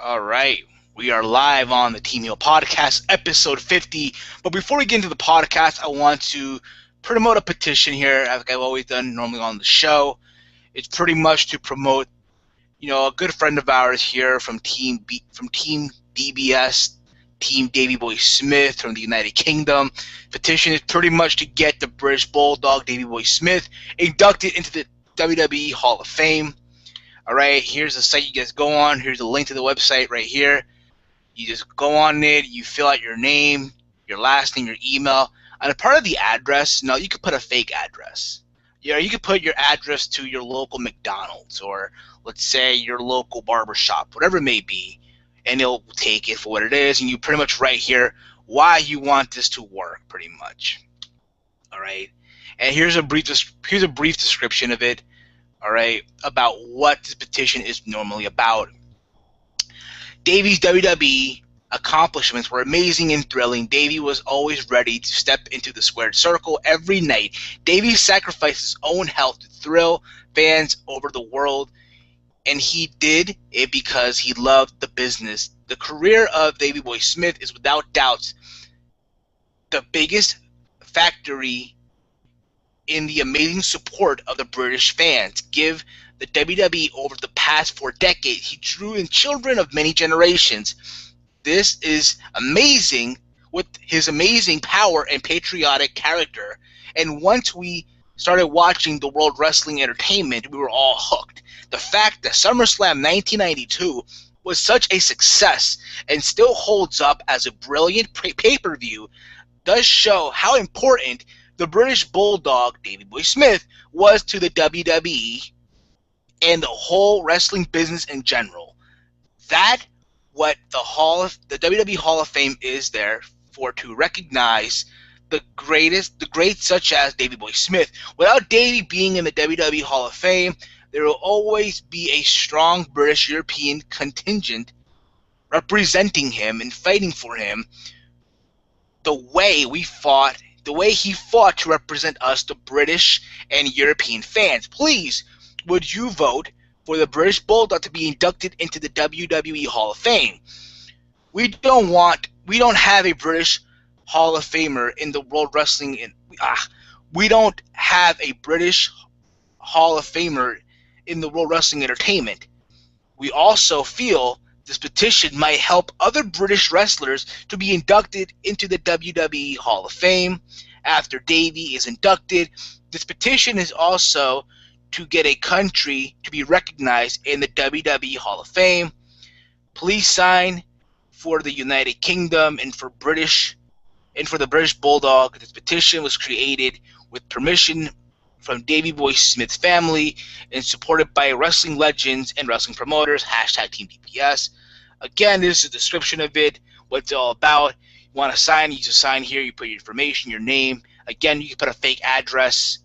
All right. We are live on the Team Heal podcast, episode 50. But before we get into the podcast, I want to promote a petition here, like I've always done normally on the show. It's pretty much to promote, a good friend of ours here from Team DBS, Team Davey Boy Smith from the United Kingdom. Petition is pretty much to get the British Bulldog Davey Boy Smith inducted into the WWE Hall of Fame. All right, here's the site you guys go on. Here's the link to the website right here. You just go on it. You fill out your name, your last name, your email. And a part of the address, you could put a fake address. You could put your address to your local McDonald's or, let's say, your local barbershop, whatever it may be, and it'll take it for what it is. And you pretty much write here why you want this to work, pretty much. All right, and here's a brief description of it. All right, about what this petition is normally about. Davey's WWE accomplishments were amazing and thrilling. Davey was always ready to step into the squared circle every night. Davey sacrificed his own health to thrill fans over the world, and he did it because he loved the business. The career of Davey Boy Smith is without doubt the biggest factory in the amazing support of the British fans. Give the WWE over the past 4 decades. He drew in children of many generations. This is amazing with his amazing power and patriotic character. And once we started watching the World Wrestling Entertainment, we were all hooked. The fact that SummerSlam 1992 was such a success and still holds up as a brilliant pay-per-view does show how important the British Bulldog, Davey Boy Smith, was to the WWE and the whole wrestling business in general. That what the WWE Hall of Fame is there for, to recognize the greats such as Davey Boy Smith. Without Davey being in the WWE Hall of Fame, there will always be a strong British European contingent representing him and fighting for him the way he fought to represent us, the British and European fans. Please, would you vote for the British Bulldog to be inducted into the WWE Hall of Fame? We don't have a British Hall of Famer in the World Wrestling. We don't have a British Hall of Famer in the World Wrestling Entertainment. We also feel this petition might help other British wrestlers to be inducted into the WWE Hall of Fame. After Davey is inducted, this petition is also to get a country to be recognized in the WWE Hall of Fame. Please sign for the United Kingdom and for the British Bulldog. This petition was created with permission from Davey Boy Smith's family and supported by wrestling legends and wrestling promoters. #TeamDBS. Again, this is a description of it, what it's all about. You want to sign, you just sign here. You put your information, your name. Again, you can put a fake address.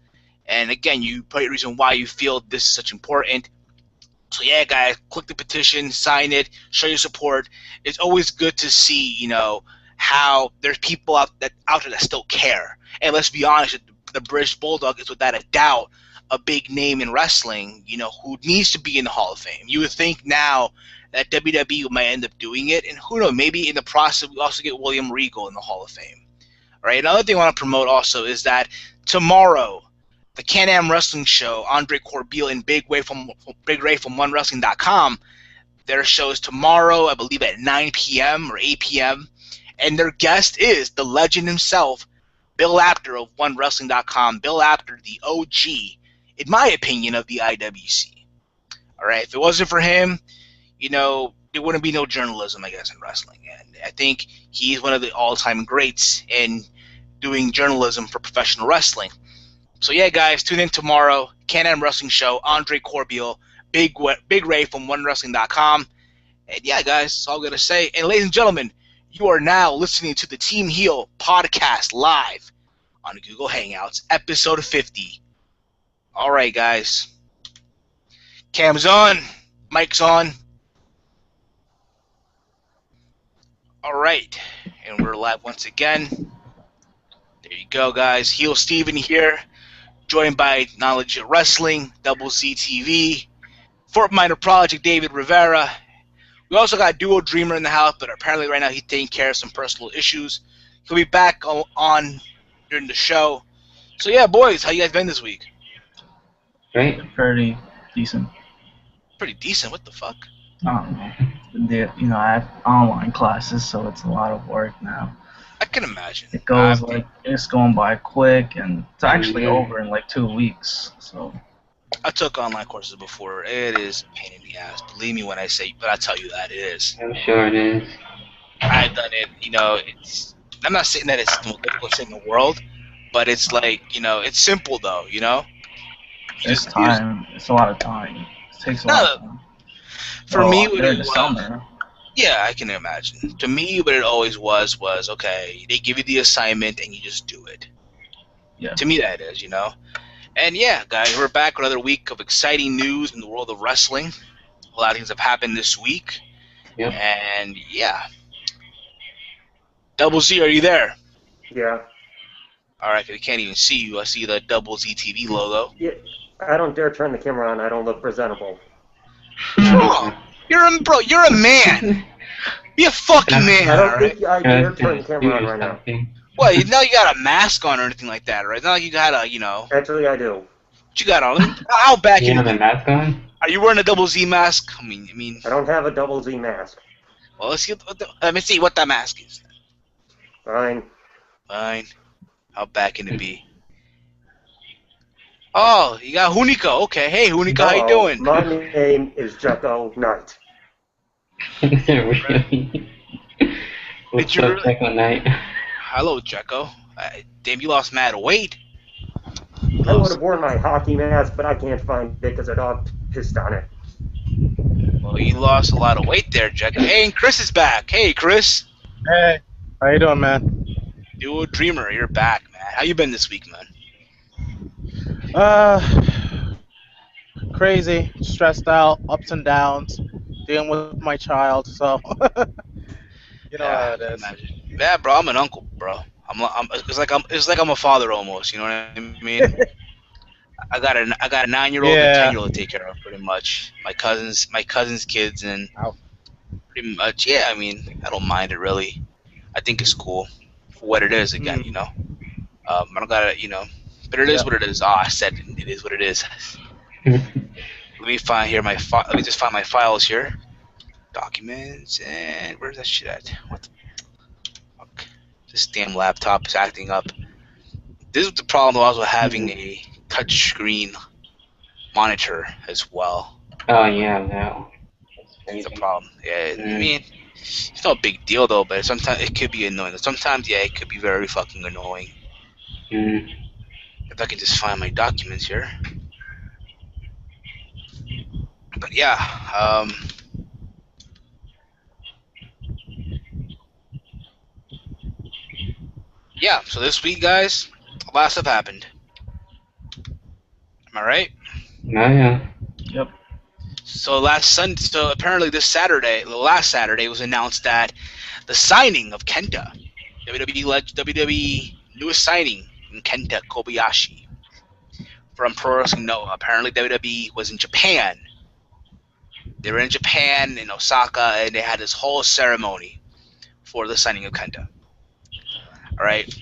And again, you put your reason why you feel this is such important. So yeah, guys, click the petition, sign it, show your support. It's always good to see, how there's people out there that still care. And let's be honest, the British Bulldog is without a doubt a big name in wrestling, who needs to be in the Hall of Fame. You would think now that WWE might end up doing it, and who knows, maybe in the process we also get William Regal in the Hall of Fame. All right, another thing I want to promote also is that tomorrow, the Can-Am Wrestling Show, Andre Corbeil and Big Ray from OneWrestling.com, their show is tomorrow, I believe at 9 p.m. or 8 p.m., and their guest is the legend himself, Bill Apter of OneWrestling.com. Bill Apter, the OG, in my opinion, of the IWC. All right, if it wasn't for him, there wouldn't be no journalism, I guess, in wrestling. And I think he's one of the all-time greats in doing journalism for professional wrestling. So yeah, guys, tune in tomorrow. Can-Am Wrestling Show, Andre Corbeil, Big Ray from OneWrestling.com. And yeah, guys, that's all I'm going to say. And ladies and gentlemen, you are now listening to the Team Heal podcast live on Google Hangouts, episode 50. All right, guys. Cam's on. Mic's on. All right. And we're live once again. There you go, guys. Heel Steven here, joined by Knowledge of Wrestling, Double Z TV, Fort Minor Project, David Rivera. We also got Duo Dreamer in the house, but apparently right now he's taking care of some personal issues. He'll be back on during the show. So yeah, boys, how you guys been this week? Great. Pretty decent. Pretty decent. What the fuck? I don't know. I have online classes, so it's a lot of work now. I can imagine. It goes it's going by quick, and it's actually over in like 2 weeks. So I took online courses before. It is a pain in the ass. Believe me when I tell you that it is. I'm sure it is. I've done it. I'm not saying that it's the most difficult thing in the world, but it's like, it's simple though. it's time. It's a lot of time. It takes a lot of time. For me, during the summer. Yeah, I can imagine. To me, what it always was okay. They give you the assignment and you just do it. Yeah. To me, that is, And yeah, guys, we're back with another week of exciting news in the world of wrestling. A lot of things have happened this week. Yep. And yeah. Double Z, are you there? Yeah. All right, 'cause we can't even see you. I see the Double Z TV logo. Yeah. I don't dare turn the camera on. I don't look presentable. Oh, you're a man. Be a fucking man, I don't all right? think I dare turn the camera on right now. Well, you got a mask on or anything like that, right? It's not like you got a, Actually, I do. What you got on? How back you have a mask on? Are you wearing a Double Z mask? I mean. I don't have a Double Z mask. Well, let me see what that mask is. Fine. Fine. How bad can it be? Oh, you got Hunico. Okay, hey Hunico, how you doing? My name is Jekko Knight. Is it really? What's up, Jekko Knight? Hello, Jekko. Damn, you lost mad weight. I would have worn my hockey mask, but I can't find it because a dog pissed on it. Well, you lost a lot of weight there, Jekko. Hey, and Chris is back. Hey, Chris. Hey, how you doing, man? Duo Dreamer, you're back, man. How you been this week, man? Crazy, stressed out, ups and downs, dealing with my child. So, you know how it is. Yeah, bro, I'm an uncle, bro. It's like I'm a father almost. You know what I mean? I got a 9-year-old and a 10-year-old to take care of, pretty much. My cousin's kids, and pretty much, yeah. I mean, I don't mind it really. I think it's cool for what it is. Again, I don't gotta, but it is what it is. I said it is what it is. Let me find here Let me just find my files here. Documents, and where's that shit at? What the fuck? This damn laptop is acting up. This is the problem also having a touchscreen monitor as well. Oh yeah, no. That's the problem. Yeah, I mean, it's not a big deal though, but sometimes it could be annoying. Sometimes, yeah, it could be very fucking annoying. If I can just find my documents here. But yeah, yeah, so this week, guys, a lot of stuff happened. Am I right? Oh yeah. Yep. So apparently last Saturday, it was announced that the signing of Kenta, WWE newest signing in Kenta Kobayashi from Pro Wrestling Noah. Apparently WWE was in Japan. They were in Japan, in Osaka, and they had this whole ceremony for the signing of Kenta. All right.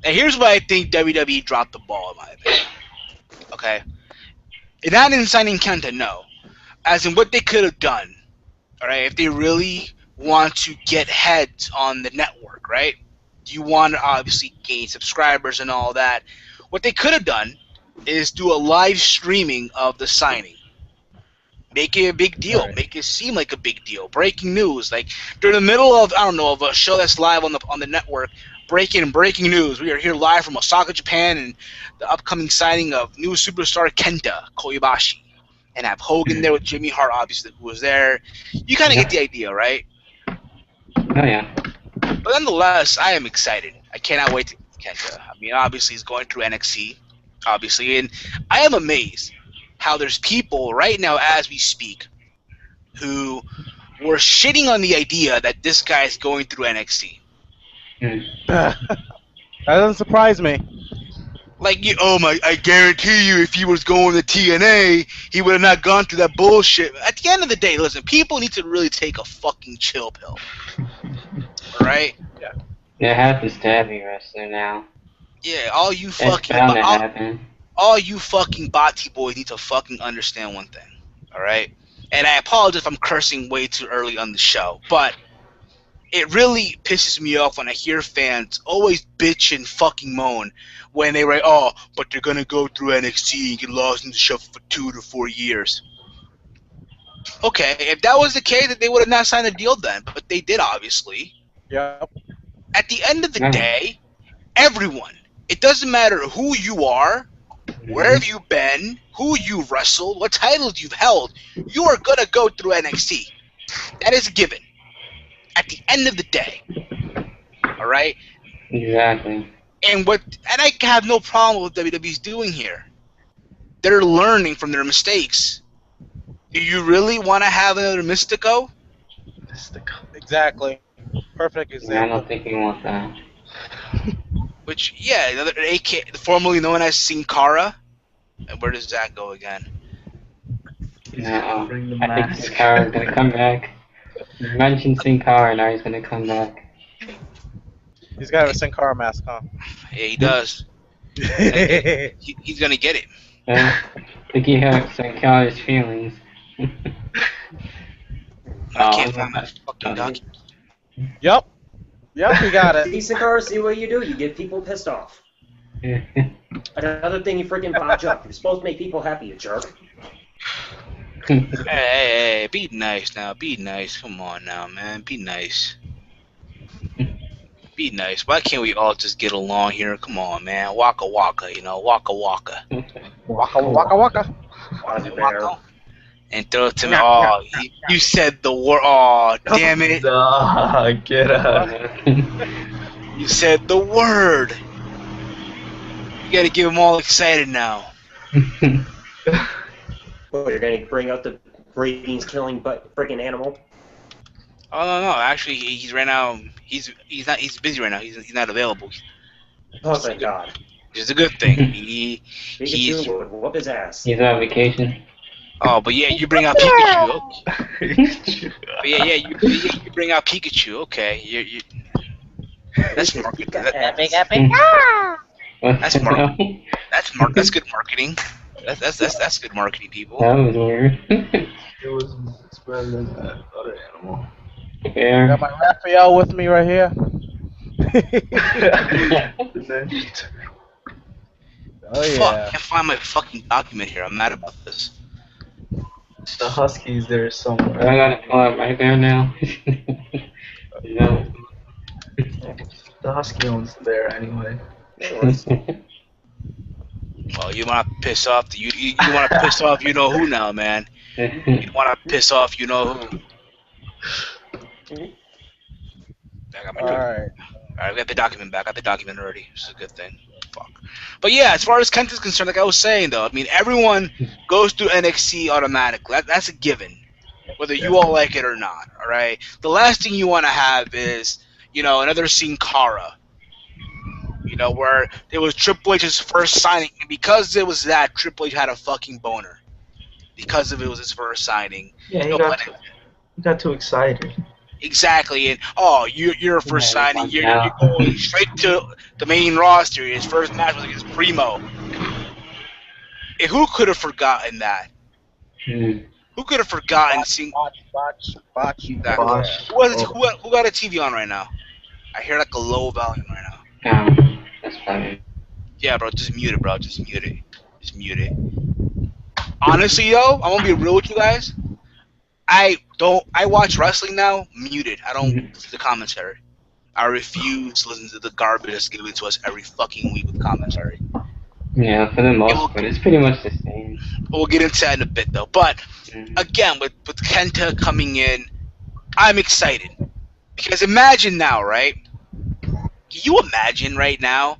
And here's why I think WWE dropped the ball, in my opinion. Okay. And not in signing Kenta, no. As in what they could have done. All right. If they really want to get heads on the network, right? You want to obviously gain subscribers and all that. What they could have done is do a live streaming of the signing. Make it a big deal. Right. Make it seem like a big deal. Breaking news, like during the middle of of a show that's live on the network. Breaking news. We are here live from Osaka, Japan, and the upcoming signing of new superstar Kenta Kobayashi, and have Hogan there with Jimmy Hart, obviously, who was there. You kind of get the idea, right? Oh yeah. But nonetheless, I am excited. I cannot wait to Kenta. I mean, obviously, he's going through NXT, obviously, and I am amazed how there's people right now as we speak who were shitting on the idea that this guy is going through NXT. That doesn't surprise me. Like, I guarantee you, if he was going to TNA, he would have not gone through that bullshit. At the end of the day, listen, people need to really take a fucking chill pill. Alright? They have to stab you wrestler now. Yeah, all you It's fucking bound to happen. all you fucking body boys need to fucking understand one thing. Alright? And I apologize if I'm cursing way too early on the show, but it really pisses me off when I hear fans always bitch and fucking moan when they write, "Oh, but they're gonna go through NXT and get lost in the shuffle for 2 to 4 years." Okay, if that was the case, then they would have not signed a deal then, but they did, obviously. Yep. At the end of the day, everyone, it doesn't matter who you are, where have you been, who you wrestled, what titles you've held, you are gonna go through NXT. That is a given. At the end of the day. Alright? Exactly. And I have no problem with what WWE's doing here. They're learning from their mistakes. Do you really want to have another Mystico? Exactly. Perfect Yeah, I example. don't think we want that. Which, yeah, another AK, formerly known as Sin Cara. And where does that go again? No, Bring the I think mask. Sin Cara's gonna come back. You mentioned Sin Cara, now he's gonna come back. He's got a Sin Cara mask on. Yeah, he does. Yeah. He's gonna get it. I think he hurt Sin Cara's feelings. I can't find my fucking document. Yep, we got it. See, Sakara, see what you do? You get people pissed off. Another thing you freaking botch up. You're supposed to make people happy, you jerk. Hey, be nice now. Be nice. Come on now, man. Be nice. Be nice. Why can't we all just get along here? Come on, man. Waka waka, waka waka. Waka waka waka. Ozzy Bear. And throw it to me. Oh, you said the word. Oh, damn it. Get out. You said the word. You gotta get them all excited now. What, you're gonna bring out the ratings killing but freaking animal? Oh no, actually, he's right now. He's busy right now. He's not available. Oh, thank God. Which is a good thing. He's Pikachu would whoop his ass. He's on vacation. Oh, but yeah, you bring out Pikachu. Okay. But yeah, you bring out Pikachu. Okay, you. That's marketing. That's good marketing. That's good marketing, people. That was weird. It was better than that other animal. Fair. Got my Raphael with me right here. Oh Fuck, yeah. I can't find my fucking document here. I'm mad about this. The Huskies there somewhere. I gotta pull up right there now. No. The Husky one's there anyway. Well, you want to piss off you want to piss off you know who now, man. You want to piss off you know who. I got my document. Alright. Alright, we got the document back. I got the document already. Which is a good thing. Fuck. But yeah, as far as Kent is concerned, like I was saying though, I mean everyone goes through NXT automatically. That's a given, whether you all like it or not. All right. The last thing you want to have is another Sin Cara. Where it was Triple H's first signing, and because it was that, Triple H had a fucking boner. Because it was his first signing. Yeah, he got too excited. Exactly, and your first signing, you're going straight to the main roster. His first match was against Primo. And who could have forgotten that? Who could have forgotten seeing? Botch. Who got a TV on right now? I hear like a low volume right now. That's funny. Yeah, bro, just mute it, bro. Just mute it. Just mute it. Honestly, though, I'm gonna be real with you guys. I watch wrestling now muted. I don't listen to the commentary. I refuse to listen to the garbage that's given to us every fucking week with commentary. Yeah, for the most part, it's pretty much the same. We'll get into that in a bit, though. But again, with Kenta coming in, I'm excited because imagine now, right? Can you imagine right now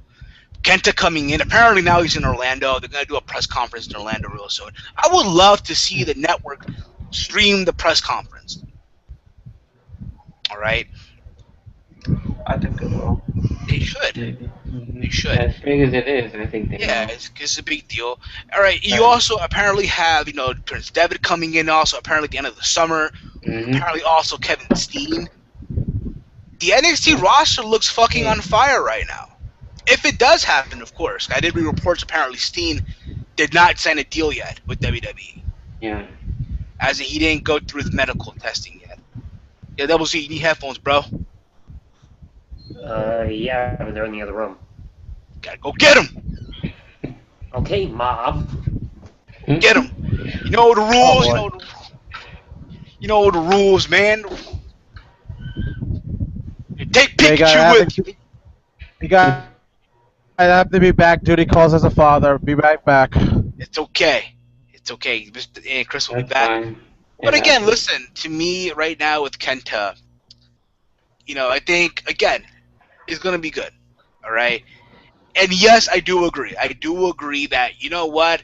Kenta coming in? Apparently now he's in Orlando. They're gonna do a press conference in Orlando real soon. I would love to see the network stream the press conference. All right. I think it will. They should. Mm-hmm. They should. As big as it is, I think they Yeah, will. it's a big deal. All right. You Right. also apparently have Prince Devitt coming in also apparently at the end of the summer. Mm-hmm. Apparently also Kevin Steen. The NXT roster looks fucking on fire right now. If it does happen, of course. I did read reports apparently Steen did not sign a deal yet with WWE. Yeah. As in he didn't go through the medical testing yet. Yeah, Double Z, you need headphones, bro. Yeah, but they're in the other room. Gotta go get him. Okay, Mob. Get him. You know the rules. boy. You know the rules, man. Take They Pikachu gotta with you. You guys have to be back. Duty calls as a father. Be right back. It's okay. It's okay. And Chris will be That's back. fine. But Yeah. again, listen, to me right now with Kenta, I think, again, it's going to be good. All right? And yes, I do agree. I do agree that, you know what?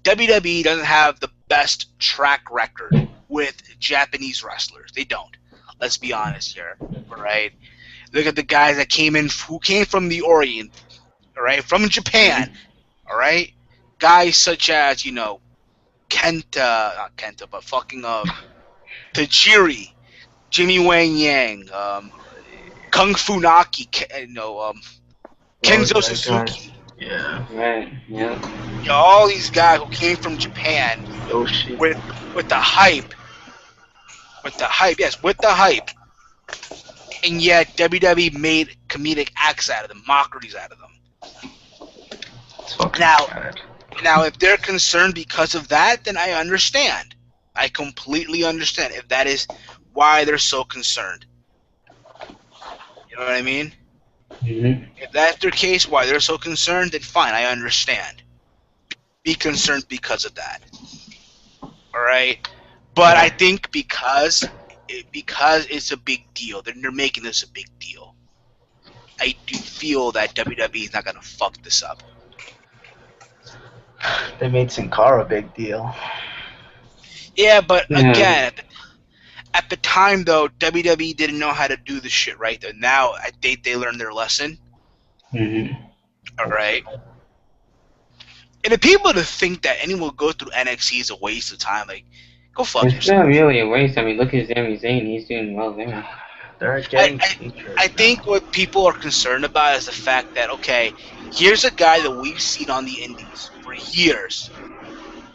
WWE doesn't have the best track record with Japanese wrestlers. They don't. Let's be honest here. All right? Look at the guys that who came from the Orient, all right? From Japan, all right? Guys such as, not Kenta, but fucking Tajiri, Jimmy Wang Yang, Kung Fu Naki, Kenzo that Suzuki. Yeah. Right. Yeah. All these guys who came from Japan Oh shit. with the hype. With the hype. And yet WWE made comedic acts out of them, mockeries out of them. It's fucking Now- bad. Now, if they're concerned because of that, then I understand. I completely understand if that is why they're so concerned. You know what I mean? Mm-hmm. If that's their case, why they're so concerned, then fine, I understand. Be concerned because of that. All right? But I think because it's a big deal, they're making this a big deal. I do feel that WWE is not going to fuck this up. They made Sin Cara a big deal. Yeah, but Yeah. again, at the time though, WWE didn't know how to do this shit right. Now I think they learned their lesson. Mm-hmm. All right. And the people to think that anyone will go through NXT is a waste of time, like, go fuck It's yourself. not really a waste. I mean, look at Sami Zayn. He's doing well there. They're getting I featured think now. what people are concerned about is the fact that, okay, here's a guy that we've seen on the indies for years.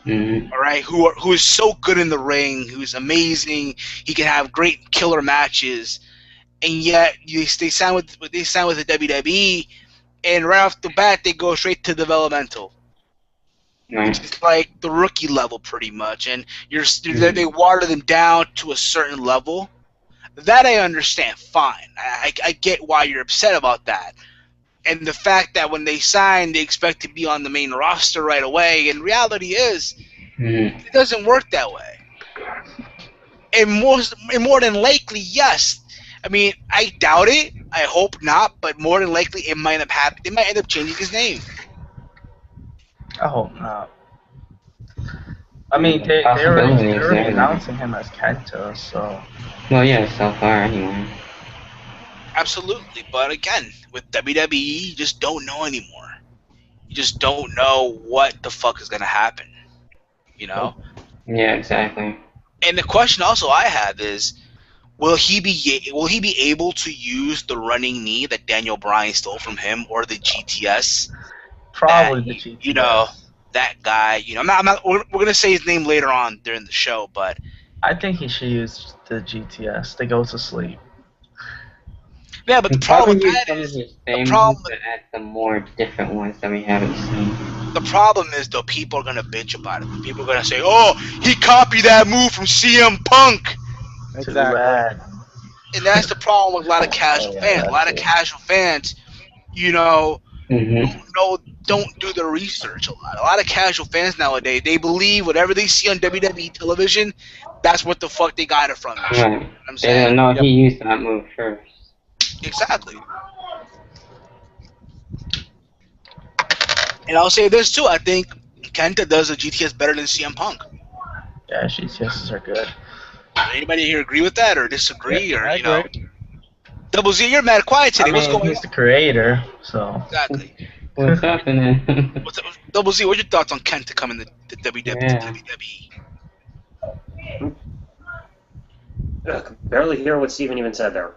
Mm-hmm. All right, who is so good in the ring, who's amazing. He can have great killer matches, and yet they sign with the WWE, and right off the bat they go straight to developmental, Right. which is like the rookie level pretty much, and they water them down to a certain level. That I understand, fine. I get why you're upset about that. And the fact that when they sign, they expect to be on the main roster right away, and reality is, Mm-hmm. it doesn't work that way. And more than likely, yes. I mean, I doubt it. I hope not, but more than likely, it might have happened. They might end up changing his name. I hope not. I mean, The they're possibility is already there. announcing him as Kenta, so Well, yeah, so far anyway. Absolutely, but again, with WWE, you just don't know anymore. You just don't know what the fuck is gonna happen. You know. Yeah, exactly. And the question also I have is, will he be able to use the running knee that Daniel Bryan stole from him, or the GTS? probably That, the GTS. You know, that guy. I'm not. We're gonna say his name later on during the show, but I think he should use the GTS. They go to sleep. yeah. But the He'll problem probably with use that some of is his same problem- moves, but add some more different ones that we haven't seen. the problem is though, people are gonna bitch about it. People are gonna say, "Oh, he copied that move from CM Punk." Too Exactly. bad. And that's the problem with a lot of casual Oh, yeah, fans. A lot of that's it. casual fans, you know, Mm-hmm. don't do the research a lot. A lot of casual fans nowadays, they believe whatever they see on WWE television, that's what the fuck they got it from. You know Right. what I'm They saying? don't know Yep. he used that move first. Exactly. And I'll say this too, I think Kenta does the GTS better than CM Punk. Yeah, GTSs are good. Anybody here agree with that or disagree? Yeah, or I you know, agree. Double Z, you're mad quiet today. What's going he's on? the creator, so. Exactly. What's happening? Double Z, what's your thoughts on Kenta coming to Yeah. WWE? Ugh, barely hear what Steven even said there.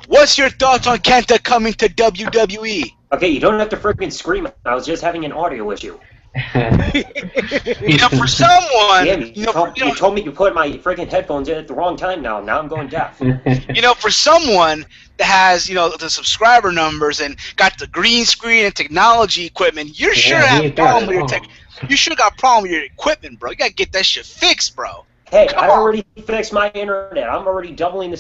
What's your thoughts on Kenta coming to WWE? Okay, you don't have to freaking scream. I was just having an audio issue. You know, for someone, Damn, you told me to put my freaking headphones in at the wrong time now. Now I'm going deaf. you know, for someone that has, you know, the subscriber numbers and got the green screen and technology equipment, you sure have a problem with your tech. You sure got a problem with your equipment, bro. You gotta get that shit fixed, bro. Hey, I already fixed my internet. I'm already tripling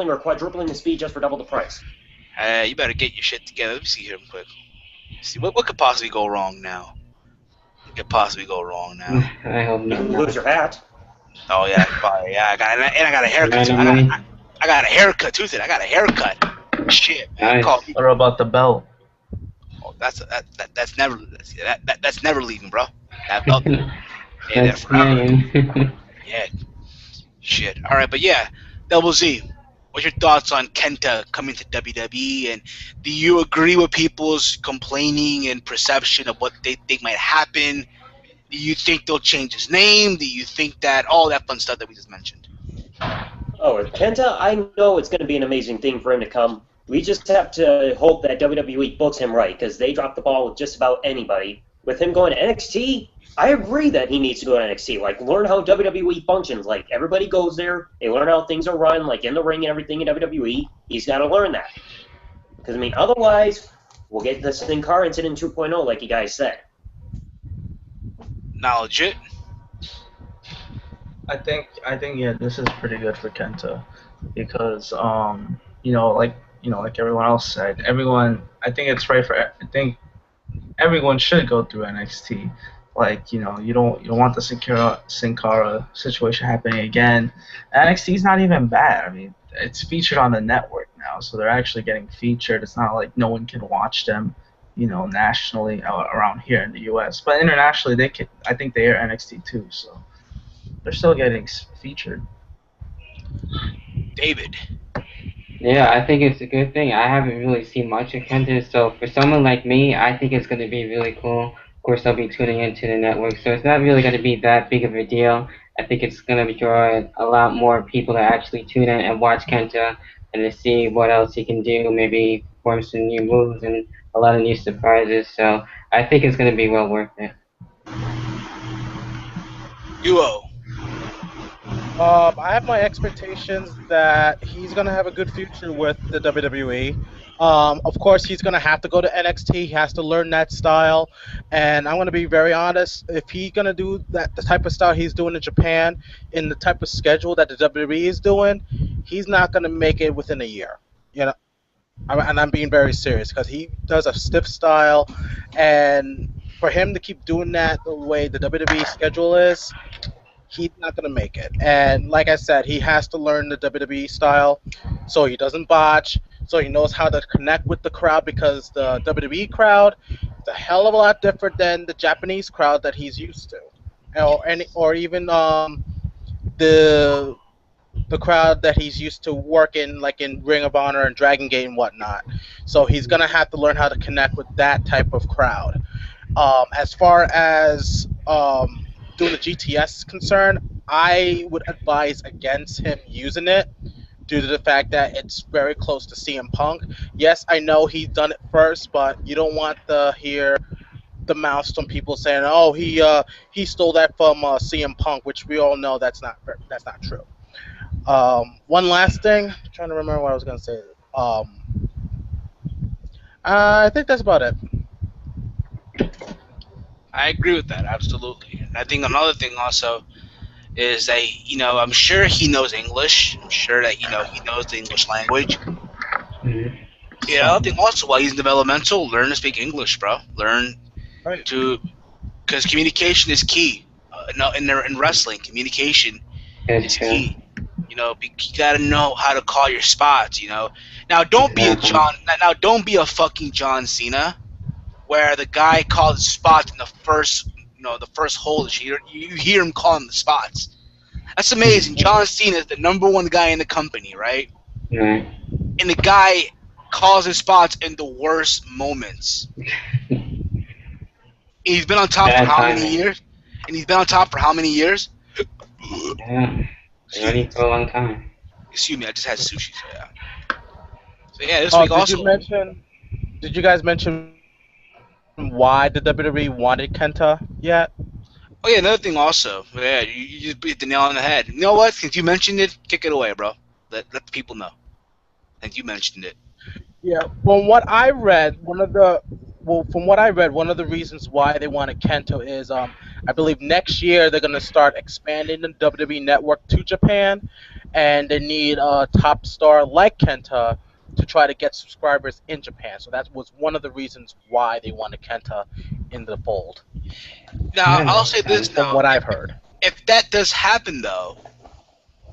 or quadrupling the speed just for double the price. You better get your shit together. Let me see here real quick. Let's see what could possibly go wrong now. What could possibly go wrong now? I hope You not. lose your hat. Oh yeah, probably, yeah. I got a haircut. Too. I got a haircut too. I got a haircut. Shit, man. Nice. What about the belt? Oh, that's never leaving, bro. Yeah, That's forever. fine. Yeah. Shit. All right, but yeah, Double Z. What's your thoughts on Kenta coming to WWE, and do you agree with people's complaining and perception of what they think might happen? Do you think they'll change his name? Do you think that all that fun stuff that we just mentioned? Oh, with Kenta, I know it's going to be an amazing thing for him to come. We just have to hope that WWE books him right, because they drop the ball with just about anybody. With him going to NXT, I agree that he needs to go to NXT. Like, learn how WWE functions. Like, everybody goes there. They learn how things are run, like, in the ring and everything in WWE. He's got to learn that. Because, I mean, otherwise, we'll get the Sin Cara incident 2.0, like you guys said. Not legit. I think yeah, this is pretty good for Kenta because like everyone else said, I think everyone should go through NXT. Like, you don't want the Sin Cara situation happening again. NXT's not even bad. I mean, it's featured on the network now, so they're actually getting featured. It's not like no one can watch them, nationally around here in the U.S. But internationally, I think they air NXT too, so they're still getting featured. David. Yeah, I think it's a good thing. I haven't really seen much of Kenta, so for someone like me, I think it's going to be really cool. Of course, I'll be tuning into the network, so it's not really going to be that big of a deal. I think it's going to draw a lot more people to actually tune in and watch Kenta and to see what else he can do, maybe form some new moves and a lot of new surprises. So I think it's going to be well worth it. Duo. I have my expectations that he's gonna have a good future with the WWE. Of course, he's gonna have to go to NXT. He has to learn that style, and I'm gonna be very honest. If he's gonna do the type of style he's doing in Japan, in the type of schedule that the WWE is doing, he's not gonna make it within a year. You know, and I'm being very serious because he does a stiff style, and for him to keep doing that the way the WWE schedule is, he's not going to make it. And like I said, he has to learn the WWE style so he doesn't botch, so he knows how to connect with the crowd, because the WWE crowd is a hell of a lot different than the Japanese crowd that he's used to. Or even the crowd that he's used to working, like in Ring of Honor and Dragon Gate and whatnot. So he's going to have to learn how to connect with that type of crowd. As far as doing the GTS is concerned, I would advise against him using it due to the fact that it's very close to CM Punk. Yes, I know he's done it first, but you don't want to hear the mouths from people saying, "Oh, he stole that from CM Punk," which we all know that's not true. One last thing, I'm trying to remember what I was gonna say. I think that's about it. I agree with that, absolutely. And I think another thing also is that, I'm sure he knows English. I'm sure that, he knows the English language. Mhm. Yeah, I think also while he's in developmental, learn to speak English, bro. Learn Right. because communication is key. In wrestling, communication It's is true. key. You gotta know how to call your spots. Now don't be a John. Now don't be a fucking John Cena, where the guy calls the spots in the first hold. You hear him calling the spots. That's amazing. John Cena is the #1 guy in the company, right? Right. and the guy calls his spots in the worst moments. He's been on top for Bad how many timing. years? And he's been on top for how many years? Yeah. Excuse Ready me. for a long time. Excuse me. I just had sushi. So yeah. So yeah, this Oh, week did you also. mention? Did you guys mention why the WWE wanted Kenta yet? Oh yeah, another thing also. Yeah, you just hit the nail on the head. You know what? Since you mentioned it, kick it away, bro. Let the people know. Since you mentioned it. Yeah, from what I read, from what I read, one of the reasons why they wanted Kento is I believe next year they're gonna start expanding the WWE network to Japan, and they need a top star like Kenta to try to get subscribers in Japan. So that was one of the reasons why they wanted Kenta in the fold, Now Yeah, I'll makes say this sense. from now. what I've heard. If that does happen though,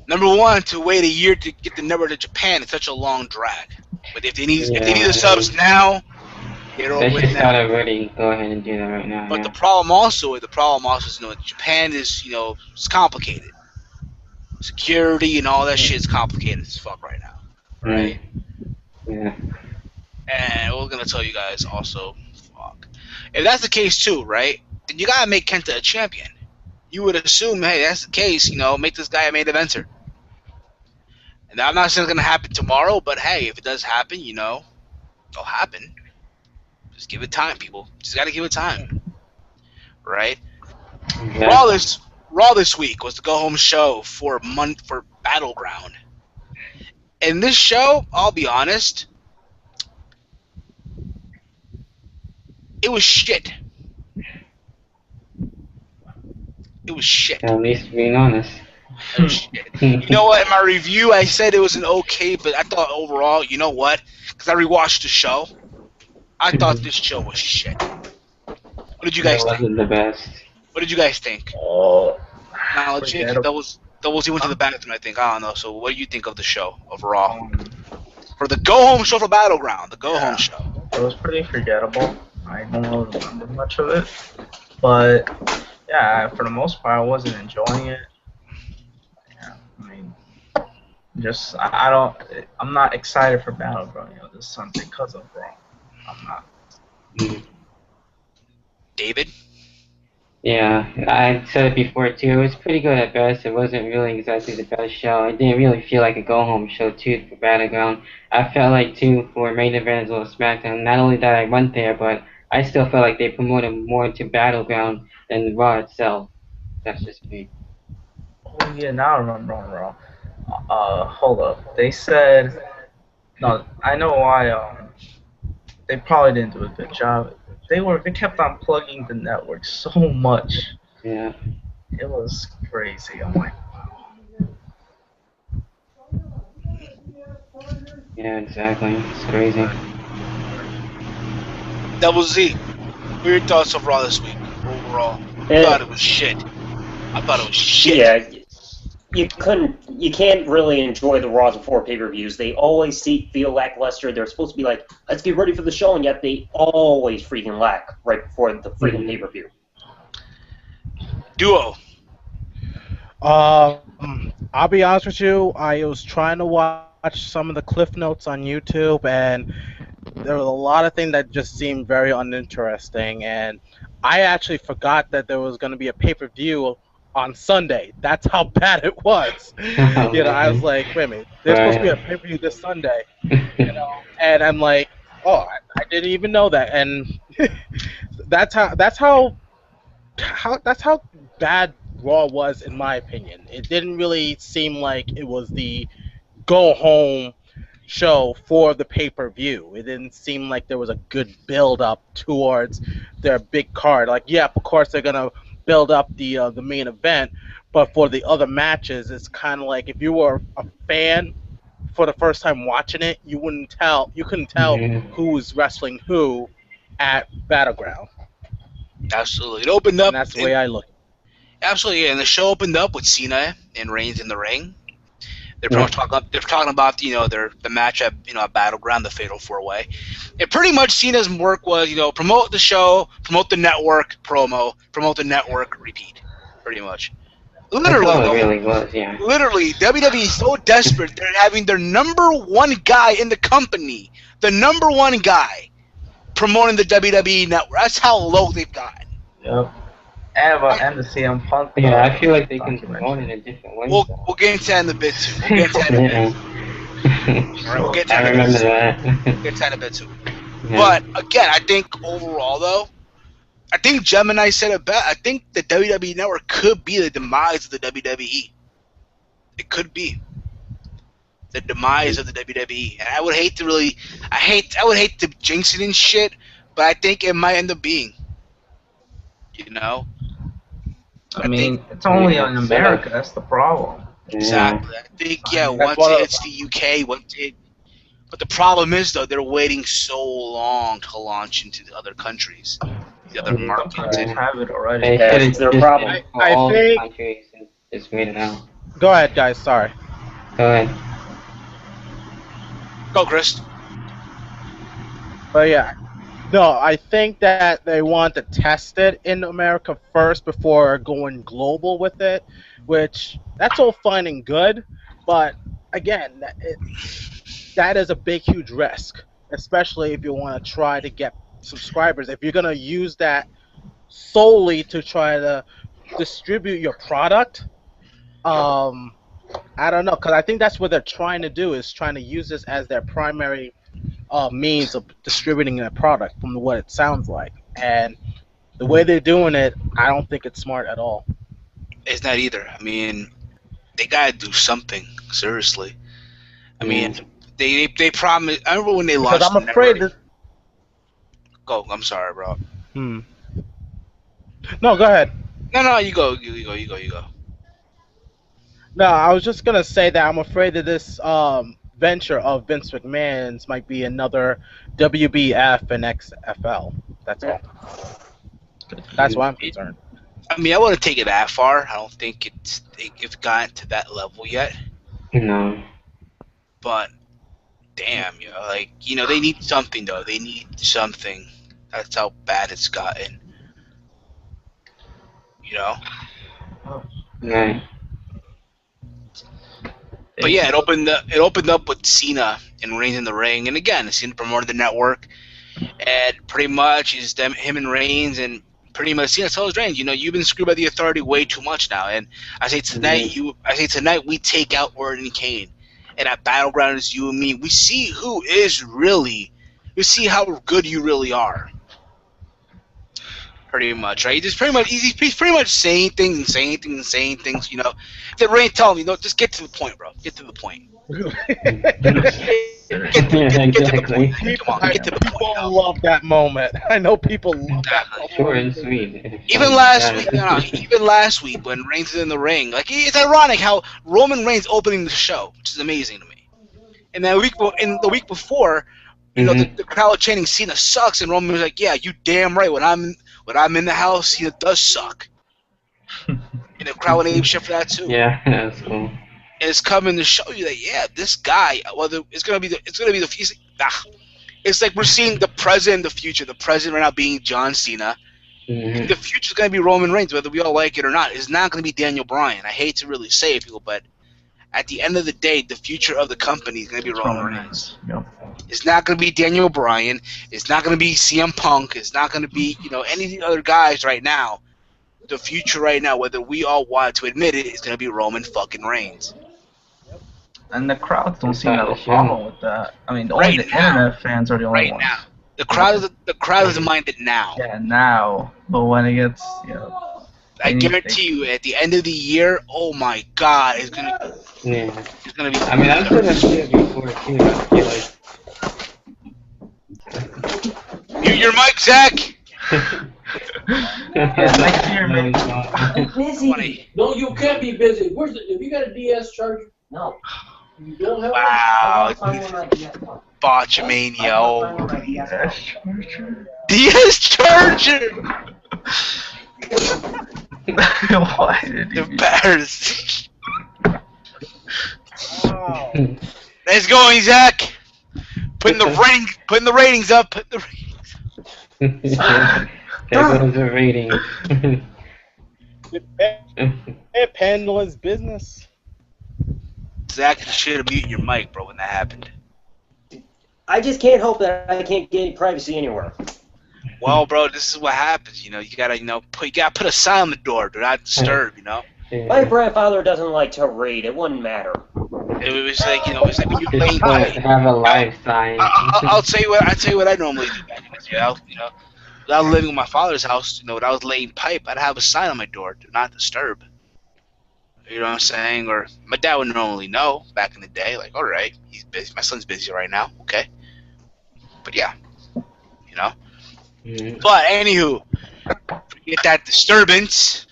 number one, to wait a year to get the network to Japan is such a long drag. But if they need Yeah, the I subs mean, now, get they over with should now. start already. Go ahead and do that right now. But the Yeah. problem also is Japan is it's complicated. Security and all that shit is complicated as fuck right now, right? Mm, yeah. And we're gonna tell you guys also, fuck. If that's the case too, right? Then you gotta make Kenta a champion. You would assume, hey, that's the case. Make this guy a main eventer. And I'm not saying it's gonna happen tomorrow, but hey, if it does happen, it'll happen. Just give it time, people. Just gotta give it time, right? Raw Exactly. this Raw this week was the go home show for Battleground. And this show, I'll be honest, it was shit. It was shit. At least being honest. It was shit. You know what? In my review, I said it was an okay, but I thought overall, you know what? Because I rewatched the show, I thought this show was shit. What did you It guys think? wasn't the best. What did you guys think? Oh, Now, legit, forgettable. doubles. He went to the bathroom. I think. I don't know. So, what do you think of the show overall? Um, For the go home show for Battleground, the go home Yeah. show. it was pretty forgettable. I don't really remember much of it, but yeah, for the most part, I wasn't enjoying it. Yeah, I mean, I don't. I'm not excited for Battleground, this Sunday because of Raw. I'm not. Mm. David. Yeah, I said it before too. It was pretty good at best. It wasn't really exactly the best show. It didn't really feel like a go-home show too for Battleground. I felt like too for main event as well as SmackDown. Not only that I went there, but I still felt like they promoted more to Battleground than Raw itself. That's just me. Oh yeah, now I remember on Raw. Hold up. They said no. I know why. They probably didn't do a good job. They kept on plugging the network so much. Yeah, It was crazy. I'm like, yeah, exactly. It's crazy. Double Z. What are your thoughts of Raw this week overall? I Eh, thought it was shit. I thought it was shit. yeah, you can't really enjoy the Raws before pay-per-views. They always feel lackluster. They're supposed to be like, let's get ready for the show, and yet they always freaking lack right before the freaking pay-per-view. Duo. I'll be honest with you. I was trying to watch some of the cliff notes on YouTube, and there was a lot of things that just seemed very uninteresting. And I actually forgot that there was going to be a pay-per-view on Sunday. That's how bad it was. I was like, wait a minute, there's supposed to be a pay-per-view this Sunday. And I'm like, oh, I didn't even know that. And that's how bad Raw was, in my opinion. It didn't really seem like it was the go home show for the pay-per-view. It didn't seem like there was a good build up towards their big card. Like, yeah, of course they're gonna build up the main event, but for the other matches, it's kind of like if you were a fan for the first time watching it, you couldn't tell Yeah. who was wrestling who at Battleground, Absolutely. It opened up. and that's the way I look. Absolutely, yeah. And the show opened up with Cena and Reigns in the ring. They're pretty Yeah. much talking about the match at at Battleground, the Fatal 4-Way. And pretty much Cena's work was promote the show, promote the network, promote the network, repeat, pretty much. Literally, all it though. really was, yeah. Literally, WWE is so desperate they're having their number one guy in the company, the number one guy, promoting the WWE network. That's how low they've gotten. Yep. And the CM Punk. Yeah, I feel like they can promote documentary. it in different ways. We'll get into that in a bit too. We'll get into that in a bit. Yeah. All right, we'll get to that I in a remember bit. that. We'll get to that in a bit too. Yeah. But again, I think overall though, I think Gemini said it best. I think the WWE network could be the demise of the WWE. It could be the demise of the WWE, and I would hate to really, I would hate to jinx it and shit, but I think it might end up being. You know, I mean, it's only in America. That's the problem. exactly. I think That's once what it hits the UK, but the problem is though they're waiting so long to launch into the other countries, the other markets. They have it already. They That's should have their just problem. been for I all the think- countries and just wait it out. Go ahead, guys. Sorry. Go ahead. Go, Chris. But yeah, no, I think that they want to test it in America first before going global with it, which that's all fine and good, but again, that is a big, huge risk, especially if you want to try to get subscribers. If you're going to use that solely to try to distribute your product, I don't know, because I think that's what they're trying to do, is trying to use this as their primary means of distributing their product, from what it sounds like. And the way they're doing it, I don't think it's smart at all. It's not either. I mean, they gotta do something seriously. I mean, they promised. I remember when they launched. Because I'm afraid that. Go. I'm sorry, bro. No, go ahead. No, you go. You go. No, I was just gonna say that I'm afraid that this venture of Vince McMahon's might be another WBF and XFL. That's all. That's why I'm concerned. I mean, I wouldn't take it that far. I don't think it's gotten to that level yet. No. But damn, they need something though. They need something. That's how bad it's gotten. You know. Right. But yeah, it opened up with Cena and Reigns in the ring, and again, Cena promoted the network, and pretty much is him and Reigns, and pretty much Cena tells Reigns, you've been screwed by the Authority way too much now, and I say tonight we take out Orton and Kane, and at Battleground is you and me. We see we see how good you really are. Pretty much, right? He's pretty much saying things. Then Reigns tell him, just get to the point, bro. Get to the point. Get to the point. Come on, get to the point. People love that moment. I know people love that moment. Short and sweet. Even last week when Reigns is in the ring, it's ironic how Roman Reigns opening the show, which is amazing to me. And then the week before, the crowd chanting Cena sucks, and Roman was like, "Yeah, you damn right. When I'm in the house, Cena does suck." And the crowd would aim shit for that too. Yeah, that's cool. And it's coming to show you that this guy, whether it's gonna be the future. It's like we're seeing the present and the future. The present right now being John Cena. Mm-hmm. The future's gonna be Roman Reigns, whether we all like it or not. It's not gonna be Daniel Bryan. I hate to really say it, people, but at the end of the day, the future of the company is gonna be Roman Reigns. Yep. It's not gonna be Daniel Bryan. It's not gonna be CM Punk. It's not gonna be any of the other guys right now. The future right now, whether we all want to admit it, is gonna be Roman fucking Reigns. And the crowds don't seem to have a problem with that. I mean, only the internet fans are the only ones. Now, the crowd is minded now. Yeah, now. But when it gets, I guarantee you, at the end of the year, oh my God, it's gonna be. I mean, I've said that before too. I feel like. Mute your mic, Zach. Next year, maybe. I'm busy. Funny. No, you can't be busy. Have you got a DS charger? No. You don't have Wow, One? Botchamania. Oh, Yes, Charger. DS Charger. Why did you? Embarrassing. Wow. Nice going, Zach. Putting the ratings up. Put the ratings. There goes the ratings. Hey, handle his business. Zach, you should have muted your mic, bro, when that happened. I just can't help that I can't get privacy anywhere. Well, bro, this is what happens. You gotta, put a sign on the door, do not disturb. My grandfather doesn't like to read. It wouldn't matter. It was like, when you're laying Just have a live sign. I'll tell you what I normally do back in the day. When I was living in my father's house, when I was laying pipe, I'd have a sign on my door, do not disturb. You know what I'm saying? Or my dad would normally know back in the day, like, all right, he's busy. My son's busy right now. Okay. But yeah, Mhm. But anywho, forget that disturbance.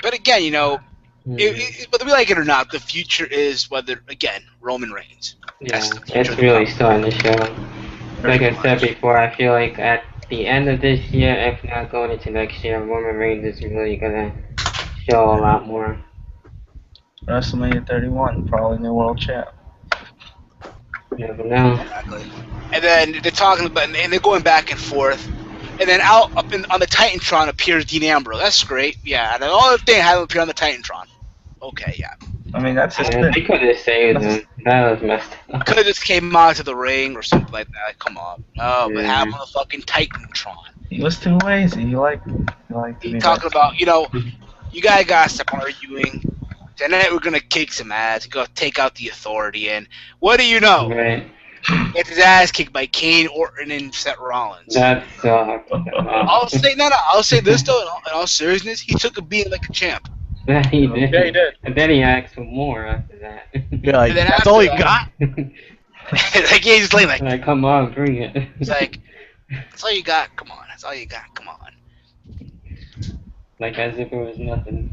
But again, whether we like it or not, the future is Roman Reigns. Yeah, That's the future it's of the really company. starting to show. Like I said before, I feel like at the end of this year, if not going into next year, Roman Reigns is really gonna show a lot more. WrestleMania 31, probably new world champ. You never know. Exactly. And then they're talking about, and they're going back and forth. And then on the Titantron appears Dean Ambrose. That's great. Yeah. And another thing had him appear on the Titantron. Okay, yeah. I mean, that's his Yeah, they thing. could have saved him. That was messed up. Could have just came out to the ring or something like that. Come on. No, but have him on the fucking Titantron. He was too lazy. He liked to He be talking that. about, you guys gotta stop arguing. Tonight we're gonna kick some ass. We're gonna take out the Authority, and what do you know? Right. Gets his ass kicked by Kane, Orton, and Seth Rollins. That sucked. I'll say this though. In all seriousness, he took a beating like a champ. That he did. Yeah, he did. And then he asked for more after that. Yeah, like, And then that's after all you that- got. Like he's just like Like, come on, bring it. it's like that's all you got. Come on, that's all you got. Come on. Like as if it was nothing.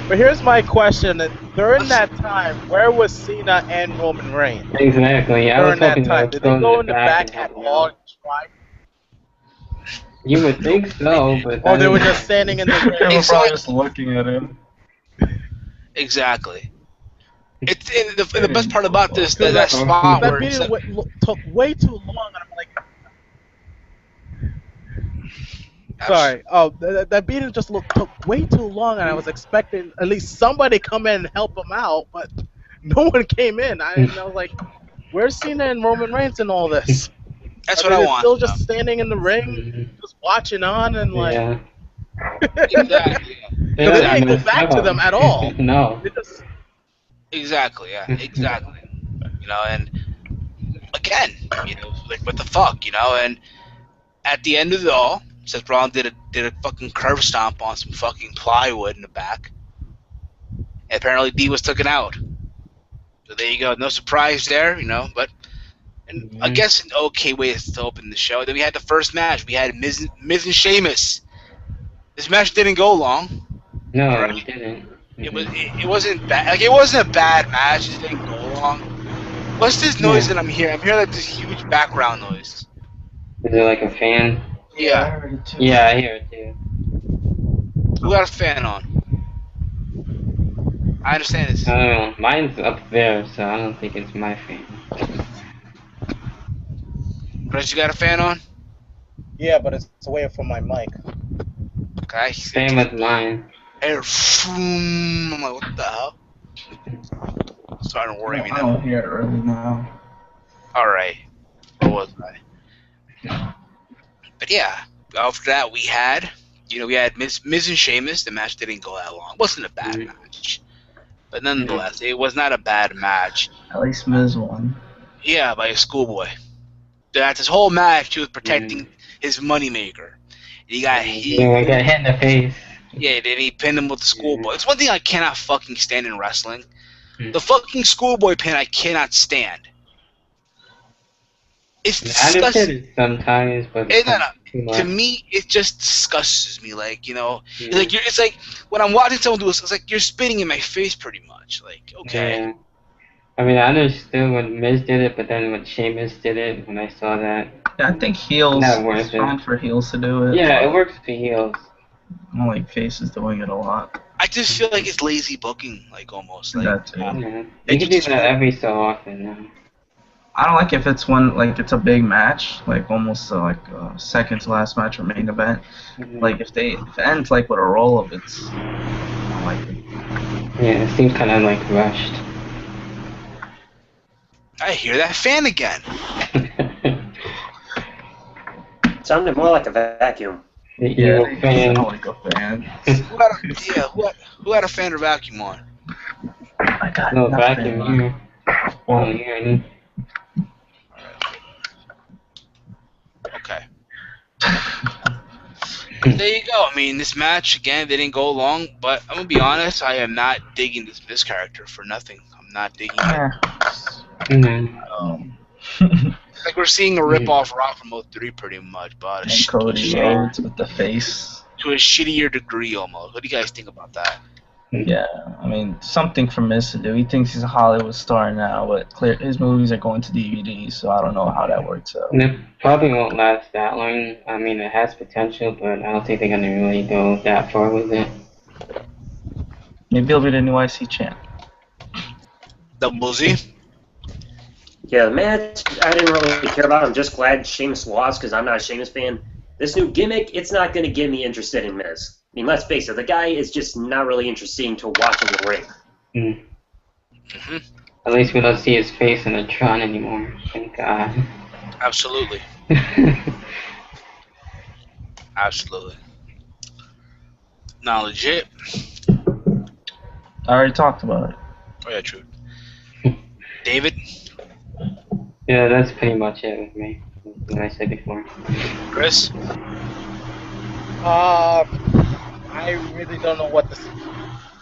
But here's my question: during that time, where was Cena and Roman Reigns? Exactly. I was During that hoping time, would did they go in the back and at help me all? out. You would think so, but Or they then- were just standing in the They ring? were probably just looking at him. Exactly. It's the best part about this that spot That where it's meeting took way too long, and I'm like, sorry. Oh, that beating just took way too long, and I was expecting at least somebody come in and help him out, but no one came in. And I was like, where's Cena and Roman Reigns in all this? That's Are what I they want. still just standing in the ring, Mhm. just watching on, and like, Yeah. Exactly. they didn't go back to them at all. No. They just, Exactly. Yeah. Exactly. And again, like what the fuck, and at the end of it all, Seth Rollins did a fucking curve stomp on some fucking plywood in the back. And apparently D was taken out. So there you go. No surprise there, but and I guess an okay way to open the show. Then we had the first match. We had Miz and Sheamus. This match didn't go long. No, Right. it didn't. It wasn't bad. Like it wasn't a bad match. It just didn't go long. What's this noise that I'm hearing? I'm hearing like this huge background noise. Is it like a fan? I Yeah. heard it too. Yeah, I hear it too. Who got a fan on? I understand this. I don't know. Mine's up there, so I don't think it's my fan. Chris, you got a fan on? yeah, but it's away from my mic. Okay. Same with mine. Air. I'm like, what the hell? It's starting to worry me I now. don't hear it really now. All right. Where was I? But yeah, after that we had Miz and Sheamus. The match didn't go that long. It wasn't a bad match, but nonetheless, it was not a bad match. At least Miz won. Yeah, by a schoolboy. That's his whole match. He was protecting his moneymaker. He got Yeah, I got hit in the face. Yeah, then he pinned him with the schoolboy. It's one thing I cannot fucking stand in wrestling. Hmm. The fucking schoolboy pin I cannot stand. It's I understand disgusting. it sometimes, but No, no. too much. To me, it just disgusts me. Like, Yeah. it's like when I'm watching someone do this, it's like you're spitting in my face pretty much. Like, okay. Yeah. I mean, I understood when Miz did it, but then when Sheamus did it, when I saw that, Yeah, I think heels. Not worth It's it. fine for heels to do it. yeah, it works for heels. I don't like faces doing it a lot. I just feel like it's lazy booking, like almost. Like, That too. Yeah. You It can do just- that every so often now. I don't like if it's one like it's a big match, like almost like a second to last match or main event. Like if it ends like with a roll up, it's I don't like it. Yeah, it seems kind of like rushed. I hear that fan again. Sounded more like a vacuum. Yeah, You they fan. sound like a fan. Who had a fan or vacuum on? I got No nothing vacuum on. here. Oh, yeah. Okay. There you go. I mean, this match again, they didn't go long, but I'm gonna be honest. I am not digging this character for nothing. I'm not digging it. Like we're seeing a rip off Raw from 03 pretty much, but And Cody Rhodes with the face. to a shittier degree almost. What do you guys think about that? Yeah, I mean, something for Miz to do. He thinks he's a Hollywood star now, but his movies are going to DVD, so I don't know how that works out. And it probably won't last that long. I mean, it has potential, but I don't think they're gonna really go that far with it. Maybe he'll be the new IC champ. Double Z? Yeah, the match I didn't really care about. I'm just glad Sheamus lost because I'm not a Sheamus fan. This new gimmick, it's not going to get me interested in Miz. I mean, let's face it, the guy is just not really interesting to watch in the ring. Mm-hmm. At least we don't see his face in the Tron anymore. Thank God. Absolutely. Absolutely. Not legit. I already talked about it. Oh yeah, true. David? Yeah, that's pretty much it with me. What I said before. Chris? I really don't know what to say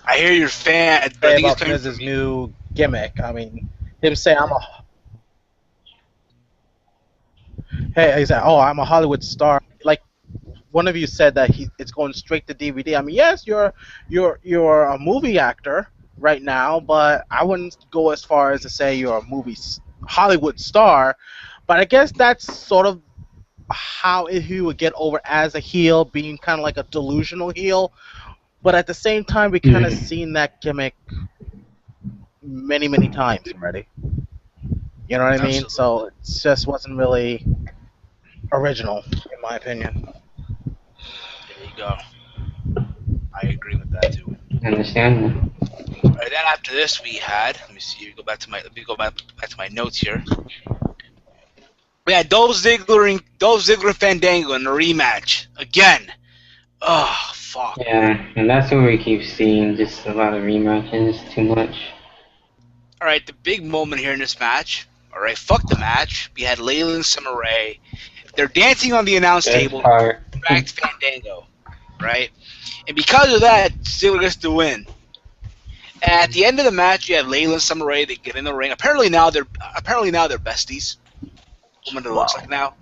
I hear your fan. I think it's about coming Miz's from you. new gimmick. I mean, him saying he said, "Oh, I'm a Hollywood star." Like one of you said that it's going straight to DVD. I mean, yes, you're a movie actor right now, but I wouldn't go as far as to say you're a Hollywood star. But I guess that's sort of how he would get over as a heel, being kind of like a delusional heel. But at the same time, we kind of seen that gimmick many, many times already. You know what I mean? Absolutely. So it just wasn't really original, in my opinion. There you go. I agree with that too. Understandable. Alright, then after this we had, let me see, let me go back to my notes here. We had Dolph Ziggler and Fandango in a rematch. Again. Oh, fuck. Yeah, and that's what we keep seeing. Just a lot of rematches. Too much. Alright, the big moment here in this match. Alright, fuck the match. We had Layla and Summer Rae. They're dancing on the announce Best table. part. Back to Fandango. Right? And because of that, Ziggler gets the win. And at the end of the match, you have Layla and Summer Rae. They get in the ring. Apparently now they're besties. What it looks like now.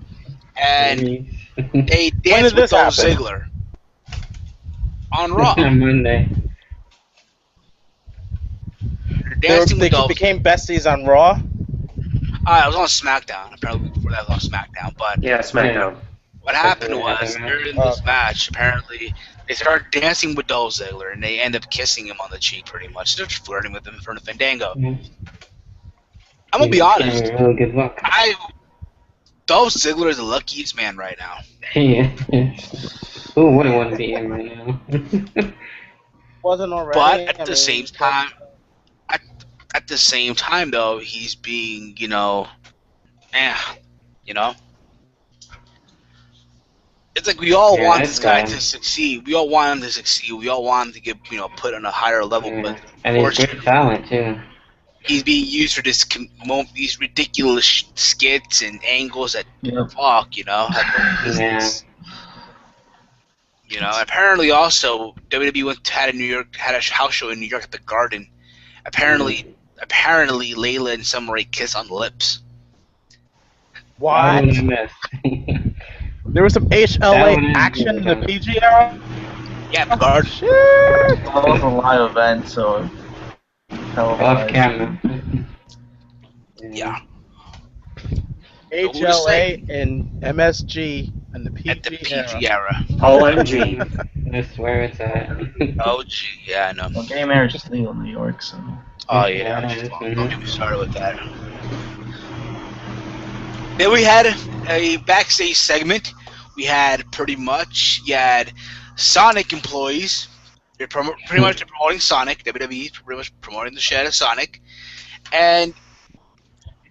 And they When dance did with this Dolph happen? Ziggler on Raw. On Monday. They're dancing They with Dolph. became besties on Raw. I was on SmackDown. Apparently before that, I was on SmackDown. But Yeah, SmackDown. what happened was during this match, apparently they started dancing with Dolph Ziggler, and they end up kissing him on the cheek, pretty much. They're just flirting with him in front of Fandango. I'm gonna be honest. Really good luck. Dolph Ziggler is the luckiest man right now. Yeah. Who wouldn't want to be him right now? Wasn't already. But at the same time, though, he's being, you know. It's like we all want this guy to succeed. We all want him to succeed. We all want him to get, put on a higher level. Yeah. But And he's great talent too. he's being used for these ridiculous skits and angles that fuck, have no business. Apparently also WWE had a house show in New York at the Garden. Apparently Layla and Summer Rae kiss on the lips. What? There was some HLA action in the PG era? Yeah, the Garden. Shit. That was a live event, so Off camera. Yeah. HLA and MSG and the PG, At the PG era. OMG. That's where it's at. Oh, gee. Yeah, I know. Well, gay marriage is legal in New York, so. Oh, yeah. Yeah, Don't get me started with that. Then we had a backstage segment. We had you had Sonic employees. They're pretty much promoting Sonic. WWE's pretty much promoting the shit of Sonic. And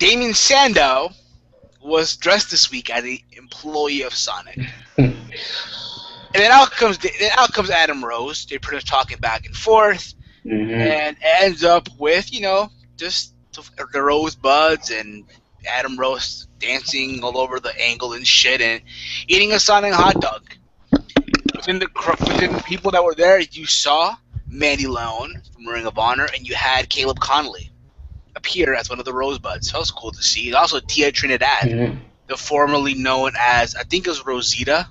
Damien Sandow was dressed this week as an employee of Sonic. And then out comes Adam Rose. They're pretty much talking back and forth, and it ends up with just the Rosebuds and Adam Rose dancing all over the angle and shit, and eating a Sonic hot dog. Within the people that were there, you saw Mandy Leon from Ring of Honor, and you had Caleb Connolly appear as one of the Rosebuds. That was cool to see. And also Tia Trinidad, the formerly known as, I think it was Rosita.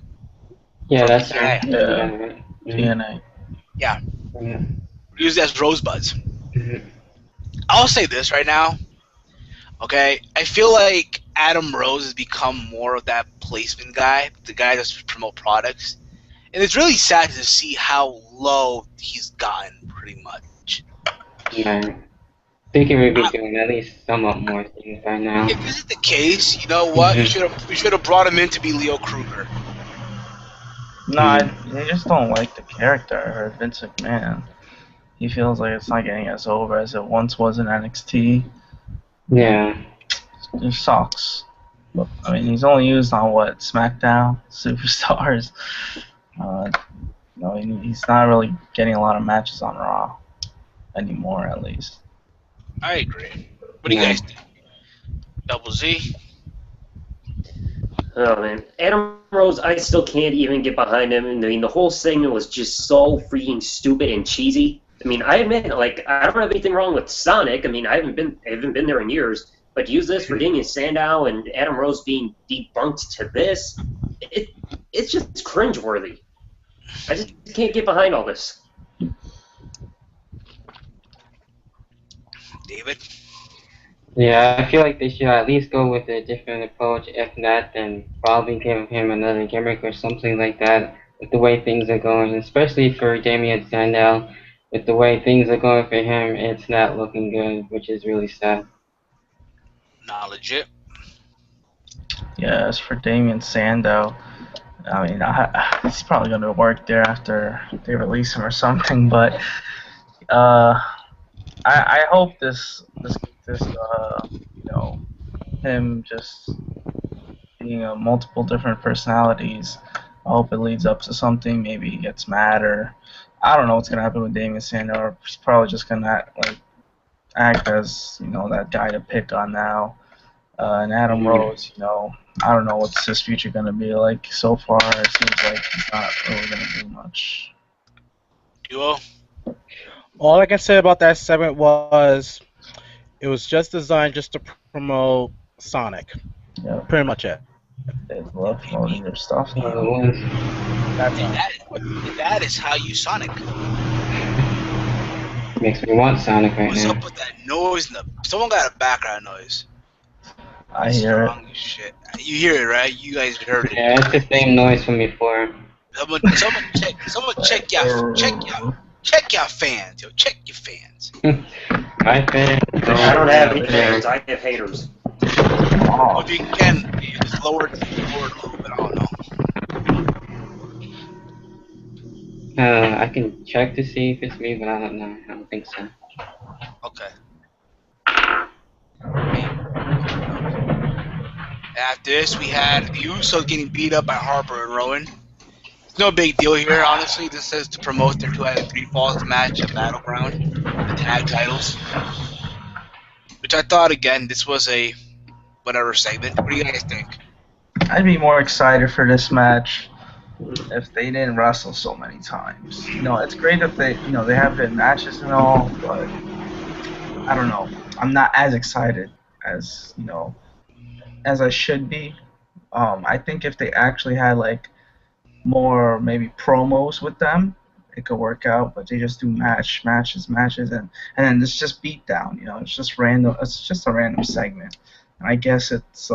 Yeah, that's right. TNA. Yeah. Used as Rosebuds. I'll say this right now. Okay, I feel like Adam Rose has become more of that placement guy, the guy that's promote products. And it's really sad to see how low he's gotten, pretty much. Yeah. I think he would be doing at least somewhat more things by now. If this is the case, you know what? We should have brought him in to be Leo Kruger. No, they just don't like the character, Vince McMahon. He feels like it's not getting as over as it once was in NXT. Yeah. It sucks. But, I mean, he's only used on SmackDown, Superstars. He's not really getting a lot of matches on Raw anymore, at least. I agree. What do you guys think? Double Z? Oh man, Adam Rose, I still can't even get behind him. I mean, the whole segment was just so freaking stupid and cheesy. I mean, I admit, like, I don't have anything wrong with Sonic. I mean, I haven't been there in years. But to use this for Damien Sandow and Adam Rose being debunked to this, it's just cringeworthy. I just can't get behind all this. David? Yeah, I feel like they should at least go with a different approach. If not, then probably give him another gimmick or something like that. With the way things are going, especially for Damien Sandow, with the way things are going for him, it's not looking good, which is really sad. Not legit. Yeah, as for Damien Sandow, I mean, he's probably going to work there after they release him or something. But I hope this him just being multiple different personalities. I hope it leads up to something. Maybe he gets mad, or I don't know what's gonna happen with Damien Sandow. He's probably just gonna act as that guy to pick on now. And Adam Rose, I don't know what's his future gonna be like. So far, it seems like he's not really gonna do much. Duo? All I can say about that segment was it was just designed just to promote Sonic. Yeah. Pretty much it. They love promoting their stuff. That is how you Sonic. Makes me want Sonic right What's now. up with that noise? Someone got a background noise. I hear it. Shit. You hear it, right? You guys heard it. Yeah, it's the same noise from before. Someone check your fans, yo. Check your fans. My fans. I don't have any fans. I have haters. Oh, if you can, just lower it a little bit. I don't know. I can check to see if it's me, but I don't know. I don't think so. Okay. After this, we had the Usos getting beat up by Harper and Rowan. It's no big deal here, honestly. This is to promote their 2 out of 3 falls match at Battleground, the tag titles. Which I thought, again, this was a whatever segment. What do you guys think? I'd be more excited for this match if they didn't wrestle so many times. It's great if they have good matches and all, but I don't know. I'm not as excited as as I should be. I think if they actually had more maybe promos with them, it could work out. But they just do matches, and then it's just beat down. It's just random. It's just a random segment, and I guess it's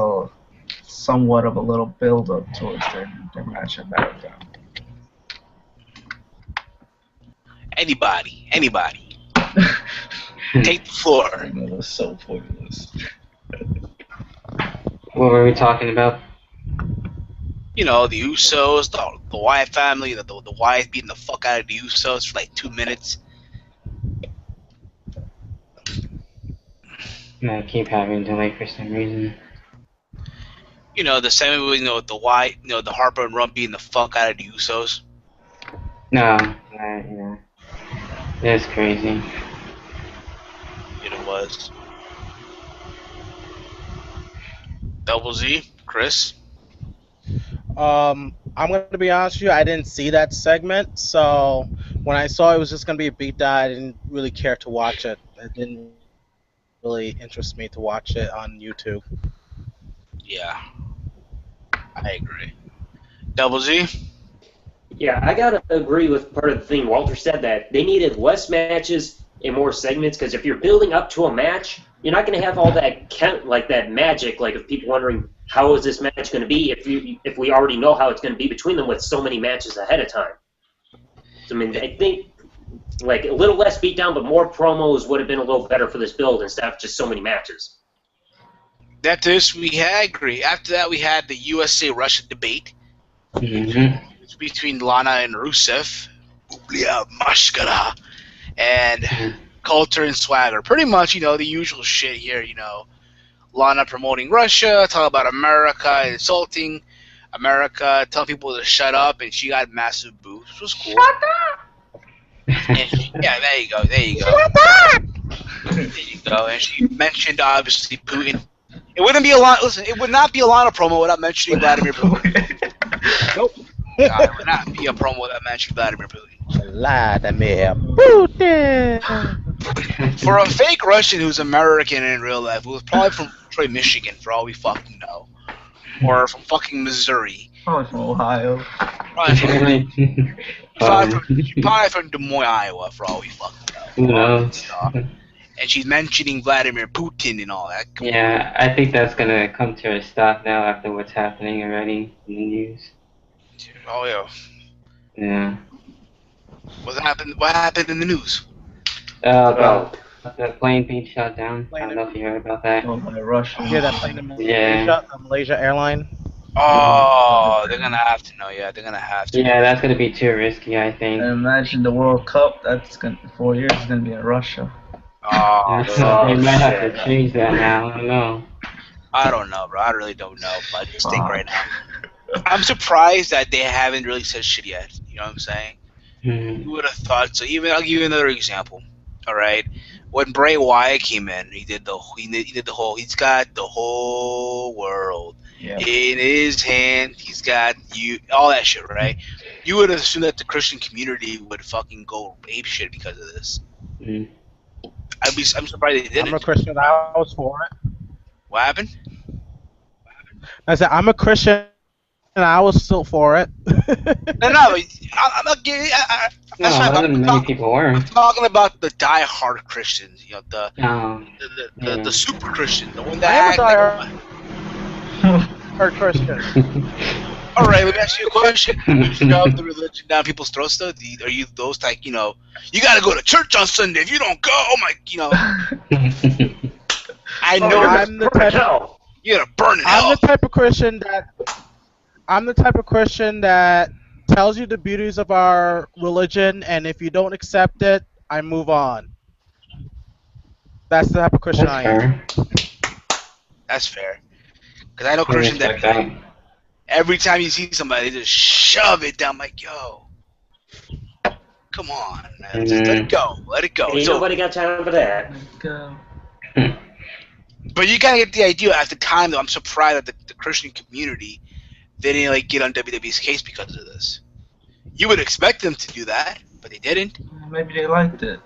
somewhat of a little build up towards their match at Battleground. Anybody. Take the floor. It was so pointless. What were we talking about? You know, the Usos, the Wyatt family, the Wyatt beating the fuck out of the Usos for like 2 minutes. I keep having delay for some reason. You know, the segment with the Wyatt, the Harper and Rump beating the fuck out of the Usos. No, it's crazy. It was. Double Z, Chris. I'm gonna be honest with you. I didn't see that segment, so when I saw it was just gonna be a beatdown, I didn't really care to watch it. It didn't really interest me to watch it on YouTube. Yeah, I agree. Double Z. Yeah, I gotta agree with part of the thing Walter said, that they needed less matches and more segments, because if you're building up to a match, you're not going to have all that that magic, like of people wondering how is this match going to be if we already know how it's going to be between them with so many matches ahead of time. So, I mean, I think like a little less beatdown, but more promos would have been a little better for this build instead of just so many matches. After this, I agree. After that, we had the USA Russia debate. Mm-hmm. Between Lana and Rusev, Ublia Mashkara, and Coulter and Swagger. Pretty much, the usual shit here, Lana promoting Russia, talking about America, insulting America, telling people to shut up, and she got massive boobs, which was cool. Shut up! Yeah, there you go. Shut up! There you go. And she mentioned, obviously, Putin. It would not be a Lana promo without mentioning Vladimir Putin. Nope. God, it would not be a promo that mentioned Vladimir Putin. Vladimir Putin. For a fake Russian who's American in real life, who was probably from Detroit, Michigan, for all we fucking know, or from fucking Missouri. Probably from Ohio. Probably from Des Moines, Iowa, for all we fucking know. Who knows? And she's mentioning Vladimir Putin and all that. Yeah, I think that's gonna come to a stop now after what's happening already in the news. Oh yeah. Yeah. What happened in the news? About the plane being shot down. I don't know if you heard about that. Oh, by Russia. Yeah, that plane in Malaysia, Yeah. the Malaysia airline. Oh, they're gonna have to know. Yeah, they're gonna have to. Yeah, that's gonna be too risky, I think. And imagine the World Cup. That's gonna 4 years is gonna be in Russia. Oh, They might have to change that now. I don't know. I don't know, bro. I really don't know. But I just think right now, I'm surprised that they haven't really said shit yet. You know what I'm saying? Mm-hmm. You would have thought so. I'll give you another example. All right, when Bray Wyatt came in, he did the whole. He's got the whole world in his hand. He's got all that shit, right? You would assume that the Christian community would fucking go ape shit because of this. Mm-hmm. I'm surprised they didn't. I'm a Christian. I was for it. What happened? I said I'm a Christian, and I was still for it. No, I'm not giving. That's No, not. many people were. I'm talking about the die-hard Christians. The Yeah. super Christian, the one I that am a die-hard Christian. All right, let me ask you a question. You shove the religion down people's throats, though? Are you those you got to go to church on Sunday. If you don't go, I know I'm the type of, you're gonna burn in hell. I'm the type of Christian that tells you the beauties of our religion, and if you don't accept it, I move on. That's the type of Christian I am. That's fair. Because I know Christians that every time you see somebody, they just shove it down. I'm like, yo, come on, man. Just let it go. Let it go. Ain't nobody got time for that. Go. But you gotta get the idea. At the time, though, I'm surprised that the Christian community they didn't get on WWE's case because of this. You would expect them to do that, but they didn't. Maybe they liked it.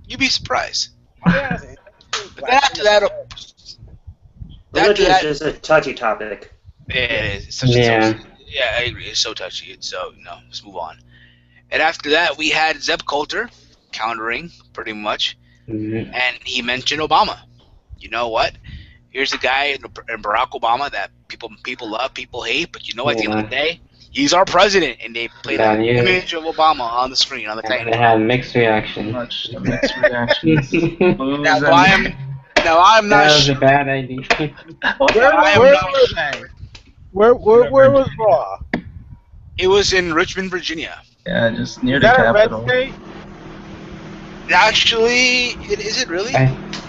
You'd be surprised. Yeah. But after that, Religion is just a touchy topic. it is. It's such a touchy. Yeah, I agree. It's so touchy. So let's move on. And after that, we had Zeb Coulter countering pretty much, and he mentioned Obama. You know what? Here's a guy in Barack Obama that people love, people hate, but you know, at the end of the day, he's our president, and they played an image of Obama on the screen on the title. They had mixed reactions. Much mixed reactions. Now, Now I'm not That was a sure. bad idea. Where I am where not were they? Where was Raw? It was in Richmond, Virginia. Yeah, just near Is the that a red capital. state? Actually, is it really? I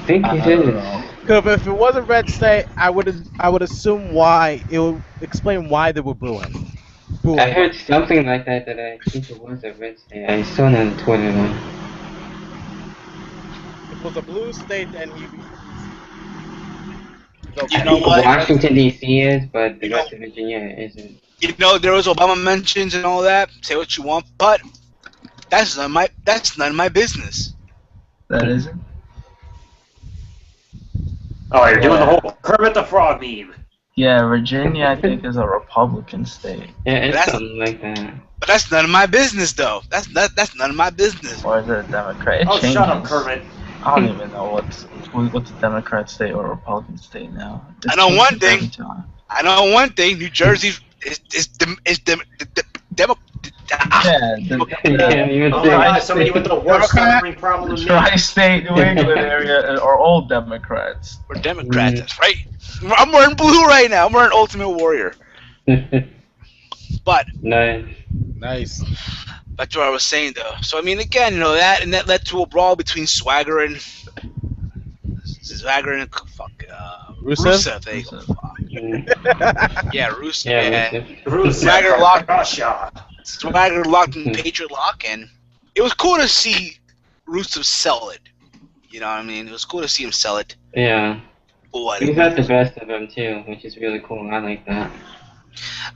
think I it don't is. know. Because if it was a red state, I would assume why it would explain why they were booing. I heard something like that I think it was a red state. I saw it on Twitter though. If it was a blue state, then he's You I know think what? Washington D.C. is, but the You know, rest of Virginia isn't. there was Obama mentions and all that. Say what you want, but that's none of my business. That isn't. Oh, you're doing the Yeah. whole Kermit the Frog meme. Yeah, Virginia, I think, is a Republican state. Yeah, it's That's- something like that. But that's none of my business, though. That's none of my business. Or is it a Democrat? It Oh, changes. shut up, Kermit. I don't even know what's a Democrat state or a Republican state now. It I know one changes every thing. time. I know one thing. New Jersey is demo. Yeah, Yeah, you would Oh my say. god, somebody with the worst stuttering problem the than me. tri-state New England area are all Democrats. We're Democrats, that's right. I'm wearing blue right now. I'm wearing Ultimate Warrior. But Nice. nice. that's what I was saying, though. So I mean, again, that led to a brawl between Swagger and Rusev. There you go. Fuck. Yeah, Rusev. Yeah, Yeah, Rusev Swagger from locked- Russia. Swagger locked in Patriot Lock, and it was cool to see Rusev sell it. You know what I mean? It was cool to see him sell it. yeah. But He's got the best of them too, which is really cool. I like that.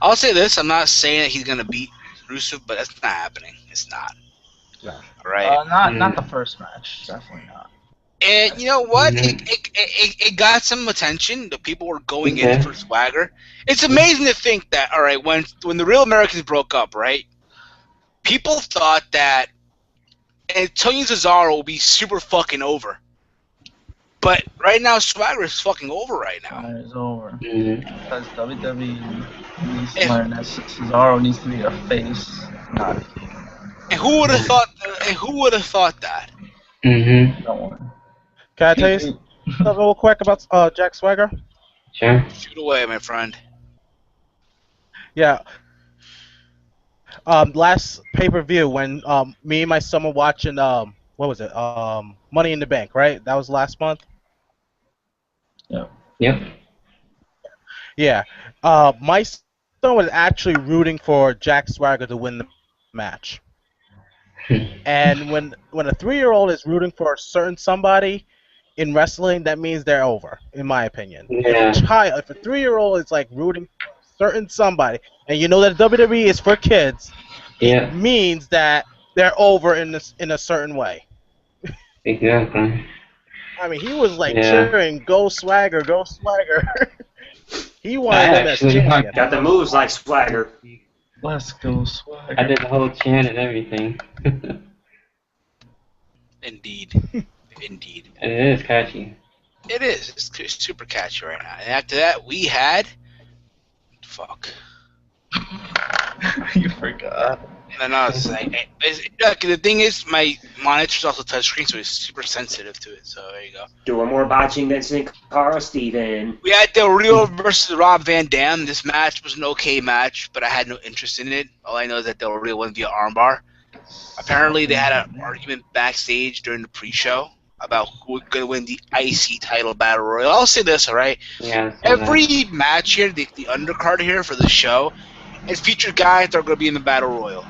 I'll say this: I'm not saying that he's gonna beat Rusev, but that's not happening. It's not. No. All right. Not the first match, definitely not. And you know what? Mhm. It got some attention. The people were going Okay. in for Swagger. It's amazing to think that, all right, when the Real Americans broke up, right? People thought that Antonio Cesaro will be super fucking over. But right now, Swagger is fucking over right now. It's over. Mhm. Because WWE needs to learn that Cesaro needs to be a face, not a heel. And who would have thought? And who would have thought that? Mhm. Don't worry. Can I tell you something real quick about Jack Swagger? Sure. Shoot away, my friend. Yeah. Last pay-per-view when me and my son were watching what was it? Money in the Bank, right? That was last month. Yep. Yeah. My son was actually rooting for Jack Swagger to win the match. And when a 3-year-old is rooting for a certain somebody in wrestling, that means they're over, in my opinion. Yeah. If a 3-year-old is like rooting for a certain somebody, and you know that WWE is for kids, Yeah. means that they're over in a certain way. Exactly. I mean, he was like Yeah. cheering, "Go Swagger, go Swagger." He wanted I him as actually champion. Got the moves like Swagger. Let's go, Swagger. I did the whole chant and everything. Indeed. Indeed. And it is catchy. It is. It's super catchy right now. And after that, we had. Fuck. You forgot. No, look, the thing is, my monitor's also touchscreen, so it's super sensitive to it. So there you go. Doing more botching than Sin Cara, Steven. We had Del Rio versus Rob Van Dam. This match was an okay match, but I had no interest in it. All I know is that Del Rio won via armbar. Apparently, they had an argument backstage during the pre-show about who was going to win the IC title battle royal. I'll say this, all right? Yeah. I saw that. Every match here, the undercard here for the show, it featured guys that are going to be in the battle royal.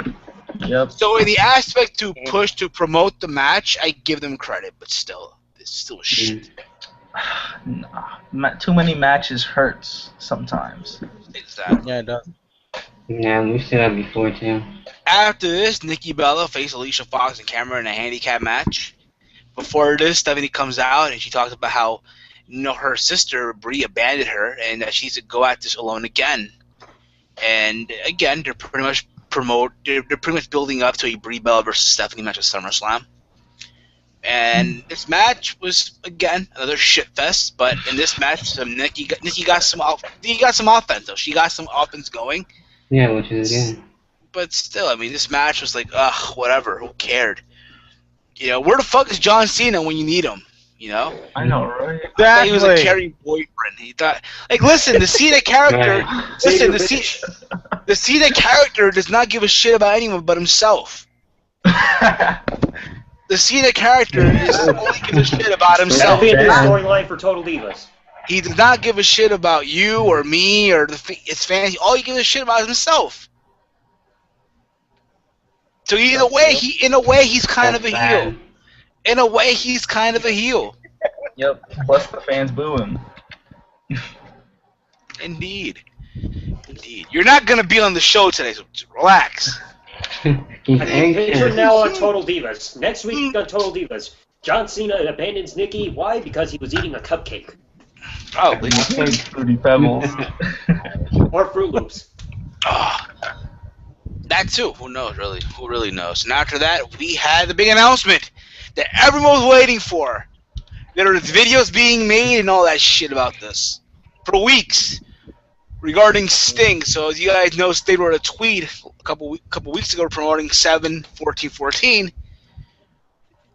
Yep. So in the aspect to push to promote the match, I give them credit, but still, it's still shit. Nah. Too many matches hurts sometimes. Exactly. Yeah, it does. Yeah, we've seen that before too. After this, Nikki Bella faced Alicia Fox and Cameron in a handicap match. Before this, Stephanie comes out and she talks about how, her sister Brie abandoned her and that she needs to go at this alone again. And again, they're pretty much building up to a Brie Bella versus Stephanie match at SummerSlam. And this match was again another shit fest, but in this match, Nikki got some offense though. She got some offense going. Yeah, which is good. But still, I mean, this match was like, ugh, whatever. Who cared? Where the fuck is John Cena when you need him? You know, I know, right? I thought he was a Exactly. caring boyfriend. He thought, like, listen, the Cena character, Right. listen, Savior bitch. the Cena character does not give a shit about anyone but himself. The Cena character is only gives a shit about That'll himself. be a new Yeah. storyline for Total Divas. He does not give a shit about you or me or its fans. All he gives a shit about is himself. So in a way, he's kind of a heel. Sad. In a way, he's kind of a heel. Yep. Plus the fans boo him. Indeed. You're not gonna be on the show today, so just relax. He's I mean, picture anxious. now on Total Divas. Next week on Total Divas, John Cena abandons Nikki. Why? Because he was eating a cupcake Probably. Fruity Pebbles. or Fruit Loops. Ah, that too. Who knows? Really? Who really knows? And after that, we had the big announcement that everyone was waiting for. There were videos being made and all that shit about this for weeks regarding Sting. So as you guys know, Sting wrote a tweet a couple weeks ago promoting 7/14/14.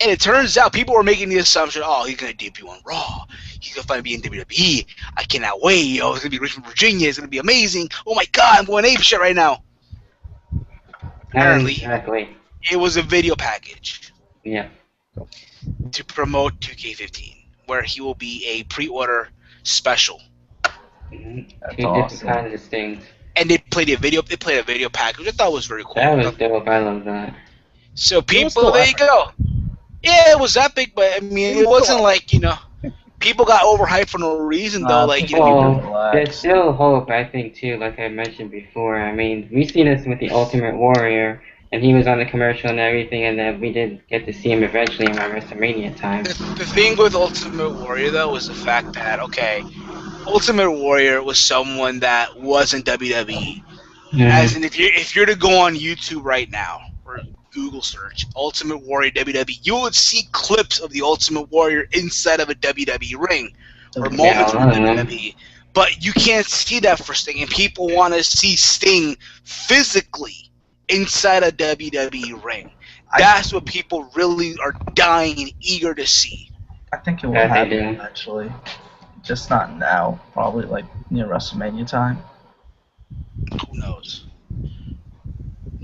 And it turns out people were making the assumption, oh, he's going to debut on Raw. He's going to finally be in WWE. I cannot wait. You know, it's going to be Richmond, Virginia. It's going to be amazing. Oh, my God, I'm going ape shit right now. Apparently, Exactly. it was a video package Yeah. to promote 2K15, where he will be a pre-order special. Mhm. That's Two awesome. different kinds of things. And they played a video package, which I thought was very cool. That was dope. I love that. So was people, still there you epic. go. Yeah, it was epic, but I mean, it wasn't like, you know, people got overhyped for no reason, though. Like, you know, Well, there's still hope, I think, too, like I mentioned before. I mean, we seen this with the Ultimate Warrior, and he was on the commercial and everything, and then we did get to see him eventually around WrestleMania time. the thing with Ultimate Warrior, though, was the fact that, okay, Ultimate Warrior was someone that wasn't WWE. As in, if you're to go on YouTube right now, or Google search Ultimate Warrior WWE, you would see clips of the Ultimate Warrior inside of a WWE ring, or moments from WWE. But you can't see that for Sting, and people want to see Sting physically inside a WWE ring. That's what people really are dying and eager to see. I think it will Yeah, they happen do. eventually. Just not now. Probably like near WrestleMania time. Who knows?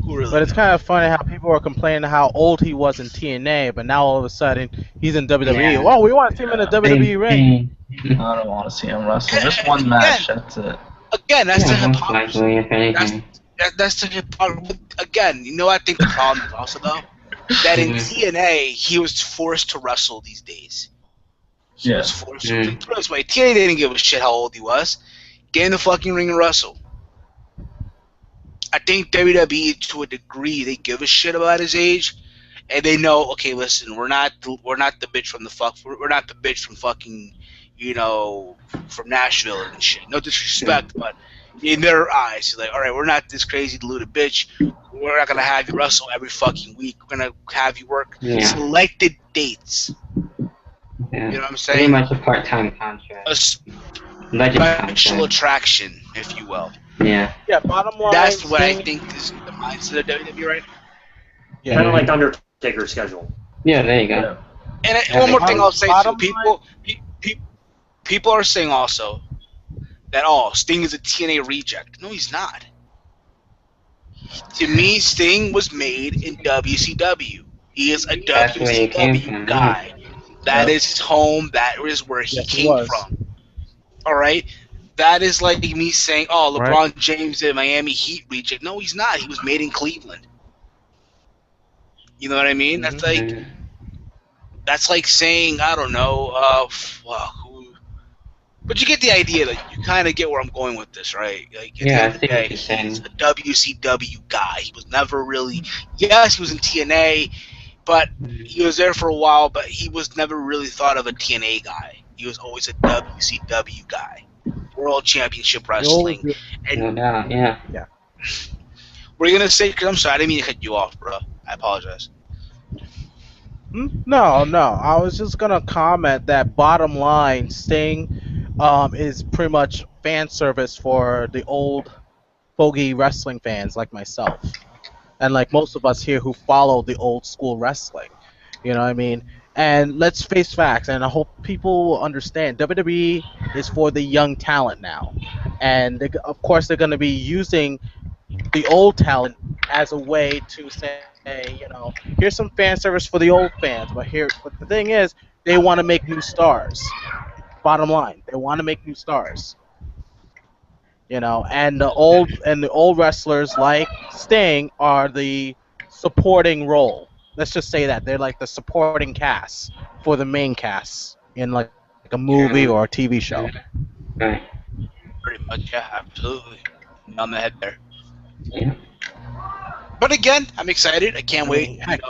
Who really But it's knows? kind of funny how people were complaining how old he was in TNA, but now all of a sudden he's in WWE. Yeah. Oh, we want to see him in a WWE ring. I don't want to see him wrestle. Just one match. That's it. Again, that's the Yeah, most hypocrisy. likely, if anything. That's the hypocrisy. Again, you know, I think the problem is also, though, that in TNA, he was forced to wrestle these days. He was forced to. Put it this way, TNA didn't give a shit how old he was. Get in the fucking ring and wrestle. I think WWE, to a degree, they give a shit about his age, and they know, okay, listen, we're not the bitch from we're not the bitch from fucking, you know, from Nashville and shit. No disrespect, but in their eyes, like, all right, we're not this crazy deluded bitch. We're not gonna have you wrestle every fucking week. We're gonna have you work selected dates. Yeah. You know what I'm Pretty saying? much a part-time contract. A Legend special contract. attraction, if you will. Yeah. Yeah, bottom line. That's what I Sting- think is the mindset of WWE right now. Yeah. Kind of like Undertaker's schedule. Yeah, there you go. And Yeah, one more thing I'll say too, bottom people are saying also that Sting is a TNA reject. No, he's not. To me, Sting was made in WCW. He is a That's where he came WCW from, guy. That is his home. That is where he Yes, he came was. from. All right. That is like me saying, "Oh, LeBron Right. James is a Miami Heat reject." No, he's not. He was made in Cleveland. You know what I mean? That's like Mhm. that's like saying, I don't know, but you get the idea. Like, you kind of get where I'm going with this, right? Like, at the Yeah, end I of the see what day, you're saying. he's a WCW guy. He was never really, yes, he was in TNA, but he was there for a while, but he was never really thought of a TNA guy. He was always a WCW guy. World Championship Wrestling. And No doubt, yeah. we're going to say, because I'm sorry, I didn't mean to cut you off, bro. I apologize. No. I was just gonna comment that bottom line, Sting, is pretty much fan service for the old fogey wrestling fans like myself, and like most of us here who follow the old school wrestling. You know what I mean? And let's face facts, and I hope people understand. WWE is for the young talent now, and of course they're going to be using the old talent as a way to say, here's some fan service for the old fans, but the thing is, they want to make new stars. Bottom line, they want to make new stars. And the old wrestlers like Sting are the supporting role. Let's just say that they're like the supporting cast for the main cast in like a movie or a TV show. Right. Pretty much, yeah, absolutely. On the head there. Yeah. But again, I'm excited. I can't wait. Heck,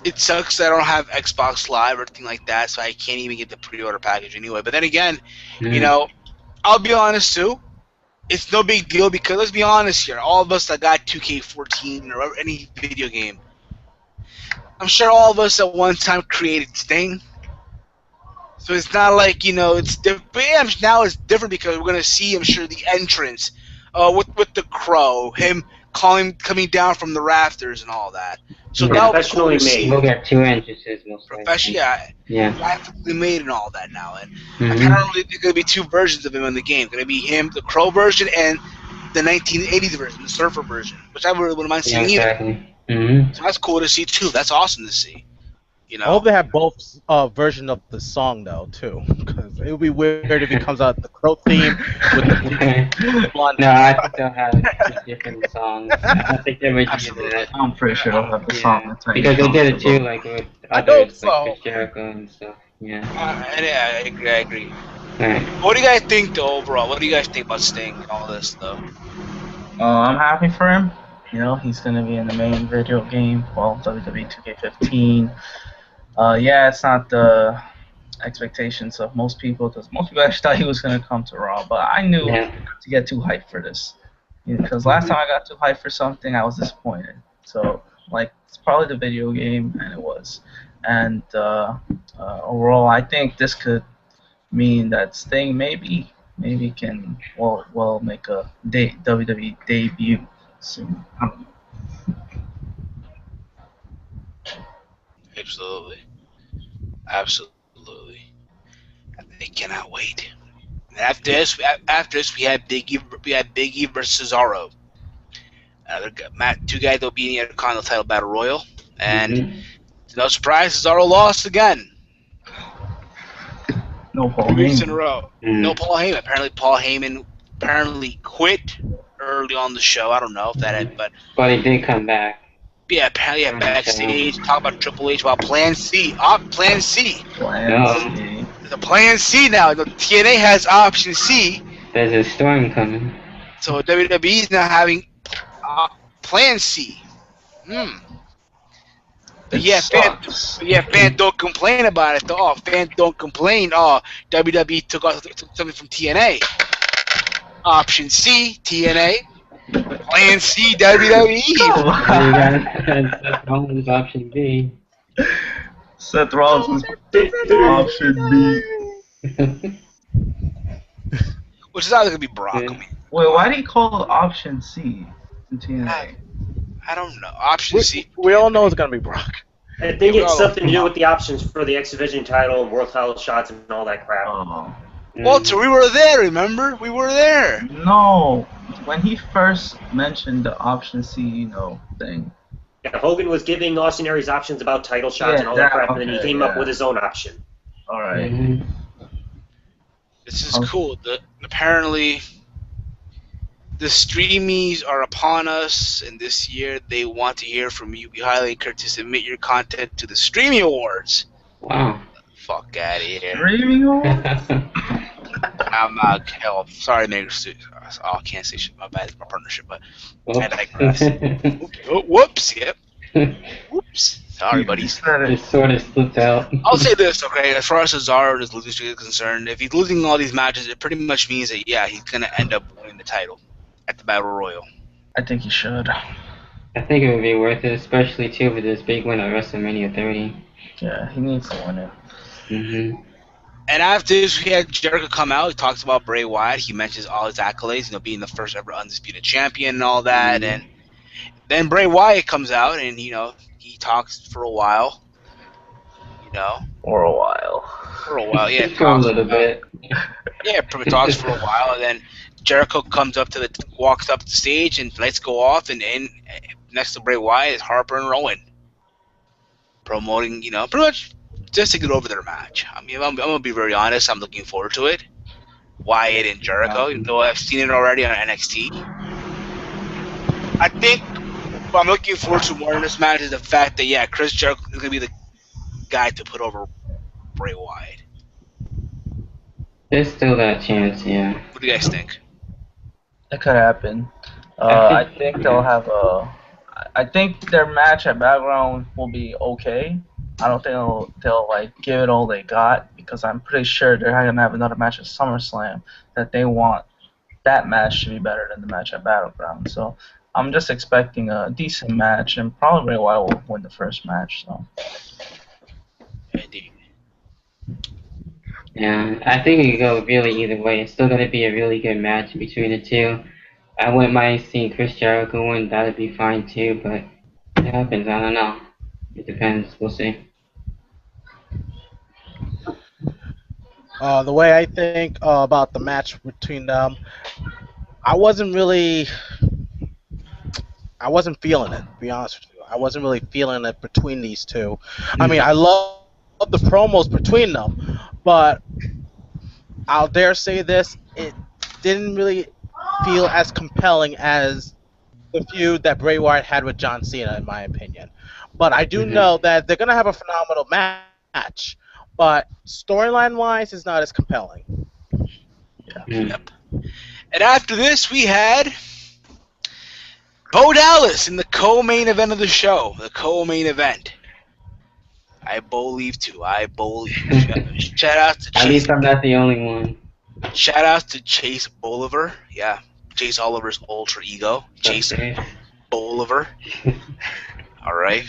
It sucks that I don't have Xbox Live or anything like that, so I can't even get the pre-order package anyway. But then again, I'll be honest too. It's no big deal because let's be honest here. All of us that got 2K14 or any video game, I'm sure all of us at one time created Sting. So it's not like it's different. But yeah, now it's different because we're gonna see, I'm sure, the entrance, with the crow, him coming down from the rafters and all that. So now Professionally made. We'll get 2 entrances most likely. Professionally, Yeah. graphically made and all that now. And Mhm. apparently there's gonna be 2 versions of him in the game. Gonna be him, the crow version, and the 1980s version, the surfer version, which I really wouldn't mind Yeah, seeing either. exactly. Mm-hmm. So that's cool to see too. That's awesome to see. I hope they have both versions of the song though too, because it would be weird if it comes out the crow theme with the blonde. No, I think they'll have 2 different songs. I think they would do that. I'm pretty sure they'll have the song. Yeah. That's how you Because they song did it for too, both. like with I hope others, so. like Chris Jericho and stuff. Yeah. Yeah, I agree. Alright. What do you guys think though overall? What do you guys think about Sting and all this though? I'm happy for him. He's gonna be in the main video game. Well, WWE 2K15. Yeah, it's not the expectations of most people, because most people actually thought he was gonna come to Raw. But I knew to get too hyped for this, because last time I got too hyped for something, I was disappointed. So it's probably the video game, and it was. And overall, I think this could mean that Sting maybe can make a WWE debut soon. I don't know. Absolutely. They cannot wait. And after this, we had Big E versus Cesaro. Two guys that'll be in the Intercontinental Title Battle Royal, and no surprise, Cesaro lost again. No Paul 2 weeks in Heyman. a row. No Paul Heyman. Apparently, Paul Heyman quit early on the show. I don't know if that had, but he did come back. yeah, apparently backstage talk about Triple H about Plan C. Plan C. Plan C. The Plan C now. The TNA has Option C. There's a storm coming. So WWE is now having Plan C. But fans don't complain about it though. Oh, fans don't complain. Oh, WWE took something from TNA. Option C, TNA. Plan C, WWE. Seth Rollins option B. Seth Rollins option B. Which is either gonna be Brock. I mean, Wait, why do you call it option C in TNA? I don't know. Option C. We all know it's gonna be Brock. I think it's something to do with the options for the X Division title and world title shots and all that crap. Oh. Walter, we were there, remember? We were there. No, when he first mentioned the option C, thing. Yeah, Hogan was giving Austin Aries options about title shots and all that crap, and then he came up with his own option. All right. This is cool. Apparently, the streamies are upon us, and this year they want to hear from you. We highly encourage you to submit your content to the Streamy Awards. Wow. Fuck out of here. Streaming Awards? I'm not. Hell, sorry, man. Oh, I can't say shit. My bad. It's my partnership, but I digress. Whoops. Yep. Whoops. Sorry, buddies. Just sort of slipped out. I'll say this, okay? As far as Cesaro and his losing streak is concerned, if he's losing all these matches, it pretty much means that he's gonna end up winning the title at the Battle Royal. I think he should. I think it would be worth it, especially too with this big win at WrestleMania 30. Yeah, he needs to win it. And after this, we had Jericho come out. He talks about Bray Wyatt. He mentions all his accolades, being the first ever undisputed champion and all that. And then Bray Wyatt comes out and, he talks for a while. You know, For a while. for a while. Yeah, For a little bit. Yeah, talks for a while, and then Jericho walks up the stage, and lights go off, and next to Bray Wyatt is Harper and Rowan promoting. You know, pretty much just to get over their match. I mean, I'm gonna be very honest. I'm looking forward to it. Wyatt and Jericho, even though I've seen it already on NXT. I think what I'm looking forward to more in this match is the fact that Chris Jericho is gonna be the guy to put over Bray Wyatt. There's still that chance, yeah. What do you guys think? It could happen. I think they'll have a. I think their match at Battleground will be okay. I don't think they'll like give it all they got because I'm pretty sure they're gonna have another match at SummerSlam that they want that match to be better than the match at Battleground. So I'm just expecting a decent match and probably Bray Wyatt will win the first match. So. Indeed. Yeah, I think it could go really either way. It's still gonna be a really good match between the two. I wouldn't mind seeing Chris Jericho win, that'd be fine too, but it happens, I don't know. It depends, we'll see. The way I think about the match between them, I wasn't feeling it, to be honest with you. I wasn't really feeling it between these two. I mean, I love the promos between them, but I'll dare say this, it didn't really feel as compelling as the feud that Bray Wyatt had with John Cena, in my opinion. But I do know that they're going to have a phenomenal match, but storyline-wise, it's not as compelling. Yeah. Yep. And after this, we had Bo Dallas in the co-main event of the show. The co-main event. I believe too. I believe. Shout out to Chase. At least I'm not the only one. Shout out to Chase Bolivar. Yeah, Chase Oliver's alter ego. Chase Bolivar. All right.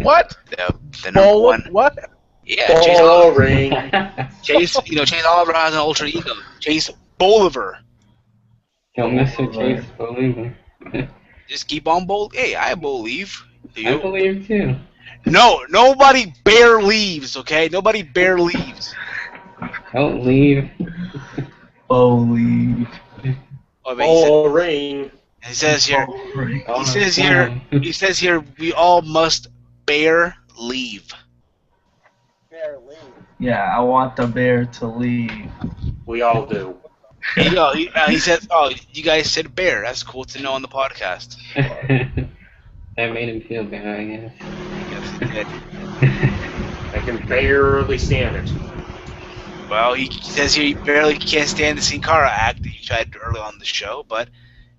What? The number one. What? Yeah, Chase Oliver. Boring. Chase Oliver has an alter ego. Chase Bolivar. Don't miss it, Chase Bolivar. Just keep on Hey, I believe. Do you? I believe too. No, nobody bare leaves, okay? Nobody bare leaves. Don't leave. Believe. Oh, Boring. he says here, Oh, he says here, we all must bear leave. Yeah, I want the bear to leave. We all do. He says, oh, you guys said bear. That's cool to know on the podcast. That made him feel better, I guess. Yes, he did. I can barely stand it. Well, he says here he barely can't stand the Sin Cara act that he tried early on the show, but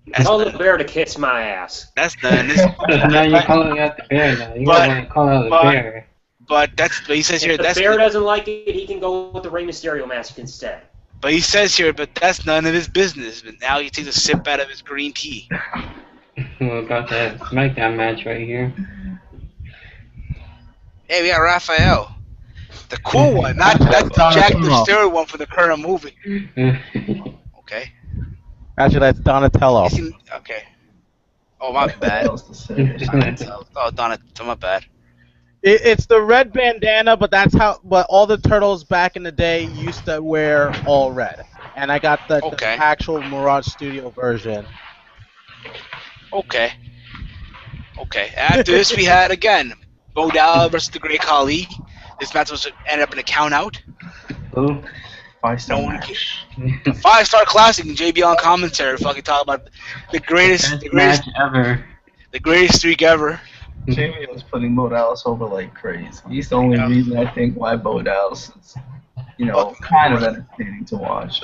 that's Tell the bear to kiss my ass. That's none. Now you're calling out the bear now. You don't want to call out the bear. But he says here If that's the bear doesn't like it, he can go with the Rey Mysterio mask instead. But he says here, but that's none of his business. But now he takes a sip out of his green tea. We're about that SmackDown match right here. Hey, we got Raphael. The cool one, not the Jack the Stereo one for the current movie. Okay. Actually, that's Donatello. Okay. Oh, my bad. Oh, Donatello, my bad. It's the red bandana, but but all the turtles back in the day used to wear all red. And I got the actual Mirage Studio version. Okay. After this, we had, again, Bo Dallas versus the Great Khali. This match ended up in a count-out. Ooh. 5-star match. 5-star classic in JBL on commentary. Fucking talk about the greatest match ever. The greatest streak ever. Jamie was putting Bo Dallas over like crazy. He's the only reason I think why Bo Dallas is, kind of entertaining to watch.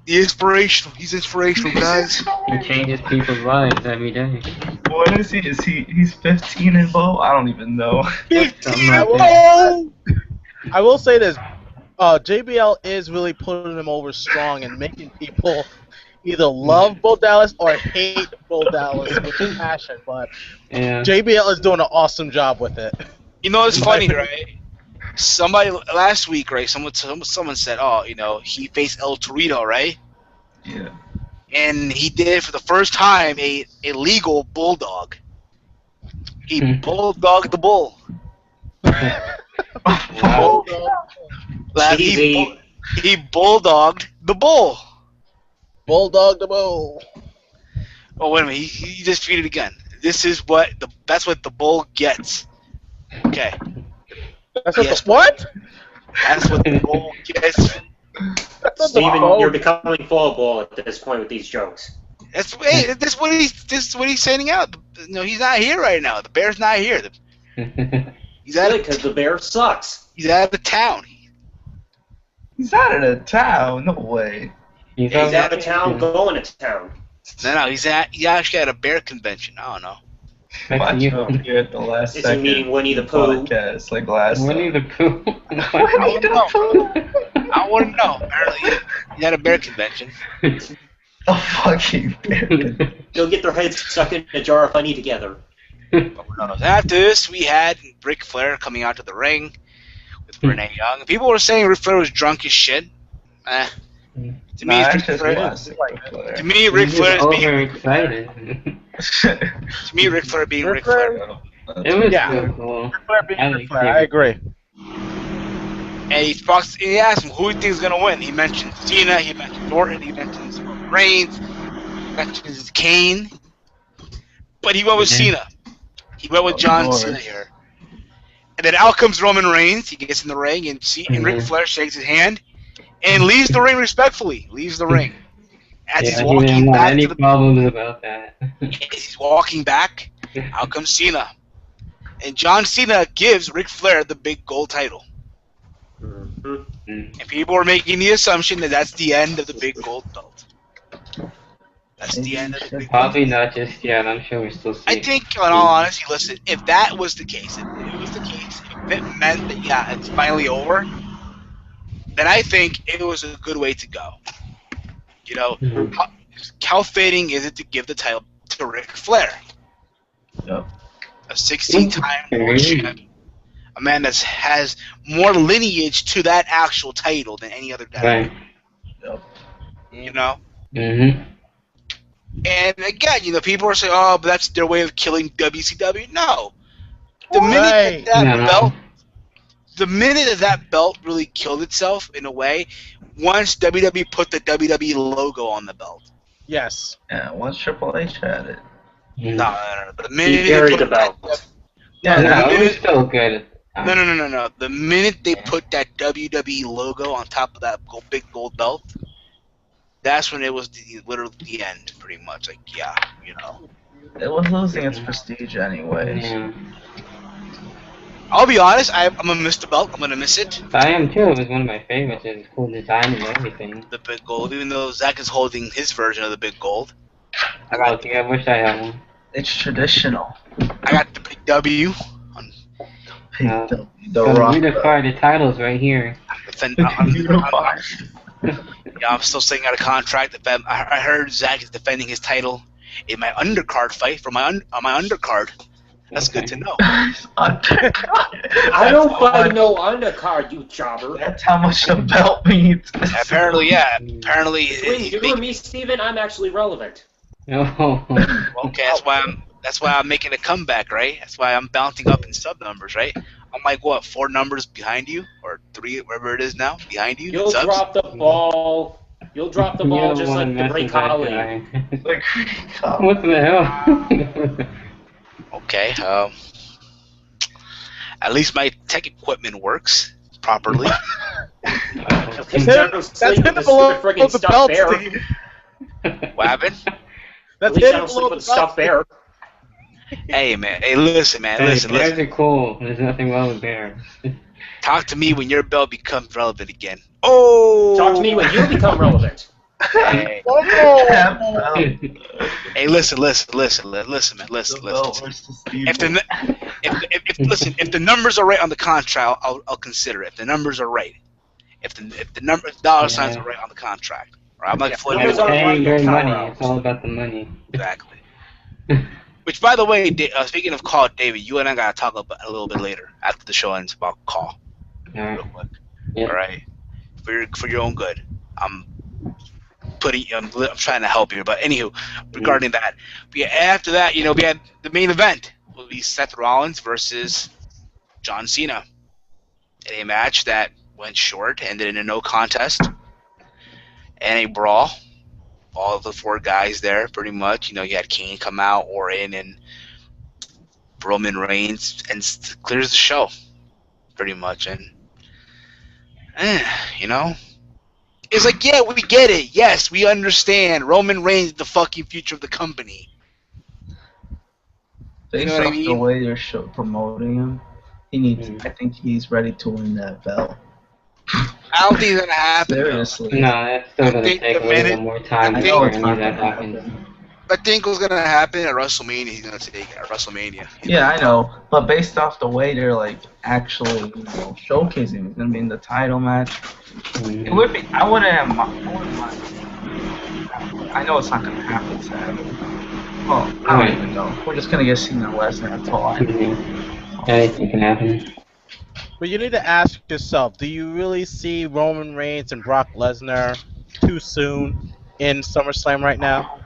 He's inspirational, guys. He changes people's lives every day. What is he? He's 15 and Bo? I don't even know. 15 and Bo! I will say this. JBL is really putting him over strong and making people either love Bo Dallas or hate Bo Dallas with passion. But JBL is doing an awesome job with it. You know, it's funny, right? Somebody last week, right? Someone said, he faced El Torito, right? Yeah. And he did for the first time a legal bulldog. He bulldogged the bull. Wow. Last, Cheesy. he bulldogged the bull. Bulldog the bull. Oh wait a minute, he just tweeted again. That's what the bull gets. Okay, That's what Yes. the what? that's what the bull gets. That's what the Steven, bull. you're becoming full of bull at this point with these jokes. This is what he's sending out. No, he's not here right now. The Bear's not here. He's out Good, of because the bear sucks. he's out of town. He's out of the town. No way. He's He's out of town, going to town. No, he's actually at a bear convention. I don't know. Watch him here at the last Is he second. meeting Winnie the Pooh? Podcast, like last Winnie the Pooh. Winnie the Pooh. I wouldn't know. Apparently, he's at a bear convention. A fucking bear. They'll get their heads stuck in a jar of honey together. After this, we had Ric Flair coming out to the ring with Renee Young. People were saying Ric Flair was drunk as shit. To me, Ric Flair. To me, Ric Flair is being. overexcited. To me, Ric Flair being Ric Ric Flair. Flair. It was Yeah. so cool. Ric Flair being I Ric like Flair. him. I agree. And he asked him who he thinks is gonna win. He mentioned Cena. He mentioned Orton. He mentions Reigns. He mentions Kane. But he went with Cena. He went with John Cena here. And then out comes Roman Reigns. He gets in the ring, and Ric Flair shakes his hand and leaves the ring respectfully. Leaves the ring. As he's He didn't walking want back any to the problems about that. as he's walking back, out comes Cena. And John Cena gives Ric Flair the big gold title. Mhm. And people are making the assumption that that's the end of the big gold belt. That's the end of the big gold. Probably not just yet. I'm sure we're still seeing. I think, in all honesty, listen, if that was the case, if it meant that, yeah, it's finally over, then I think it was a good way to go. You know, Mhm. how fitting is it to give the title to Ric Flair? Yep. A 16-time world champ. A man that has more lineage to that actual title than any other guy. Right. You know? Mm-hmm. And again, you know, people are saying, oh, but that's their way of killing WCW. No. The minute Right. the minute that belt really killed itself, in a way, once WWE put the WWE logo on the belt. Yes. Yeah, once Triple H had it. No. The He minute buried they the put belt. Yeah, No, the it was minute, still good. no. The minute they put that WWE logo on top of that big gold belt, that's when it was literally the end, pretty much. Like, yeah, you know. it was losing its prestige anyways. Yeah. I'll be honest, I'm gonna miss the belt. I'm gonna miss it. I am too. It was one of my favorites. It was cool design and everything. The big gold, even though Zach is holding his version of the big gold. I wish I had one. It's traditional. I got the big W. No. The Gotta Rock. unify the titles right here. Unify. Yeah, I'm still staying out of contract. I heard Zach is defending his title in my undercard fight for my undercard. That's good to know. I don't fight no undercard, you jobber. That's how much the belt means. Apparently, yeah. Apparently, Between you and me, Steven, I'm actually relevant. Oh. okay. That's why I'm making a comeback, right? That's why I'm bouncing up in sub numbers, right? I'm like, what, 4 numbers behind you, or 3, wherever it is now, behind you. You'll subs? drop the ball. You'll drop the You ball don't just wanna like the mess Great with that Khali. guy. Like, What the hell? Okay. At least my tech equipment works properly. That's He's him. no That's sleep him with the below stupid friggin' the stuffed belt, bear. Steve. What happened? At That's least I him don't below sleep the with the stuffed belt. bear. Hey, man. Hey, listen, man. Hey, Listen. bears are cool. There's nothing wrong with bears. Talk to me when your belt becomes relevant again. Oh! Talk to me when you become relevant. Hey, Oh, hey, listen, man. Listen. If the numbers are right on the contract, I'll consider it. If the numbers are right, if the dollar signs are right on the contract, right? I'm like flipping numbers it. are right. Paying your Power money. out. It's all about the money. Exactly. Which, by the way, speaking of call, David, you and I gotta talk about a little bit later after the show ends about call, Alright. real quick. Yep. All right, for your own good. I'm trying to help you, but anywho, regarding that, after that, we had the main event will be Seth Rollins versus John Cena. in a match that went short, ended in a no contest and a brawl. All of the 4 guys there, pretty much. You had Kane come out, Orton, and Roman Reigns, and clears the show, pretty much. And, you know, it's like, yeah, we get it. Yes, we understand. Roman Reigns is the fucking future of the company. Based know what I off the mean? way you're promoting him, he needs. I think he's ready to win that belt. I don't think it's gonna happen. Seriously. No, that's still gonna think take the a little minute- bit more time I before think- any of that happens. I think what's gonna happen at WrestleMania, he's gonna take it at WrestleMania. Yeah, I know, but based off the way they're like actually, showcasing, him, it's gonna be in the title match. It would be. I wouldn't have. I wouldn't mind. I know it's not gonna happen, sadly. Well, I don't even know. We're just gonna get Cena and Lesnar. That's all I know. Anything can happen. But you need to ask yourself: do you really see Roman Reigns and Brock Lesnar too soon in SummerSlam right now?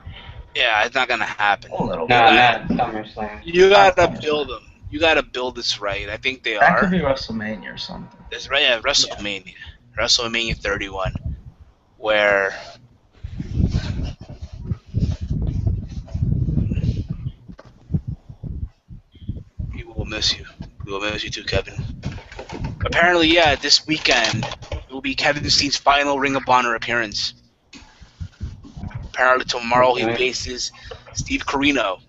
Yeah, it's not gonna happen. A little No, bit. not SummerSlam. You gotta build them. You gotta build this right. I think they That could are. be WrestleMania or something. It's right at WrestleMania. WrestleMania 31, where people will miss you. We will miss you too, Kevin. Apparently, yeah, this weekend it will be Kevin Steen's final Ring of Honor appearance. Apparently, tomorrow he faces Steve Corino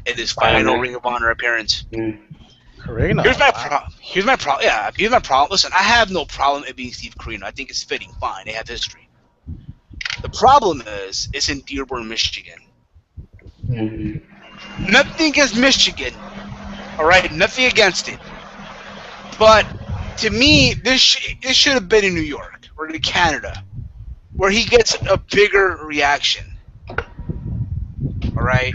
in his final Ring of Honor appearance. Corino. Here's my problem. Here's my problem. Yeah, here's my problem. Listen, I have no problem it being Steve Corino. I think it's fitting. Fine, they have history. The problem is, it's in Dearborn, Michigan. Nothing against Michigan. All right, nothing against it. But to me, this should have been in New York or in Canada, where he gets a bigger reaction. All right.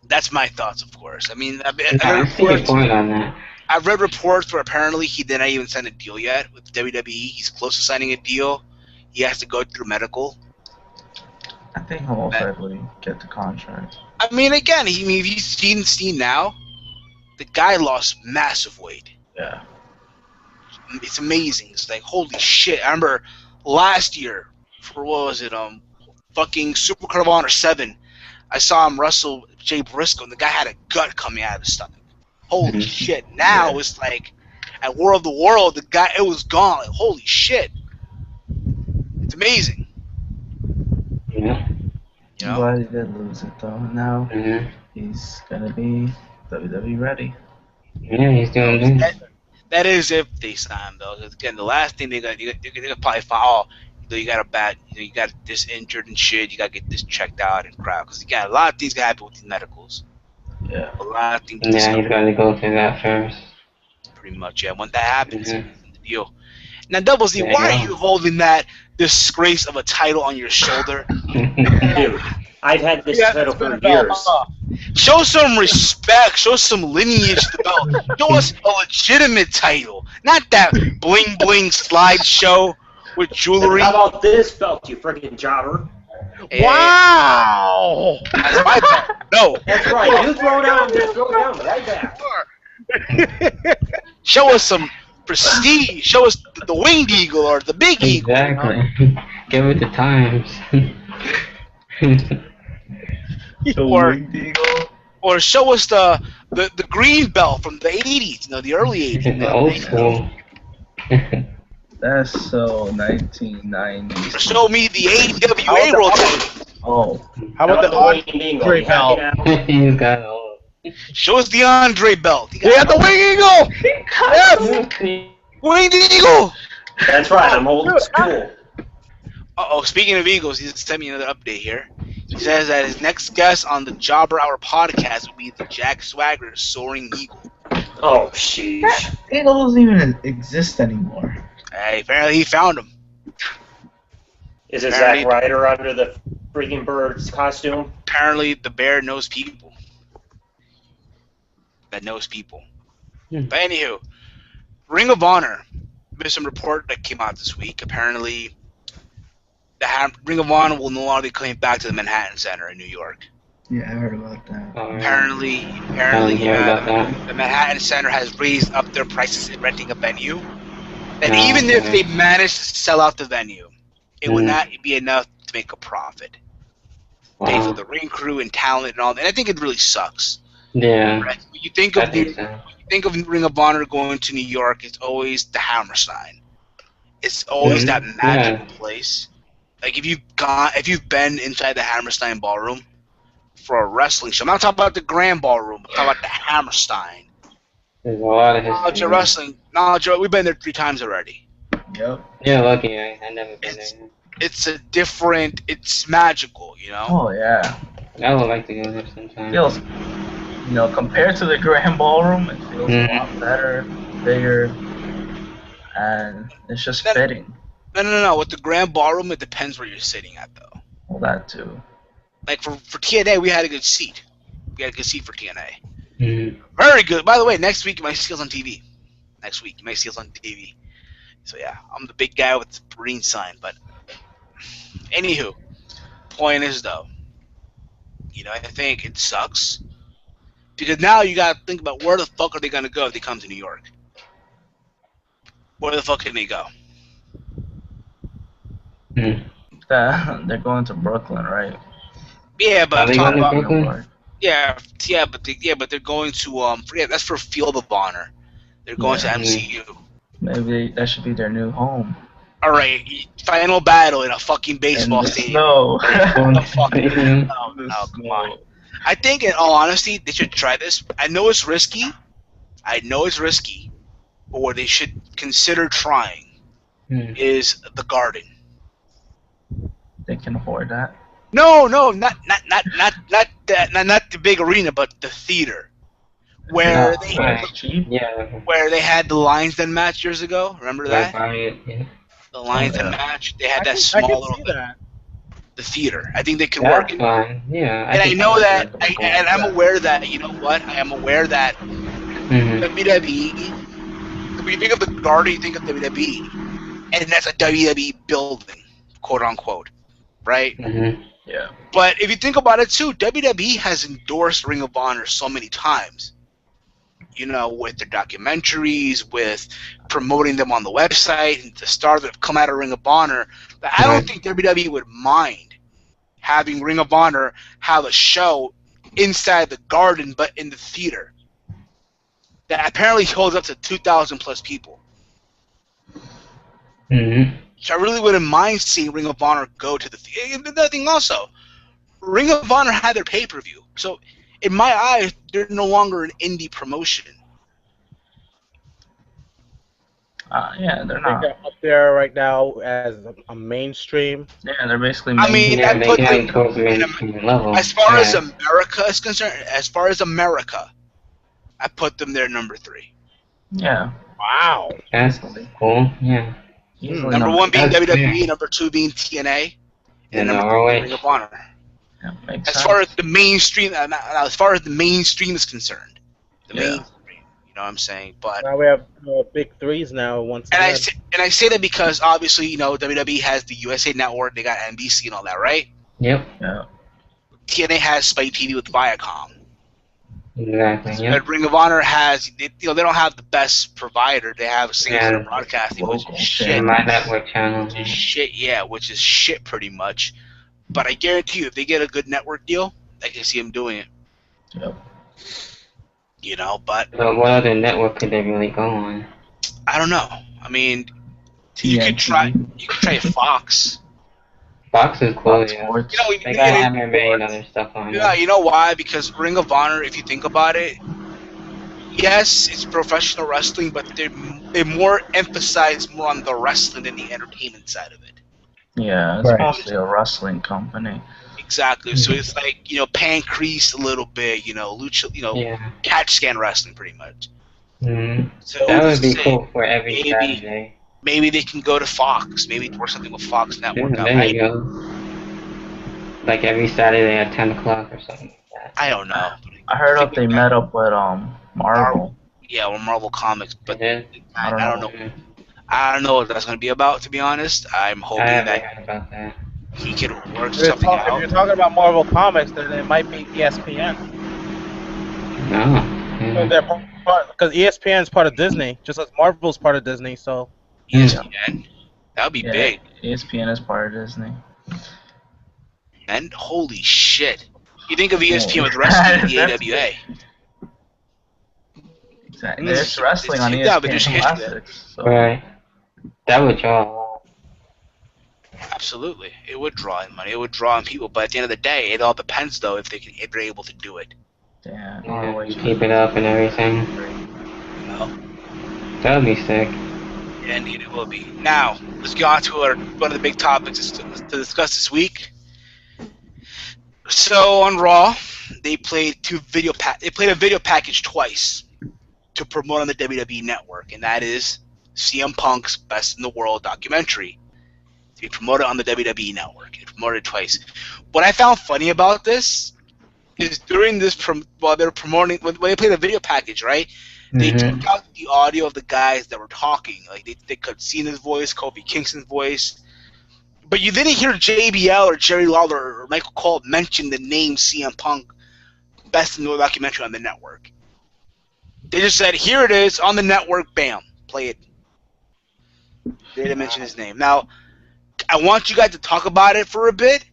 That's my thoughts, of course. I mean, I see your point on that. I've read reports where apparently he did not even sign a deal yet with WWE. He's close to signing a deal. He has to go through medical. I think he'll most likely get the contract. I mean, again, if you've seen Steen now, the guy lost massive weight. Yeah. It's amazing. It's like, holy shit. I remember last year, for what was it, fucking Super Card of Honor 7, I saw him wrestle Jay Briscoe, and the guy had a gut coming out of his stomach. Holy shit. Now it's like, at War of the World, the guy, it was gone. Like, holy shit. It's amazing. Yeah. You I'm know? glad he did lose it though. Now he's gonna be WWE ready. Yeah, he's doing good. That is if they sign him, though. 'Cause again, the last thing they're gonna probably find, you got a bad, you got this injured and shit. You gotta get this checked out and crap. Because you got a lot of things gonna happen with these medicals. Yeah. A lot of things. Yeah, he's got to go through that first. Pretty much, yeah. When that happens, the deal. Now, Double Z, why are you holding that disgrace of a title on your shoulder? Dude, I've had this title for years. Show some respect. Show some lineage to the belt. Show us a legitimate title, not that bling bling slideshow with jewelry. How about this belt, you freaking jobber? Wow! That's my belt. No. That's right. You throw down, just throw down right back. Show us some prestige. Show us the winged eagle or the big eagle. Exactly. Get with the times. Or show us the green belt from the 80s, the early 80s. The old school. That's so 1990s. Or show me the AWA World title. Oh. How about the Andre belt? He's got all. Show us the Andre belt. We have the Wing Eagle! Yes! Winged eagle! That's right, I'm old school. Uh-oh, speaking of eagles, he just sent me another update here. He says that his next guest on the Jobber Hour podcast will be the Jack Swagger Soaring Eagle. Oh, sheesh. That eagle doesn't even exist anymore. Hey, apparently he found him. Is it Zack Ryder under the freaking bird's costume? Apparently the bear knows people. That knows people. But anywho, Ring of Honor. There's some report that came out this week. Apparently, the Ring of Honor will no longer be coming back to the Manhattan Center in New York. Yeah, I heard about that. Apparently, the Manhattan Center has raised up their prices in renting a venue. And even if they manage to sell out the venue, it would not be enough to make a profit. Pay for the ring crew and talent and all that. And I think it really sucks. Yeah. Right? When you think of Ring of Honor going to New York, it's always the Hammerstein. It's always that magical place. Like if you've been inside the Hammerstein ballroom for a wrestling show, I'm not talking about the Grand Ballroom. I'm talking about the Hammerstein. There's a lot of Knowledge history. of wrestling. We've been there 3 times already. Yep. Yeah, lucky. I never been there. It's magical, you know? Oh yeah. I would like to go there sometime. Feels, compared to the Grand Ballroom, it feels a lot better, bigger, and it's just fitting. No. With the Grand Ballroom, it depends where you're sitting at, though. Well, that too. Like for TNA, we had a good seat. We had a good seat for TNA. Very good. By the way, next week you might see us on TV. Next week you might see us on TV. So yeah, I'm the big guy with the green sign. But anywho, point is though, I think it sucks because now you gotta think about where the fuck are they gonna go if they come to New York? Where the fuck can they go? They're going to Brooklyn, right? Yeah, but I'm talking about Brooklyn? but they're going to that's for Field of Honor. They're going to MCU. Maybe that should be their new home. All right, final battle in a fucking baseball stadium. No. No, come on. I think, in all honesty, they should try this. I know it's risky, but what they should consider trying is the Garden. They can afford that. No, not the big arena, but the theater, where where they had the Lions Den match years ago. Remember that? The Lions Den match. They had that small little the theater. I think they could work it. Yeah. And I know that, and I'm aware that, you know what? I am aware that WWE, when you think of the Garden, you think of WWE. And that's a WWE building, quote unquote. Right? Yeah. But if you think about it too, WWE has endorsed Ring of Honor so many times. With their documentaries, with promoting them on the website, and the stars that have come out of Ring of Honor. But I don't think WWE would mind having Ring of Honor have a show inside the Garden, but in the theater. That apparently holds up to 2,000 plus people. So I really wouldn't mind seeing Ring of Honor go to the theater. Another thing also, Ring of Honor had their pay-per-view. So in my eyes, they're no longer an indie promotion. Yeah, they're I think not. they're up there right now as a mainstream. Yeah, they're basically. I mean, they get towards the mainstream level. As far as America is concerned, I put them there number 3. Yeah. Wow. That's cool. Yeah. Number 1 being WWE, number 2 being TNA, and number 3 Ring of Honor. Yeah, as far as the mainstream, is concerned, mainstream, you know what I'm saying? But now we have big threes now once again. And I say that because obviously WWE has the USA Network, they got NBC and all that, right? Yep. Yeah. TNA has Spike TV with Viacom. Exactly. So Ring of Honor has, they don't have the best provider. They have single broadcasting, which is shit. My network channel. Which is shit pretty much. But I guarantee you, if they get a good network deal, I can see them doing it. Yep. But what other network could they really go on? I don't know. I mean, you could try Fox. Fox is cool, yeah. They got MMA and other stuff on. Yeah, you know why? Because Ring of Honor, if you think about it, yes, it's professional wrestling, but they more emphasize more on the wrestling than the entertainment side of it. Yeah, it's mostly a wrestling company. Exactly. So it's like, Pancrase a little bit, lucha, catch scan wrestling pretty much. So that would be cool for every Saturday. Maybe they can go to Fox. Maybe work something with Fox Network. There you go. Like every Saturday at 10 o'clock or something like that. I don't know. I heard they met up with Marvel. Yeah, or Marvel Comics, but I don't know. I don't know what that's going to be about, to be honest. I'm hoping I haven't heard about that. he could work If you're, something if out. you're talking about Marvel Comics, then it might be ESPN. No. Because ESPN is part of Disney, just as Marvel's part of Disney. So ESPN, that would be Yeah, big. ESPN is part of Disney. And holy shit, you think of ESPN with Holy wrestling, crap, the that's AWA. Exactly. And There's wrestling on yeah, but ESPN there's history there. Classics. So. Right. That would draw. Absolutely, it would draw in money. It would draw in people. But at the end of the day, it all depends though if they're able to do it. Yeah, Yeah, and keep it up and everything. You know. That would be sick. Yeah, indeed, it will be. Now, let's get on to one of the big topics to discuss this week. So on Raw, they played a video package twice to promote on the WWE Network, and that is CM Punk's Best in the World documentary to be promoted on the WWE Network. It promoted twice. What I found funny about this is during this while they were promoting when they played the video package, right? They took out the audio of the guys that were talking. Like they could see his voice, Kofi Kingston's voice. But you didn't hear JBL or Jerry Lawler or Michael Cole mention the name CM Punk Best in the World documentary on the network. They just said, here it is on the network, bam, play it. They didn't mention his name. Now, I want you guys to talk about it for a bit.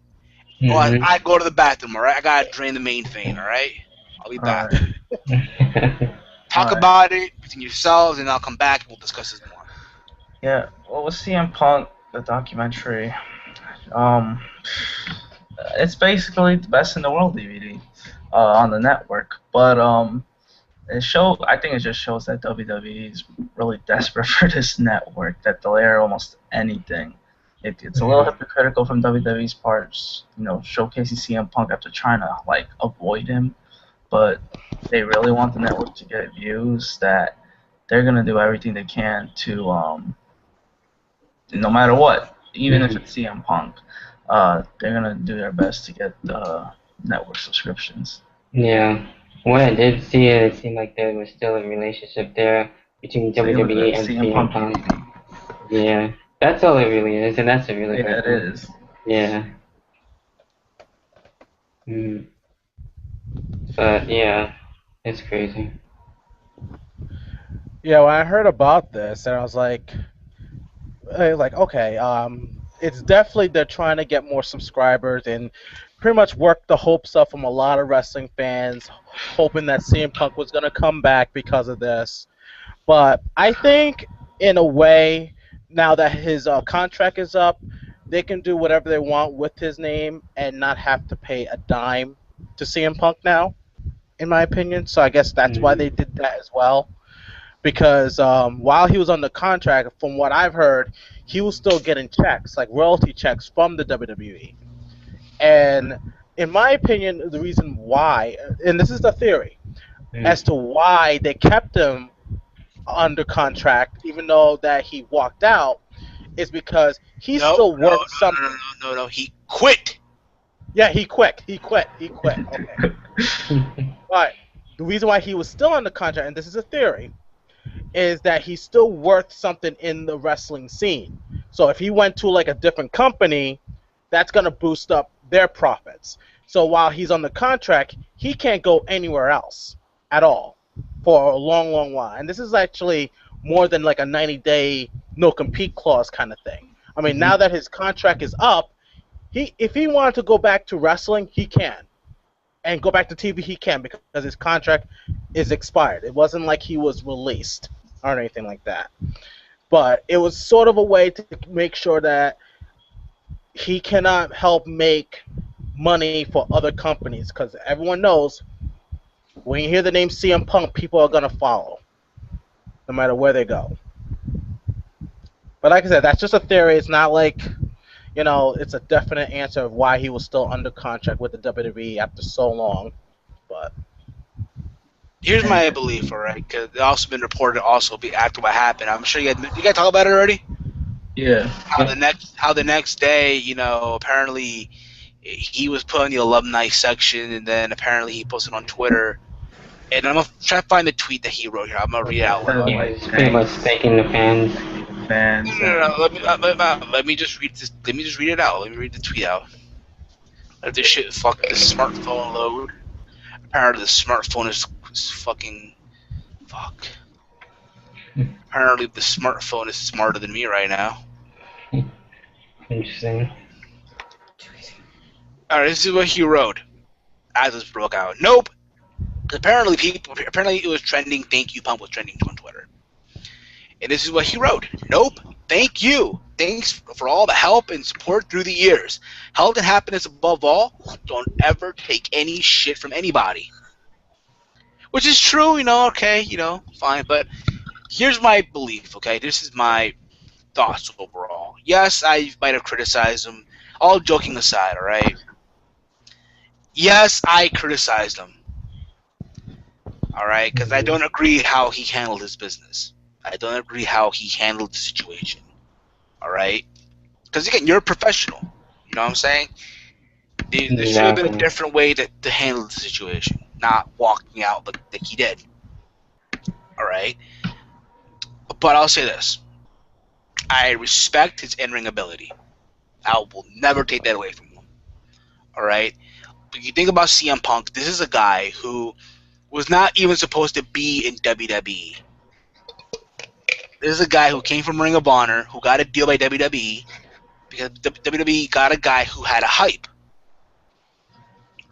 Well, I go to the bathroom, all right? I got to drain the main vein, all right? I'll be back. Talk about it between yourselves, and I'll come back and we'll discuss this more. Yeah, well, with CM Punk, the documentary, it's basically the Best in the World DVD on the network. But I think it just shows that WWE is really desperate for this network, that they'll air almost anything. It's a little hypocritical from WWE's parts, showcasing CM Punk after trying to avoid him. But they really want the network to get views, that they're gonna do everything they can to, no matter what, even if it's CM Punk, they're gonna do their best to get the network subscriptions. Yeah. When I did see it, it seemed like there was still a relationship there between WWE and CM Punk. Yeah. That's all it really is, and that's a really good it is. Yeah. But yeah, it's crazy. yeah, when I heard about this, and I was like, okay, it's definitely they're trying to get more subscribers and pretty much work the hopes up from a lot of wrestling fans, hoping that CM Punk was gonna come back because of this. But I think, in a way, now that his contract is up, they can do whatever they want with his name and not have to pay a dime to CM Punk now, in my opinion. So I guess that's why they did that as well. Because while he was on the contract, from what I've heard, he was still getting checks, like royalty checks from the WWE. And in my opinion, the reason why, and this is the theory, as to why they kept him under contract, even though that he walked out, is because he's still worth something. No, he quit. Yeah, he quit. Okay. But the reason why he was still under contract, and this is a theory, is that he's still worth something in the wrestling scene. So if he went to a different company, that's going to boost up their profits. So while he's on the contract, he can't go anywhere else at all for a long, long while. And this is actually more than a 90-day no-compete clause kind of thing. I mean, now that his contract is up, if he wanted to go back to wrestling, he can. And go back to TV, he can, because his contract is expired. It wasn't like he was released or anything like that. But it was sort of a way to make sure that he cannot help make money for other companies, because everyone knows when you hear the name CM Punk, people are going to follow, no matter where they go. But like I said, that's just a theory. It's not it's a definite answer of why he was still under contract with the WWE after so long. But here's my belief, all right? Because it's also been reported after what happened. I'm sure you guys talk about it already. Yeah. How the next day, apparently he was put in the alumni section, and then apparently he posted on Twitter. And I'm gonna try to find the tweet that he wrote here. I'm gonna read it out loud. Yeah, he's pretty much thanking the fans. fans. No. Let me just read this. Let me just read it out. Let me read the tweet out. Let this shit fuck this smartphone load. Apparently, the smartphone is fucking fuck. Apparently, the smartphone is smarter than me right now. Interesting. All right, this is what he wrote as this broke out. Nope. Apparently, it was trending. Thank you, Pump was trending on Twitter. And this is what he wrote. Nope. Thank you. Thanks for all the help and support through the years. Health and happiness above all. Don't ever take any shit from anybody. Which is true, okay, fine. But here's my belief, okay? This is my thoughts overall. Yes, I might have criticized him. All joking aside, all right? Yes, I criticized him. All right? Because I don't agree how he handled his business. I don't agree how he handled the situation. All right? Because, again, you're a professional. You know what I'm saying? There should have been a different way to handle the situation, not walking out like he did. All right? But I'll say this. I respect his in-ring ability. I will never take that away from him. All right? But you think about CM Punk, this is a guy who was not even supposed to be in WWE. This is a guy who came from Ring of Honor, who got a deal by WWE, because WWE got a guy who had a hype.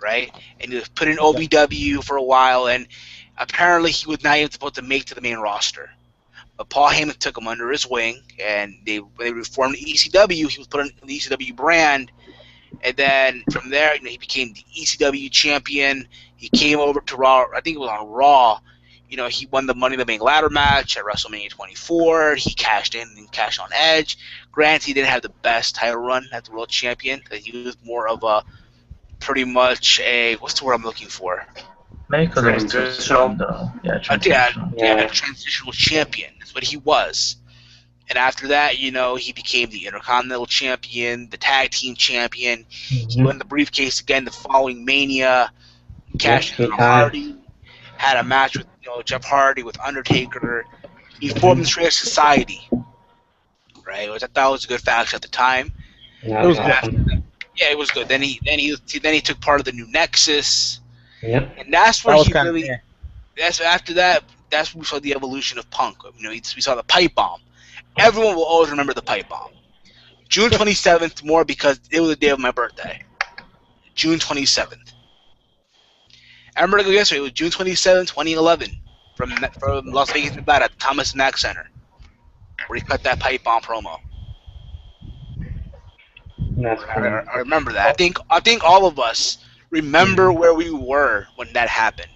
Right? And he was put in OVW for a while, and apparently he was not even supposed to make to the main roster. But Paul Heyman took him under his wing, and when they reformed the ECW, he was put on the ECW brand, and then from there, he became the ECW champion. He came over to Raw. I think it was on Raw. He won the Money in the Bank ladder match at WrestleMania 24. He cashed in and cashed on Edge. Granted, he didn't have the best title run as the world champion, because he was more of a pretty much what's the word I'm looking for? Maybe because it was Transitional. Transitional champion. That's what he was. And after that, he became the Intercontinental Champion, the Tag Team Champion. He won the briefcase again the following Mania. Cashed in on Hardy. Had a match with Jeff Hardy, with Undertaker. He formed the Straight Society, right? Which I thought was a good faction at the time. Yeah, it was Yeah, it was good. Then he took part of the New Nexus. Yep. And that's where That was he kinda- really. yeah. That's after that. That's when we saw the evolution of Punk. We saw the pipe bomb. Everyone will always remember the pipe bomb. June 27th, more because it was the day of my birthday. June 27th. I remember it yesterday. It was June 27th, 2011, from Las Vegas, Nevada, at the Thomas Mack Center, where he cut that pipe bomb promo. That's cool. I remember that. I think all of us remember where we were when that happened.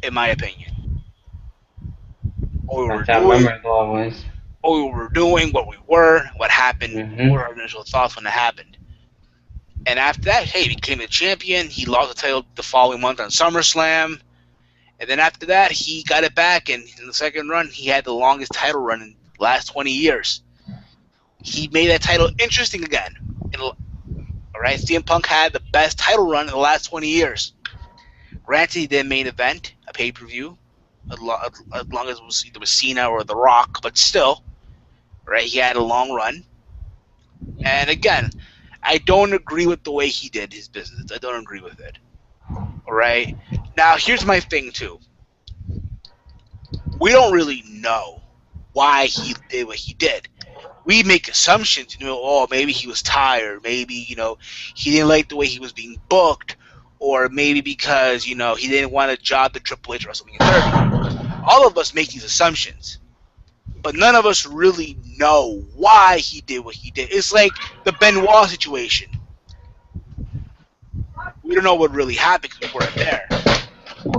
In my opinion, what we were That's how doing, memorable it was. what we were, what happened, Mhm. what were our initial thoughts when it happened. And after that, hey, he became the champion. He lost the title the following month on SummerSlam. And then after that, he got it back. And in the second run, he had the longest title run in the last 20 years. He made that title interesting again. All right, CM Punk had the best title run in the last 20 years. Granted, he did main event, a pay-per-view, as long as it was either Cena or The Rock, but still, right, he had a long run. And again, I don't agree with the way he did his business. I don't agree with it. All right? Now, here's my thing, too. We don't really know why he did what he did. We make assumptions, maybe he was tired, maybe, he didn't like the way he was being booked, or maybe because, he didn't want to job the Triple H or WrestleMania 30. All of us make these assumptions, but none of us really know why he did what he did. It's like the Benoit situation. We don't know what really happened because we weren't there.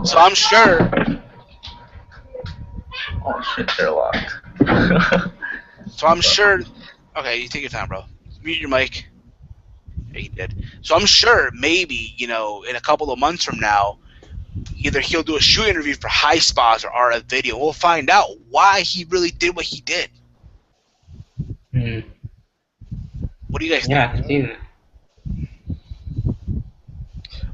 So I'm sure. Oh shit, they're locked. So I'm sure. Okay, you take your time, bro. Mute your mic. Yeah, he did. So I'm sure maybe, in a couple of months from now, either he'll do a shoot interview for High Spots or RF Video. We'll find out why he really did what he did. What do you guys think? Yeah, I can see that.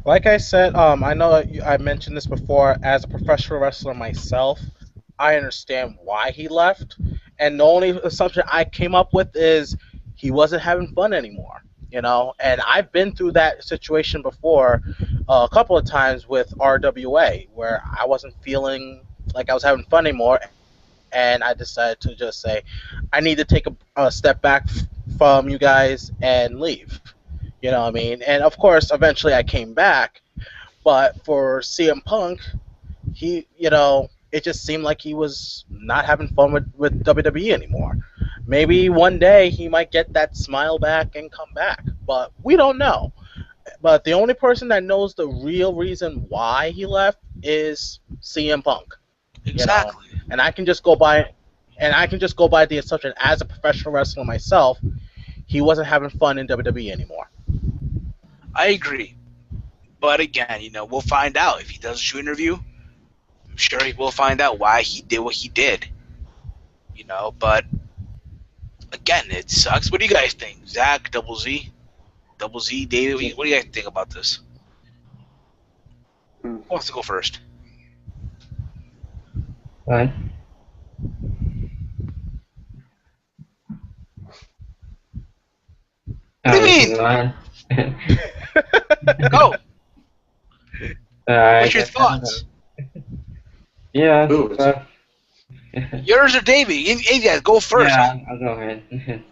Like I said, I know I mentioned this before. As a professional wrestler myself, I understand why he left, and the only assumption I came up with is he wasn't having fun anymore. And I've been through that situation before, a couple of times with RWA, where I wasn't feeling like I was having fun anymore, and I decided to just say, I need to take a step back from you guys and leave. You know what I mean? And of course, eventually I came back, but for CM Punk, it just seemed like he was not having fun with WWE anymore. Maybe one day he might get that smile back and come back, but we don't know. But the only person that knows the real reason why he left is CM Punk. Exactly. And I can just go by, the assumption as a professional wrestler myself, he wasn't having fun in WWE anymore. I agree. But again, we'll find out if he does a shoot interview. I'm sure he will find out why he did what he did. But again, it sucks. What do you guys think? Zach, Double Z, David, what do you guys think about this? Who wants to go first? What? What do you mean? Go. What's your thoughts? Yeah. Yours or Davey? Yeah, go first. Yeah, I'll go ahead.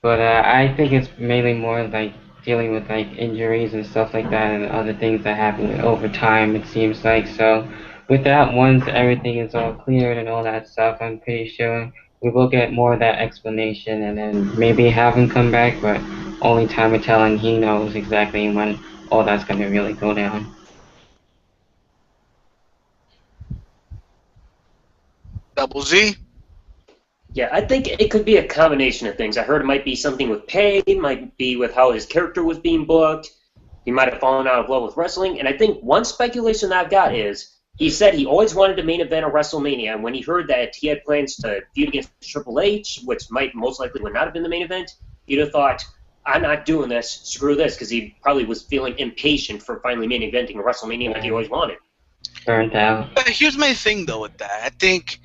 But I think it's mainly more like dealing with like injuries and stuff like that, and other things that happen over time. It seems like so. With that, once everything is all cleared and all that stuff, I'm pretty sure we will get more of that explanation, and then maybe have him come back. But only time will tell, and he knows exactly when all that's going to really go down. Double Z? Yeah, I think it could be a combination of things. I heard it might be something with pay, might be with how his character was being booked. He might have fallen out of love with wrestling. And I think one speculation I've got is he said he always wanted to main event a WrestleMania. And when he heard that he had plans to feud against Triple H, which most likely would not have been the main event, he'd have thought, I'm not doing this, screw this, because he probably was feeling impatient for finally main eventing a WrestleMania like he always wanted. Burnt out. But here's my thing, though, with that. I think...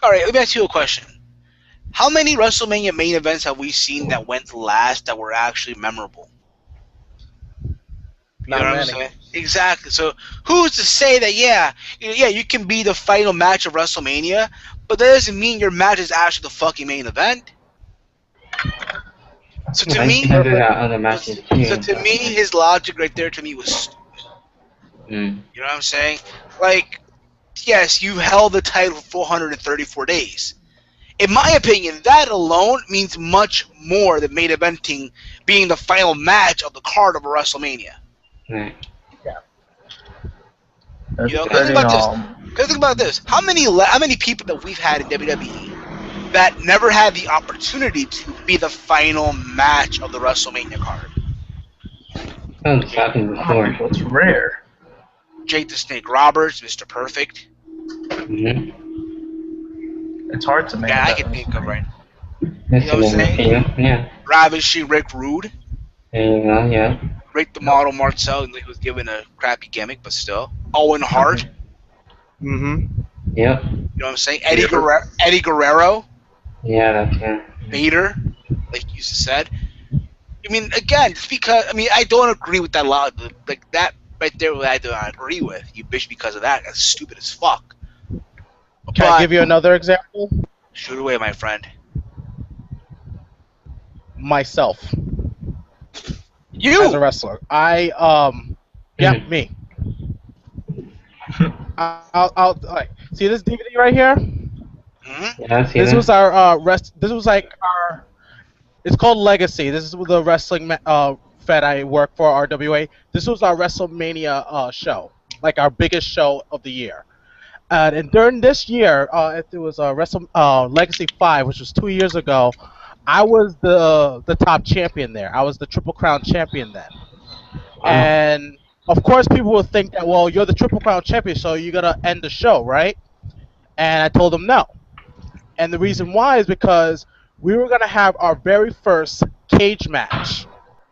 All right, let me ask you a question. How many WrestleMania main events have we seen that went last that were actually memorable? Not what many. I'm saying? Exactly. So who's to say that, you can be the final match of WrestleMania, but that doesn't mean your match is actually the fucking main event? So to me, other matches too. so to me, his logic right there to me was stupid. You know what I'm saying? Like, yes, you held the title for 434 days. In my opinion, that alone means much more than main eventing being the final match of the card of a WrestleMania. Right. Yeah. Think about this. How many people that we've had in WWE that never had the opportunity to be the final match of the WrestleMania card? It's happened before. It's rare. Jake the Snake Roberts, Mr. Perfect. Mm-hmm. It's hard to make. Yeah, I can think of right. That's You know what I'm saying? Yeah. Ravishing Rick Rude. There you go. Yeah. Rick the Model Marcel, he was given a crappy gimmick, but still. Owen Hart. Mm-hmm. Yep. You know what I'm saying? Eddie Guerrero. Yeah, that's it. Vader, like you said. I mean, again, just because I don't agree with that lot. Like that right there, I do not agree with. You bitch because of that. That's stupid as fuck. Can I give you another example? Shoot away, my friend. Myself. You as a wrestler. Me. I'll all right. See this DVD right here? Mm-hmm. Yeah, I see This that. was our This was like our. It's called Legacy. This is the wrestling fed I work for, RWA. This was our WrestleMania show, like our biggest show of the year. And during this year, it was Legacy 5, which was 2 years ago. I was the top champion there. I was the Triple Crown champion then. Wow. And of course, people will think that, well, you're the Triple Crown champion, so you're gonna end the show, right? And I told them no. And the reason why is because we were gonna have our very first cage match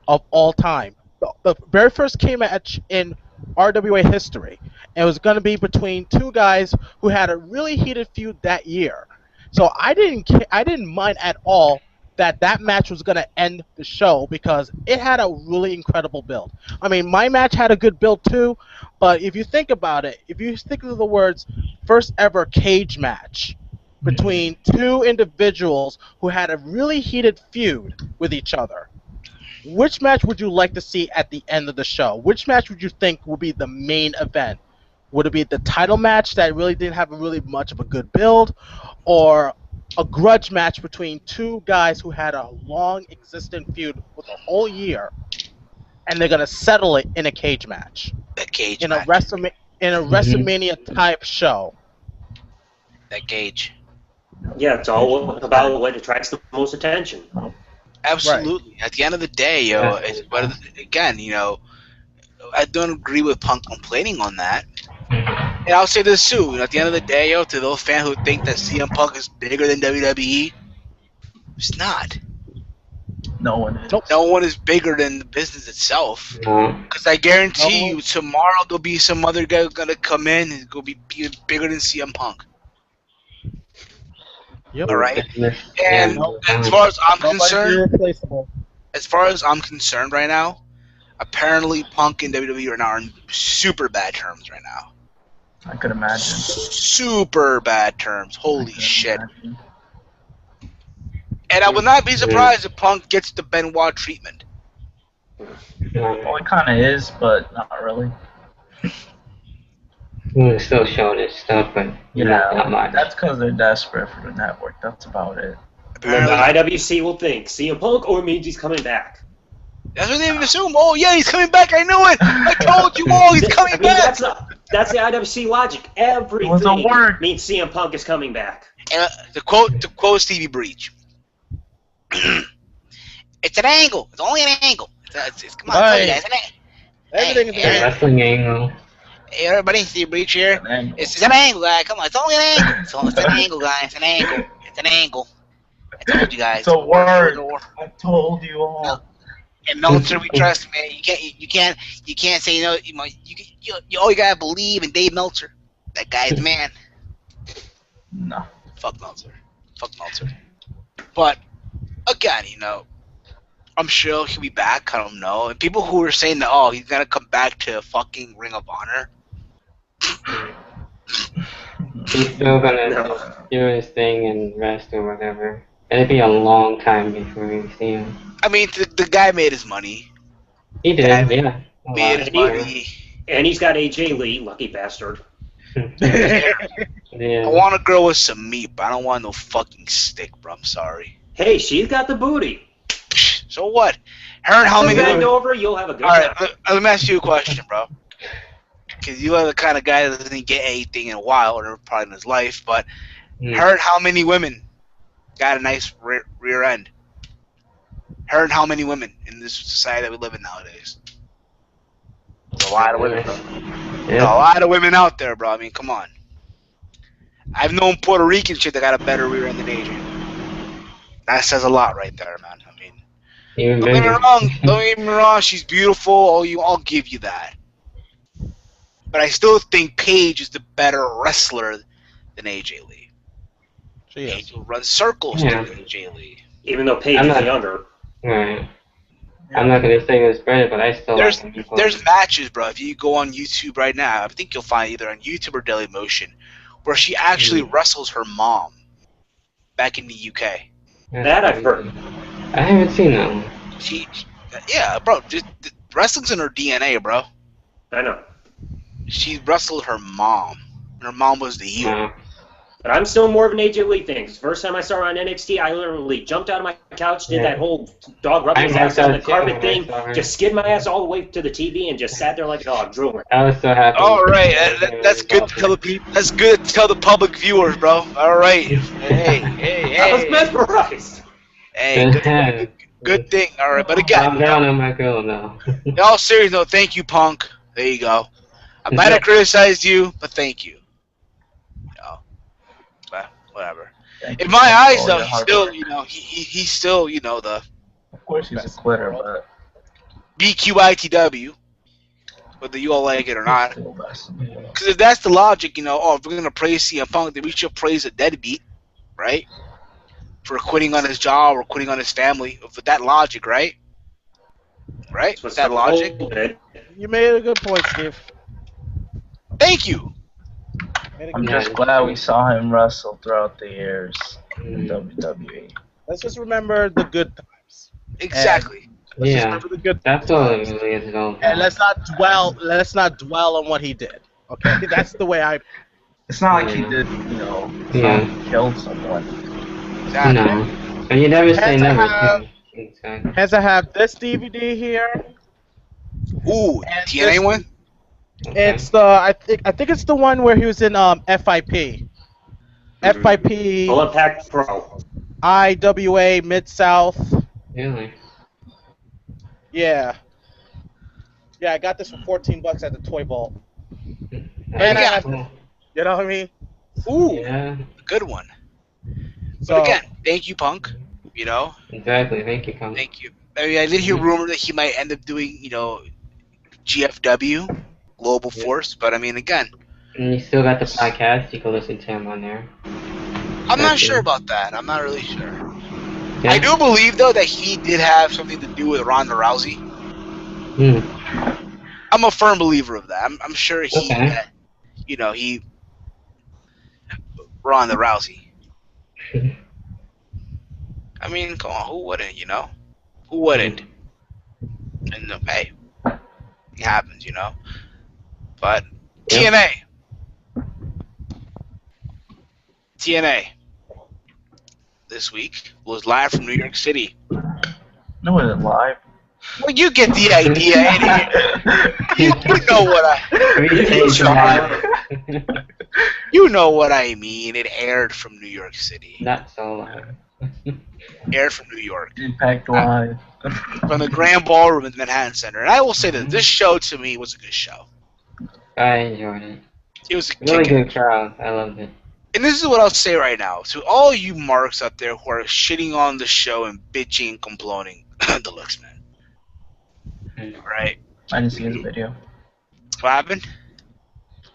of all time. The very first cage match in RWA history. And it was gonna be between two guys who had a really heated feud that year. So I didn't mind at all that match was going to end the show because it had a really incredible build. I mean, my match had a good build too, but if you think about it, if you think of the words first ever cage match between two individuals who had a really heated feud with each other, which match would you like to see at the end of the show? Which match would you think would be the main event? Would it be the title match that really didn't have really much of a good build, or a grudge match between two guys who had a long existing feud with a whole year, and they're gonna settle it in a cage match, That cage in match. a WrestleMania type show? That cage. Yeah, it's all about what attracts the most attention. Absolutely. At the end of the day, again, I don't agree with Punk complaining on that. And I'll say this too. At the end of the day, to those fans who think that CM Punk is bigger than WWE, it's not. No one is. Nope. No one is bigger than the business itself. No. Because I guarantee you, tomorrow there'll be some other guy gonna come in and go be bigger than CM Punk. Yep. All right. Yeah. And as far as I'm Nobody's concerned, irreplaceable. right now, apparently Punk and WWE are now in super bad terms right now. I could imagine. Super bad terms. I Holy could shit. imagine. And I would not be surprised if Punk gets the Benoit treatment. Well, it kind of is, but not really. We'll still show this stuff, but not that much. That's because they're desperate for the network. That's about it. And then Apparently, the IWC will think CM Punk or means he's coming back. that's what they even assume. Oh yeah, he's coming back. I knew it. I told you all. He's coming I mean, back. that's the IWC logic. Everything It was a word. means CM Punk is coming back. And to quote Stevie Breach, it's an angle. It's only an angle. Come on, Right. guys, it's an angle. Everything is The Hey, wrestling angle. hey, everybody, Stevie Breach here. And It's an angle, guy. Come on, it's only an angle. It's an angle, guy. It's an angle. It's an angle. I told you guys. It's a word. I told you all. And Meltzer, we trust, man. You can't say no. You all you gotta believe in Dave Meltzer. That guy's the man. No. Fuck Meltzer. But again, I'm sure he'll be back. I don't know. And people who are saying that, oh, he's gonna come back to fucking Ring of Honor. He's still gonna do his thing and rest or whatever. It'll be a long time before we see him. I mean, the guy made his money. He did, yeah. A Made lot. his money. And he's got AJ Lee, lucky bastard. I Yeah. want a girl with some meat, but I don't want no fucking stick, bro. I'm sorry. Hey, she's got the booty. So what? Her and how So many? bend over, you'll have a good All right, time. let me ask you a question, bro. Because you are the kind of guy that doesn't get anything in a while, or probably in his life. But her and how many women got a nice rear end? Her and how many women in this society that we live in nowadays? There's a lot of women, bro. There's a lot of women out there, bro. I mean, come on. I've known Puerto Rican shit that got a better rear end than Asian. That says a lot right there, man. I mean, Even don't get me bigger. wrong. Don't get me wrong. She's beautiful. I'll give you that. But I still think Paige is the better wrestler than AJ Lee. She is. Paige will run circles Yeah. through AJ Lee. Even though Paige I'm is not- younger. Right. I'm not gonna say it was better, but I still There's like him before. there's matches, bro. If you go on YouTube right now, I think you'll find either on YouTube or Dailymotion, where she actually wrestles her mom back in the UK. That I've heard. I haven't seen that one. Yeah, bro. Just wrestling's in her DNA, bro. I know. She wrestled her mom, and her mom was the heel. No. But I'm still more of an AJ Lee thing. 'Cause first time I saw her on NXT, I literally jumped out of my couch, did that whole dog rubbing his I ass on the saw it too carpet when I thing, saw her. just skid my ass all the way to the TV and just sat there like a dog, drooling. I was so happy. All right, that's good to tell the people. That's good to tell the public viewers, bro. All right. Hey, I was hey, mesmerized. hey. Good thing. All right, but I'm again, down on my girl now. in all seriousness, no, thank you, Punk. There you go. I might have criticized you, but thank you. But whatever. In my eyes, though, he's still, he's still, the Of course he's a quitter, but BQITW, whether you all like it or not. still best. Because if that's the logic, if we're gonna praise CM Punk, then we should praise a deadbeat, right? For quitting on his job or quitting on his family. With that logic, right? Right? That's With what that Stone logic. Cold did. You made a good point, Steve. Thank you. Made a I'm good Yeah, just point. glad we saw him wrestle throughout the years in Mm, WWE. Let's just remember the good times. And Exactly. let's just yeah, remember the good that's all it times. really is all And about. let's not dwell on what he did. Okay? That's the way I It's not like he Yeah. did, it's not Yeah. like he killed someone. Exactly. No. But you never say Hence never, too. Exactly. I have this DVD here Ooh, and TNA this one? Okay. it's the I think it's the one where he was in FIP. FIP Full Impact Pro. IWA Mid South. Really? Yeah. Yeah, I got this for $14 at the Toy Vault. That And I again, is have this, cool. you know what I mean? Ooh, Yeah. a good one. But So again, thank you, Punk. You know, Exactly. Thank you, Punk. thank you. I mean, I did hear Mhm. rumor that he might end up doing, GFW, Global Yeah. Force. But I mean, again, And you still got the podcast. You can listen to him on there. I'm not That's sure it. about that. I'm not really sure. Yeah. I do believe though that he did have something to do with Ronda Rousey. Hmm. I'm a firm believer of that. I'm sure Okay. he Ronda Rousey. I mean, come on, who wouldn't? Who wouldn't? And hey, it happens, But Yep. TNA this week was live from New York City. No, it isn't live. Well, you get the idea, idiot. You know what I Three days from now. you know what I mean. It aired from New York City. Not so loud. Aired from New York. Impact Live. From the Grand Ballroom at the Manhattan Center. And I will say that this show to me was a good show. I enjoyed it. It was a Really kick-ass. good crowd. I loved it. And this is what I'll say right now. To all you marks out there who are shitting on the show and bitching and complaining, Deluxe Man. Right? I didn't see his video. What happened?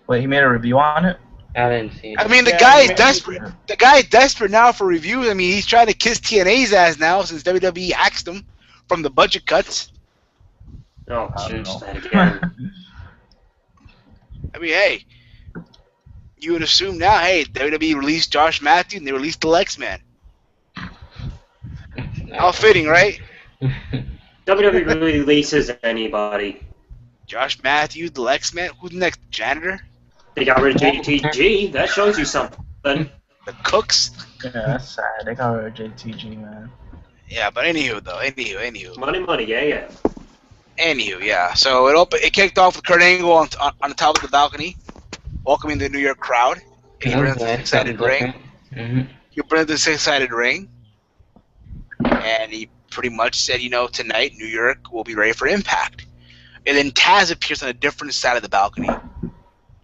Wait, he made a review on it? I didn't see it. I mean, the Yeah, guy is man. desperate. The guy is desperate now for reviews. I mean, he's trying to kiss TNA's ass now since WWE axed him from the budget cuts. Oh, I don't jeez, know. that again. I mean, hey, you would assume now, hey, WWE released Josh Matthews and they released the Lex Man. How fitting, right? WWE releases anybody. Josh Matthews, the Lex Man. Who's next? Janitor? They got rid of JTG. That shows you something. The Cooks? Yeah, that's sad. They got rid of JTG, man. Yeah, but anywho, though. Anywho. Money, yeah. Anywho, yeah. So it kicked off with Kurt Angle on the top of the balcony, welcoming the New York crowd. And he brings this excited ring. Mm-hmm. He brings this excited ring. And he pretty much said, tonight New York will be ready for Impact. And then Taz appears on a different side of the balcony.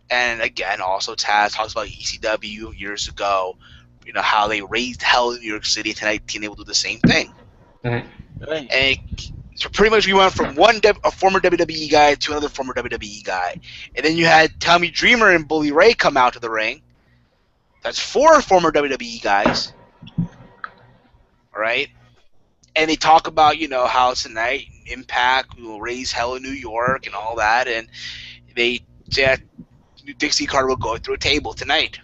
And again, also Taz talks about ECW years ago, how they raised hell in New York City. Tonight TNA will do the same thing. Right. And so pretty much we went from a former WWE guy to another former WWE guy. And then you had Tommy Dreamer and Bully Ray come out to the ring. That's 4 former WWE guys. Alright? And they talk about, how tonight Impact will raise hell in New York and all that. And they said Dixie Carter will go through a table tonight.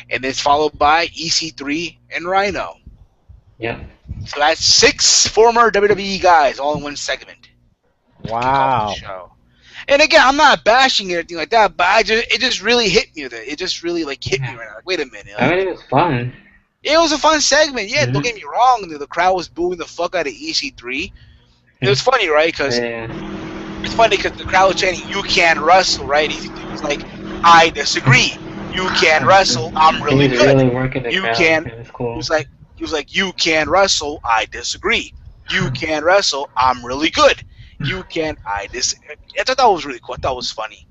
And it's followed by EC3 and Rhino. Yep. So that's 6 former WWE guys all in one segment. wow. Show. And again, I'm not bashing it or anything like that, but it just really hit me. It just really hit me right now. Like, wait a minute. I mean, it was fun. It was a fun segment. Yeah, Mhm. don't get me wrong. The crowd was booing the fuck out of EC3. It was funny, right? Because Yeah. it's funny because the crowd was chanting, "You can't wrestle," right? EC3 was like, "I disagree. You can wrestle. I'm really He was good." really working the You crowd. can- It was cool. He was like, "You can wrestle. I disagree. You can wrestle. I'm really good. You can. I disagree." I thought that was really cool. I thought it was funny.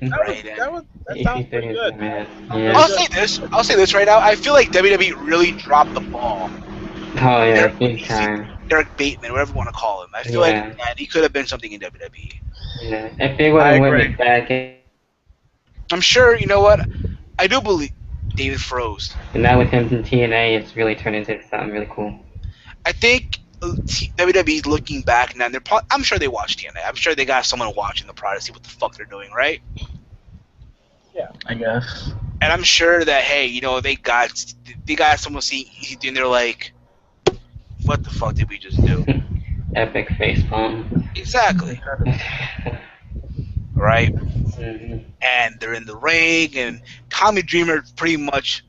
Right. That sounds pretty good. Yeah. I'll say this right now. I feel like WWE really dropped the ball. Oh yeah, Derek- big time. Derek Bateman, whatever you want to call him. I feel Yeah. like man, he could have been something in WWE. Yeah. If they would have I went agree. it back, I'm sure. You know what? I do believe David froze. And now with him in TNA, it's really turned into something really cool. I think WWE's looking back now. I'm sure they watch TNA. I'm sure they got someone watching the product to see what the fuck they're doing, right? I guess. And I'm sure that they got someone seeing EC3 and they're like, what the fuck did we just do? Epic facepalm. Exactly. Right? Mm-hmm. And they're in the ring, and Tommy Dreamer pretty much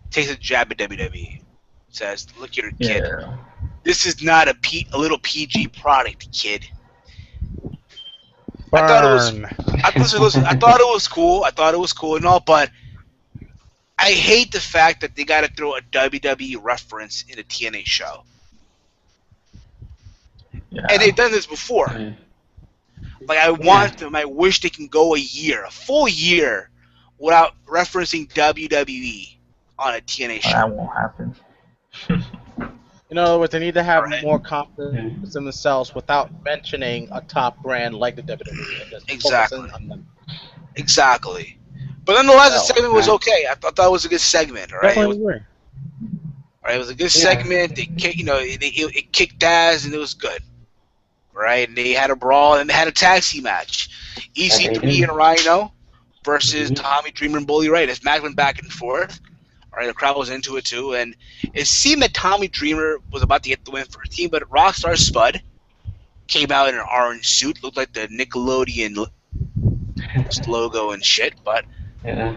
takes a jab at WWE. Says, look, you're a kid. Yeah. This is not a little PG product, kid. Burn. I thought it was cool. I thought it was cool and all, but I hate the fact that they got to throw a WWE reference in a TNA show. Yeah. And they've done this before. Mm. Like, I want them. I wish they can go a full year, without referencing WWE on a TNA show. That won't happen. In other words, they need to have Right. more confidence in themselves without mentioning a top brand like the WWE. And just Exactly. focusing on them. Exactly. But nonetheless, the Well, segment was okay. I thought that was a good segment. All right. Definitely agree. Right, it was a good Yeah. segment. It kicked ass and it was good. Right, and they had a brawl and they had a tag team match. EC3 and Rhino versus Tommy Dreamer and Bully Ray. This match went back and forth. All right, the crowd was into it too, and it seemed that Tommy Dreamer was about to get the win for his team, but Rockstar Spud came out in an orange suit, looked like the Nickelodeon logo and shit, but Yeah.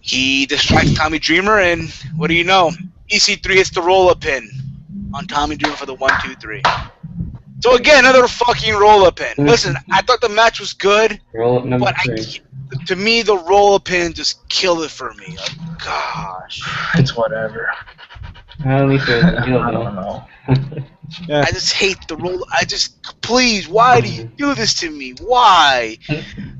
he distracted Tommy Dreamer, and what do you know? EC3 hits the roll-up pin on Tommy Dreamer for the 1-2-3. So again, another fucking roll-up pin. Listen, I thought the match was good, Roll up number but 3. to me, the roll-up pin just killed it for me. Like, gosh. It's whatever. Well, at least it was a I deal, don't know. Yeah. I just hate the roll. Please, why do you do this to me? Why?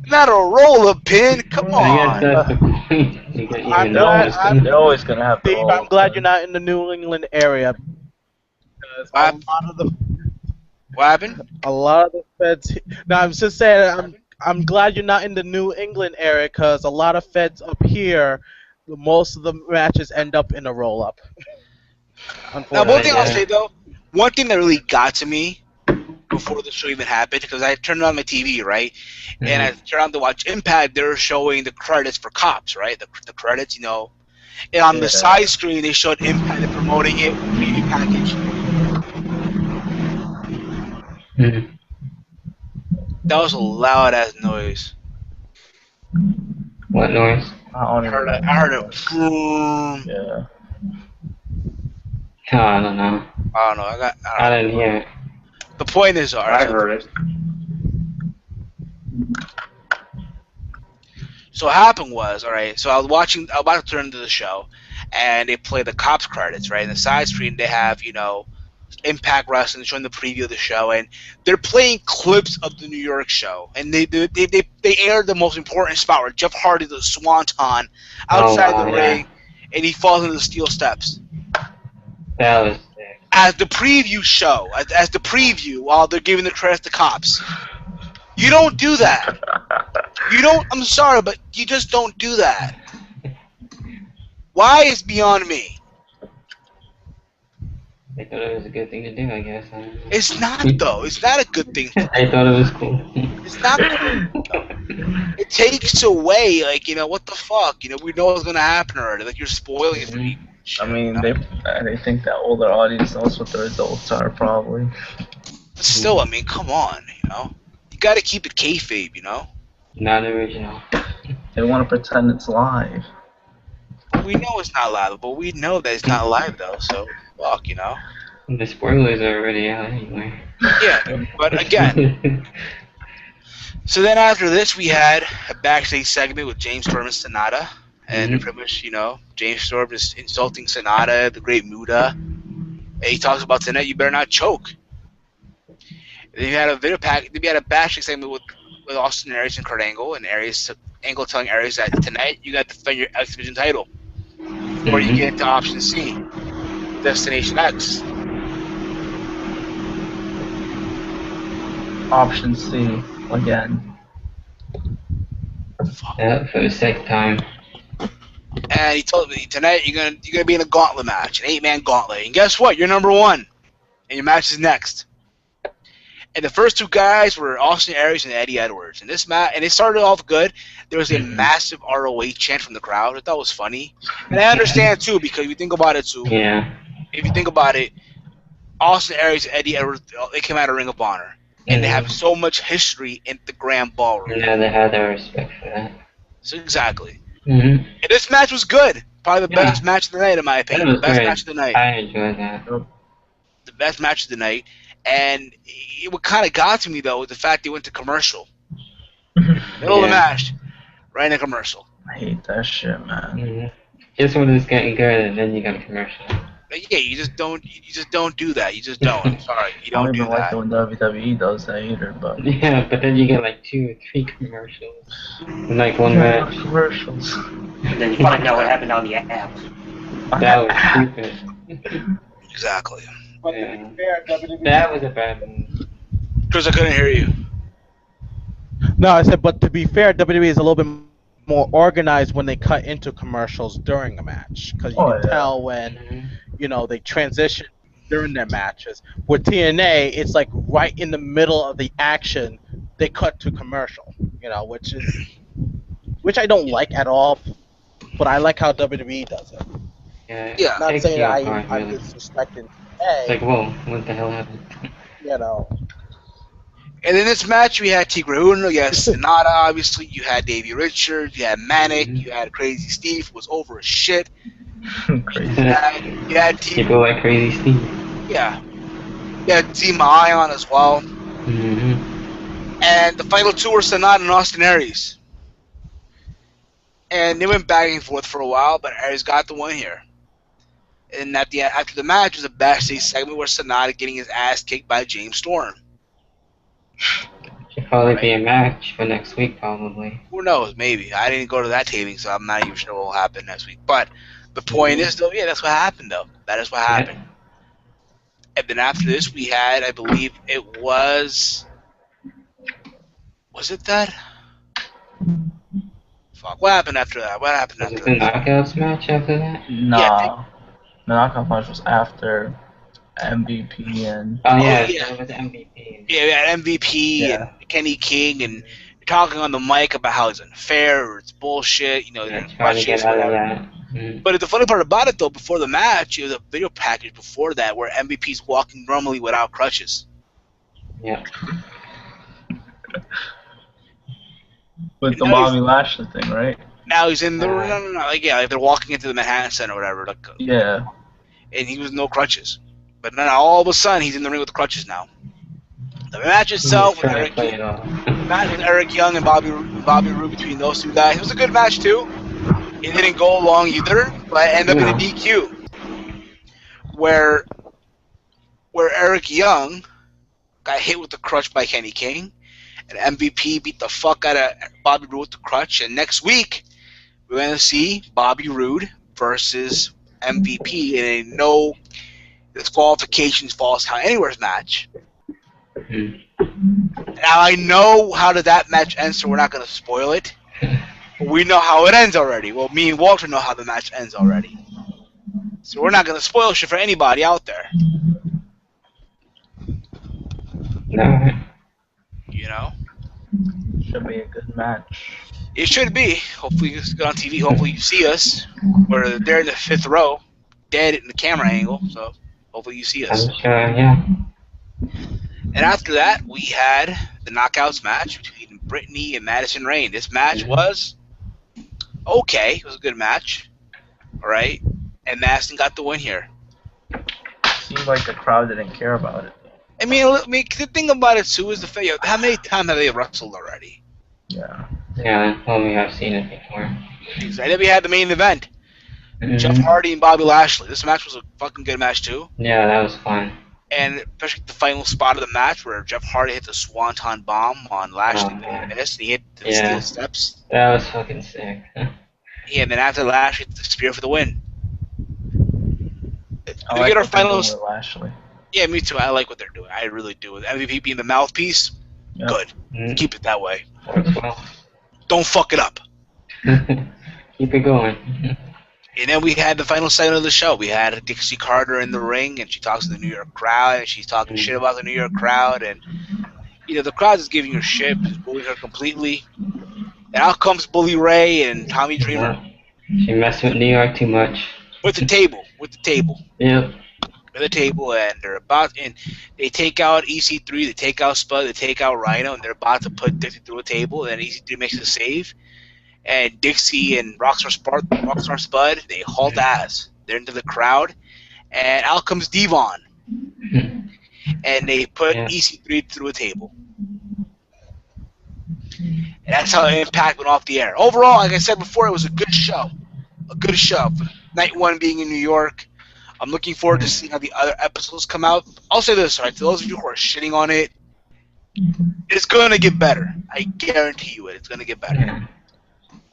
Not a roll-up pin. Come I guess on. that's the point. You get I'm even glad- though They're always gonna have the Steve, roll I'm up glad pin. you're not in the New England area. Because What happened? a lot of the feds. No, I'm just saying. I'm glad you're not in the New England area because a lot of feds up here, most of the matches end up in a roll-up. Now, one thing I'll Yeah. say though, one thing that really got to me before the show even happened, because I turned on my TV, right, and I turned on to watch Impact. They were showing the credits for Cops, right, the credits, and on the Yeah. side screen they showed Impact and promoting it with preview package. Mhm. That was a loud ass noise. What noise? I don't I even know. heard it. Boom. Yeah. Oh, I don't know. I don't know. I didn't hear it. The point is, I heard it. So what happened was, all right, so I was about to turn to the show, and they play the Cops credits, right? In the side screen, they have, Impact Wrestling showing the preview of the show, and they're playing clips of the New York show, and they aired the most important spot where Jeff Hardy does a swanton outside the ring, and he falls into the steel steps. That was sick. As the preview show, as the preview, while they're giving the credits to Cops. You don't do that. I'm sorry, but you just don't do that. Why is beyond me. They thought it was a good thing to do, I guess. I don't know. It's not, though. It's not a good thing. I thought it was cool. It's not. It takes away, what the fuck? We know what's gonna happen already. Like, you're spoiling it for me. I mean, they think that older audience knows what their adults are, probably. But still, I mean, come on, You gotta keep it kayfabe, Not original. They want to pretend it's live. We know it's not live, but we know that it's not live, though, so, fuck, The spoilers are already out anyway. Yeah, but again, so then after this, we had a backstage segment with James Storm and Sonata, and pretty much, James Storm is insulting Sonata, the Great Muda, and he talks about tonight, you better not choke. And then you had a we had a backstage segment with Austin Aries and Kurt Angle, and Angle telling Aries that tonight you got to defend your X Division title, or you get into option C, Destination X. Option C again. Yeah, for the second time. And and he told me tonight you're gonna be in a gauntlet match, an 8-man gauntlet. And guess what? You're number 1, and your match is next. And the first 2 guys were Austin Aries and Eddie Edwards. And this match, and it started off good. There was a massive ROH chant from the crowd. I thought it was funny, and I understand too, because if you think about it too. Yeah. If you think about it, Austin Aries and Eddie Edwards, they came out of Ring of Honor, and they have so much history in the Grand Ballroom. Yeah, they had their respect for that. So exactly. Mm-hmm. And this match was good. Probably the best match of the night, in my opinion. The best match of the night. I enjoyed that. The best match of the night. And what kind of got to me, though, was the fact they went to commercial. Middle of the match. Right in a commercial. I hate that shit, man. Mm-hmm. Just when it's getting good, and then you got a commercial. Yeah, you just don't do that. You just don't. I'm sorry, you don't do that. I don't even like it when WWE does that either, but yeah, but then you get like 2 or 3 commercials, in like one match. Commercials. And then you find out what happened on the app. That was stupid. Exactly. But to be fair, WWE. That was a bad move. Chris, I couldn't hear you. No, I said, but to be fair, WWE is a little bit more organized when they cut into commercials during a match, because you can tell when they transition during their matches. With TNA, it's like right in the middle of the action, they cut to commercial. Which I don't like at all, but I like how WWE does it. Yeah. Not saying that I'm disrespecting TNA. It's like, whoa, what the hell happened? And in this match, we had Tigre Uno, you had Sonata, obviously, you had Davey Richards, you had Manic, you had Crazy Steve, who was over as shit. Crazy. You had People like Crazy Steve. Yeah. You had Zima Ion as well. Mm-hmm. And the final 2 were Sonata and Austin Aries. And they went back and forth for a while, but Aries got the win here. And after the match was a backstage segment where Sonata getting his ass kicked by James Storm. Should probably be a match for next week, probably. Who knows? Maybe. I didn't go to that taping, so I'm not even sure what will happen next week. But the point is, though, that's what happened, though. That is what happened. And then after this, we had, I believe it was... Was it that? Fuck. What happened after that? What happened after that? Was it the Knockouts match after that? No. Yeah, the knockout match was after MVP and... Oh, yeah, it was MVP. Yeah, we had MVP and Kenny King, and you're talking on the mic about how it's unfair or it's bullshit, Trying to get out of that. Mm-hmm. But the funny part about it, though, before the match, it was a video package before that where MVP's walking normally without crutches. Yeah. With the Bobby Lashley thing, right? Now he's in the... like they're walking into the Manhattan Center or whatever. Yeah. And he was no crutches. But then all of a sudden, he's in the ring with the crutches now. The match itself with Eric Young and Bobby Roode between those 2 guys, it was a good match too. It didn't go long either, but it ended up in a DQ. Where Eric Young got hit with the crutch by Kenny King, and MVP beat the fuck out of Bobby Roode with the crutch, and next week, we're going to see Bobby Roode versus MVP in a no disqualifications falls count anywhere's match. Now I know how did that match end, so we're not going to spoil it. But we know how it ends already. Well, me and Walter know how the match ends already. So we're not going to spoil shit for anybody out there. No. Should be a good match. It should be. Hopefully it's good on TV. Hopefully you see us. We're there in the 5th row, dead in the camera angle, so hopefully you see us. I'm sure, yeah. And after that, we had the Knockouts match between Brittany and Madison Rayne. This match was okay. It was a good match. All right. And Madison got the win here. Seemed like the crowd didn't care about it. I mean, the thing about it, too, is the fact, how many times have they wrestled already? Yeah. Yeah, well, we have seen it before. And then we had the main event. Jeff Hardy and Bobby Lashley. This match was a fucking good match, too. Yeah, that was fun. And especially the final spot of the match where Jeff Hardy hit the Swanton bomb on Lashley. And he hit the steel steps. That was fucking sick. Yeah, and then after Lashley hit the spear for the win. I like what they're doing with Lashley. Yeah, me too. I like what they're doing. I really do. With MVP being the mouthpiece, good. Keep it that way. Works well. Don't fuck it up. Keep it going. And then we had the final segment of the show. We had Dixie Carter in the ring, and she talks to the New York crowd, and she's talking shit about the New York crowd, and the crowd is giving her shit, is bullying her completely. And out comes Bully Ray and Tommy Dreamer. Yeah. She messed with New York too much. With the table. Yep. With the table, and they take out EC3, they take out Spud, they take out Rhino, and they're about to put Dixie through a table, and then EC3 makes a save. And Dixie and Rockstar Spud, they halt ass. They're into the crowd, and out comes Devon, and they put EC3 through a table. And that's how Impact went off the air. Overall, like I said before, it was a good show. Night one being in New York. I'm looking forward to seeing how the other episodes come out. I'll say this, right? To those of you who are shitting on it, it's going to get better. I guarantee you it. It's going to get better.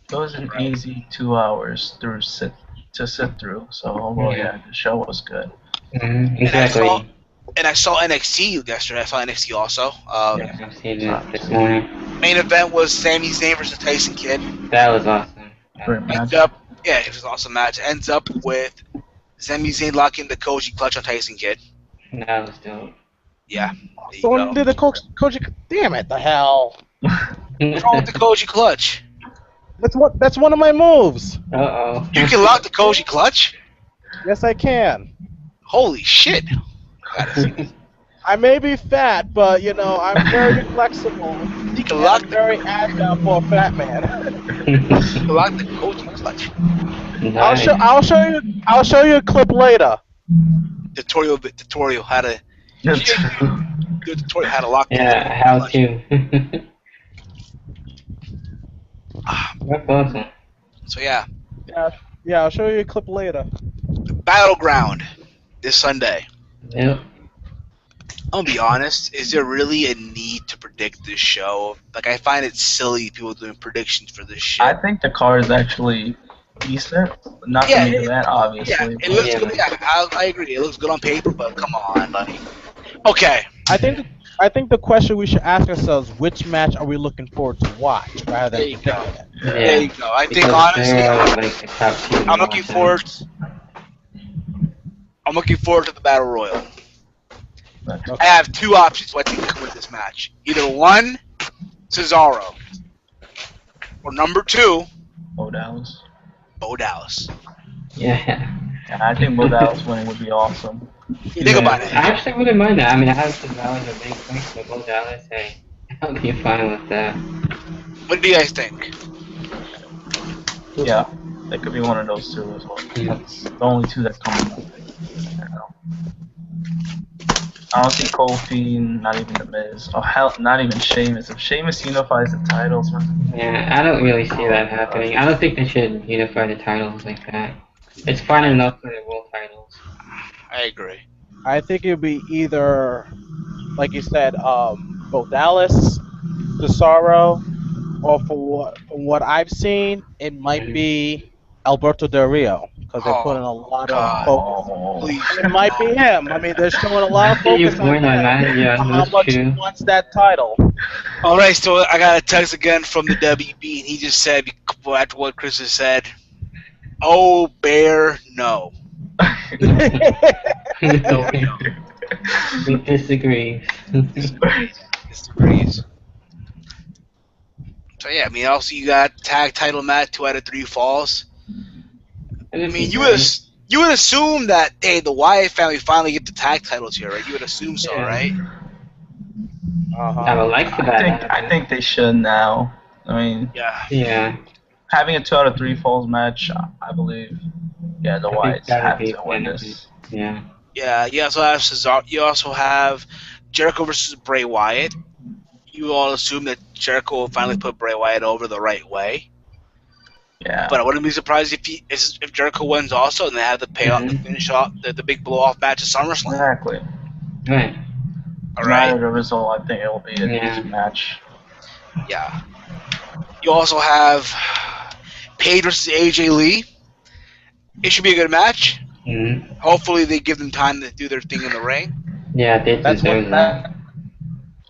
It was an easy 2 hours to sit through. So overall, the show was good. Exactly. And I saw NXT yesterday. I saw NXT also. I've seen it this morning. Main event was Sami Zayn versus Tyson Kidd. That was awesome. It was an awesome match. Ends up with Sami Zayn locking the Koji clutch on Tyson Kidd. That was dope. Yeah. So did the Koji? Damn it! The hell. What's wrong with the Koji clutch? That's one of my moves. Uh-oh. You can lock the Koji clutch? Yes, I can. Holy shit. I may be fat, but I'm very flexible. You can lock very agile for a fat man. You can lock the Koji clutch. Nice. I'll show you a clip later. Tutorial how to tutorial how to lock the how clutch. to. That's awesome. So yeah. Yeah, I'll show you a clip later. Battleground this Sunday. Yep. I'm gonna be honest, is there really a need to predict this show? Like, I find it silly people doing predictions for this shit. I think the card is actually decent. Not the main event, obviously. Yeah, it looks good. Yeah, I agree. It looks good on paper, but come on, like, okay. I think the question we should ask ourselves: which match are we looking forward to watch, rather than There you go. Yeah. There you go. I think Because honestly, they're, like, the top team I'm looking forward. I'm looking forward to the Battle Royal. I have two options what I think can win this match. Either one, Cesaro, or number two, Bo Dallas. Bo Dallas. Yeah. I think Bo Dallas winning would be awesome. Think about it. I actually wouldn't mind that. I mean, I have Cesaro as a big push, but Bo Dallas, hey, I'll be fine with that. What do you guys think? Yeah, that could be one of those two as well. That's the only two that come up. I don't see Kofi, not even The Miz. Oh hell, not even Sheamus. If Sheamus unifies the titles, man. Yeah, I don't really see that happening. I don't think they should unify the titles like that. It's fine enough for the world titles. I agree. I think it'd be either, like you said, Bo Dallas, Cesaro, or from what I've seen, it might be Alberto Del Rio, because they're putting a lot of focus. Please. It might be him. I mean, they're showing a lot of focus on him. Yeah, How much he wants that title. All right, so I got a text again from the WB, and he just said, after what Chris has said, "Oh, Bear, no." No. He disagrees. Disagrees. So yeah, I mean, also you got tag title match, 2 out of 3 falls. I mean, you would assume that, hey, the Wyatt family finally get the tag titles here, right? You would assume so, right? I would like for that. I think they should now. I mean, Yeah. having a 2 out of 3 falls match, I believe. Yeah, the Wyatts have to win this. Yeah. Yeah, you also have Cesaro. You also have Jericho versus Bray Wyatt. You all assume that Jericho will finally put Bray Wyatt over the right way. Yeah. But I wouldn't be surprised if Jericho wins also, and they have the payoff, the finish off, the big blow off match at SummerSlam. Exactly. Right. All right. No matter the result, I think it will be an easy match. Yeah. You also have Paige versus AJ Lee. It should be a good match. Mm-hmm. Hopefully, they give them time to do their thing in the ring. Yeah, they deserve that.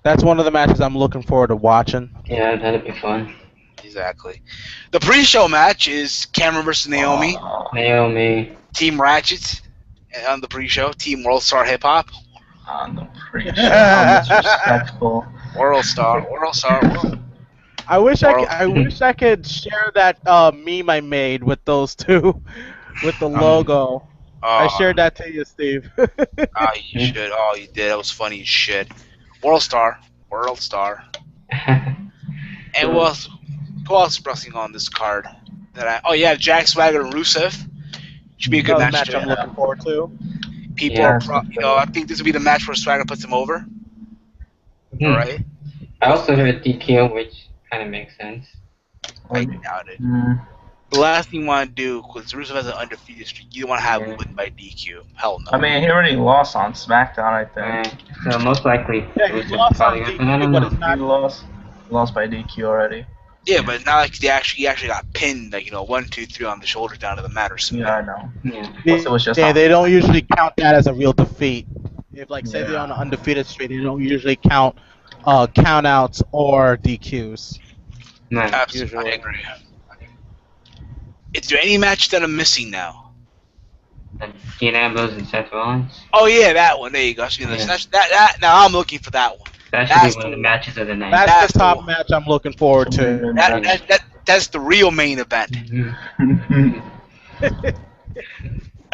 That's one of the matches I'm looking forward to watching. Yeah, that'd be fun. Exactly. The pre-show match is Cameron versus Naomi. Naomi. Team Ratchet on the pre-show. Team World Star Hip Hop. On the pre-show. How disrespectful. World Star. I wish World. I wish I could share that meme I made with those two, with the logo. I shared that to you, Steve. You should. Oh, you did. That was funny as shit. World Star. And who else is wrestling on this card? Jack Swagger and Rusev. Should be a good Another match. match I'm looking forward to. People Yeah. are, I think this will be the match where Swagger puts him over. All right. I also heard DQ, which kind of makes sense. I doubt it. Mm. The last thing you want to do, because Rusev has an undefeated streak, you don't want to have him win by DQ. Hell no. I mean, he already lost on SmackDown, I think. So most likely, Yeah, he lost on probably DQ, I don't but know. it's not. He lost by DQ already. Yeah, but it's not like he actually got pinned, 1, 2, 3 on the shoulder down to the mat or something. Yeah, I know. Yeah. Plus, it was just They don't usually count that as a real defeat. If say they're Yeah. on an undefeated streak, they don't usually count countouts or DQs. No. Absolutely, I agree. Is there any match that I'm missing now? Dean Ambrose and Seth Rollins. Oh yeah, that one. There you go. So, Yeah. that. Now I'm looking for that one. That should That's be one of the the matches of the night. That's That's the top the- match I'm looking forward to. That's the real main event. Mhm.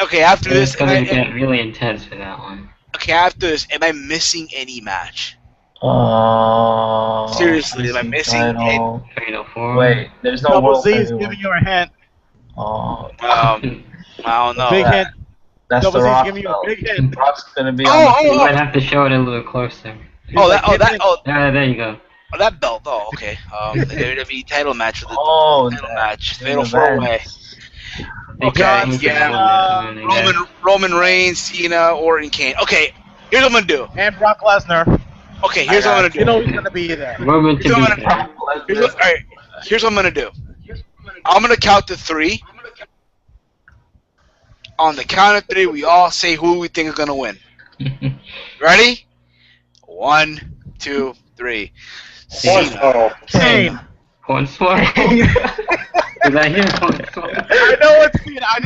Okay, after this, It's gonna get really intense for that one. am I missing any match? Oh. Seriously, am I missing title. Fatal 4. Wait, there's no Double World Z is Heavyweight. giving you a hint. Oh, I don't know. Big hint. that's Double the Z is Rock giving you a belt. big hint. Rock's gonna be Oh, on You oh, might have to show it a little closer. that There you go. that belt. Oh, okay. The WWE title match for the title that match, main fatal event. 4-way. They Okay, can't yeah. hold that one, I guess. Roman Reigns, Cena, Orton, Kane. Okay, here's what I'm gonna do. And Brock Lesnar. Okay, here's what I'm gonna do. You know he's gonna be there. Roman to Here's what I'm beat gonna there. Here's what I'm gonna do. I'm gonna count to 3. On the count of 3, we all say who we think is gonna win. Ready? 1, 2, 3. Cena. Hornswoggle. Kane. Hornswoggle? Did I hear Hornswoggle? I know it's Cena. I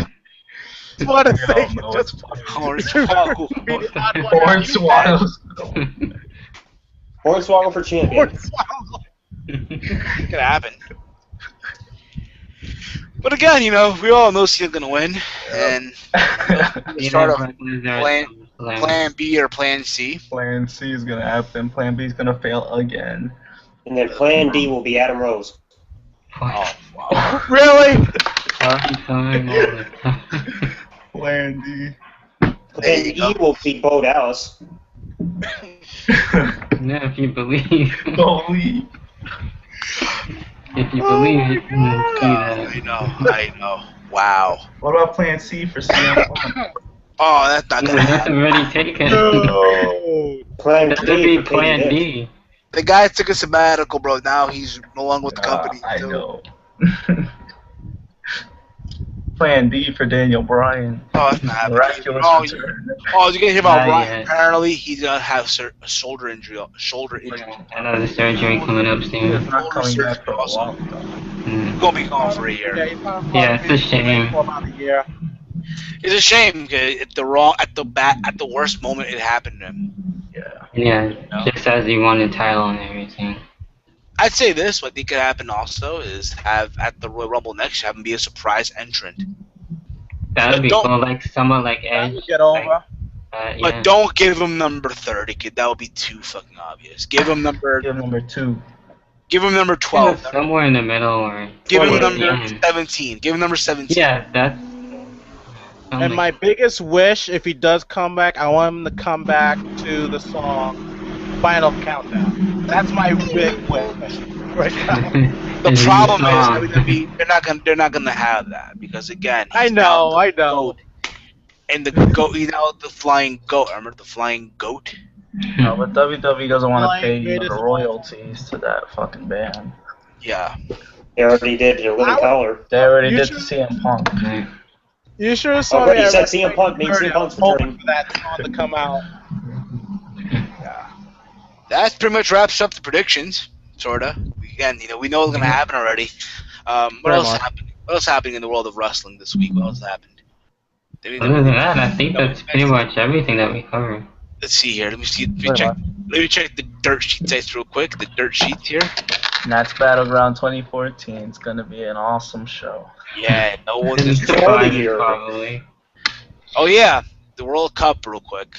just want to say know just it's funny. Hornswoggle. be the odd one out. Hornswoggle. Hornswoggle for champion. Hornswoggle. It could happen. But again, we all know Cena's gonna win, and start a plan B or plan C. Plan C is gonna happen. Plan B is gonna fail again. And then Plan D will be Adam Rose. Oh, wow. Really? Time all the time. Plan D. There you Plan E go. will be Bo Dallas. Yeah, if you believe. Holy. If you believe it, you can see that. I know. Wow. What about Plan C for CM Punk? Oh, that's not No, gonna that's happen. already taken. No. Plan That would D be for Plan Katie Vick. D. The guy took a sabbatical, bro. Now he's no longer with the company. I so- know. Plan D for Daniel Bryan. Oh, that's not happening. Miraculous Oh, return. you gonna hear about Not Ryan? yet. Apparently, he's gonna have a shoulder injury. Another surgery coming up He's soon. not coming back for a while. Mm. Gonna be gone for a year. Yeah, he's not Yeah, it's a shame. for about a year. It's a shame because at the worst moment it happened to him. Yeah, just as he won the title and everything. I'd say this: what I think could happen also is have at the Royal Rumble next, have him be a surprise entrant. That would be Don't- cool, like someone like That Edge. would get over. Yeah. But don't give him number 30, kid. That would be too fucking obvious. Give him number Give number 2. 12. Somewhere in the middle or. Give him towards the number end. 17. Give him number 17. Yeah, that's. And my biggest wish, if he does come back, I want him to come back to the song "Final Countdown." That's my big wish right now. The problem is they're not gonna have that because again, I he's know, now I the know. goat. And the goat, the flying goat. Remember the flying goat? No, but WWE doesn't want to Lion pay Greatest the royalties to that fucking band. Yeah. They already did to Living Color. They already You did should- to CM Punk. You sure saw Already me said at CM Punk means CM Punk's hoping returning. for that song to come out. That pretty much wraps up the predictions, sorta. We again, we know what's gonna happen already. What Very else much. happened? What else happened in the world of wrestling this week? What else happened? Other than that, I think that's pretty much everything that we covered. Let's see here. Let me see. Let me Very check. much. Let me check the dirt sheet sites real quick. The dirt sheets here. Nats Battleground 2014. It's gonna be an awesome show. Yeah, no one's And interested. surprises, year. probably. Oh yeah, the World Cup real quick.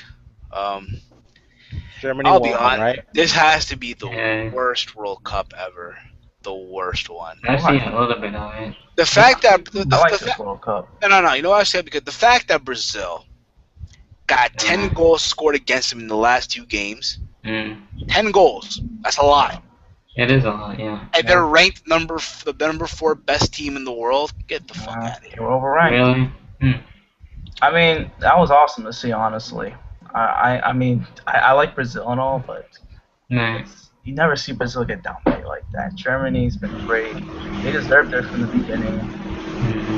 Germany I'll be won, honest. right? This has to be the Yeah. worst World Cup ever. The worst one. I've seen a little bit of it. The fact that I like this World Cup. no. You know what I said? Because the fact that Brazil got 10 goals scored against them in the last 2 games. 10 goals. That's a lot. It is a lot, yeah. And they're ranked the number 4 best team in the world. Get the fuck out of here. You're overranked. Really? I mean, that was awesome to see, honestly. I mean, I like Brazil and all, but Nice. you never see Brazil get dominated like that. Germany's been great. They deserved it from the beginning.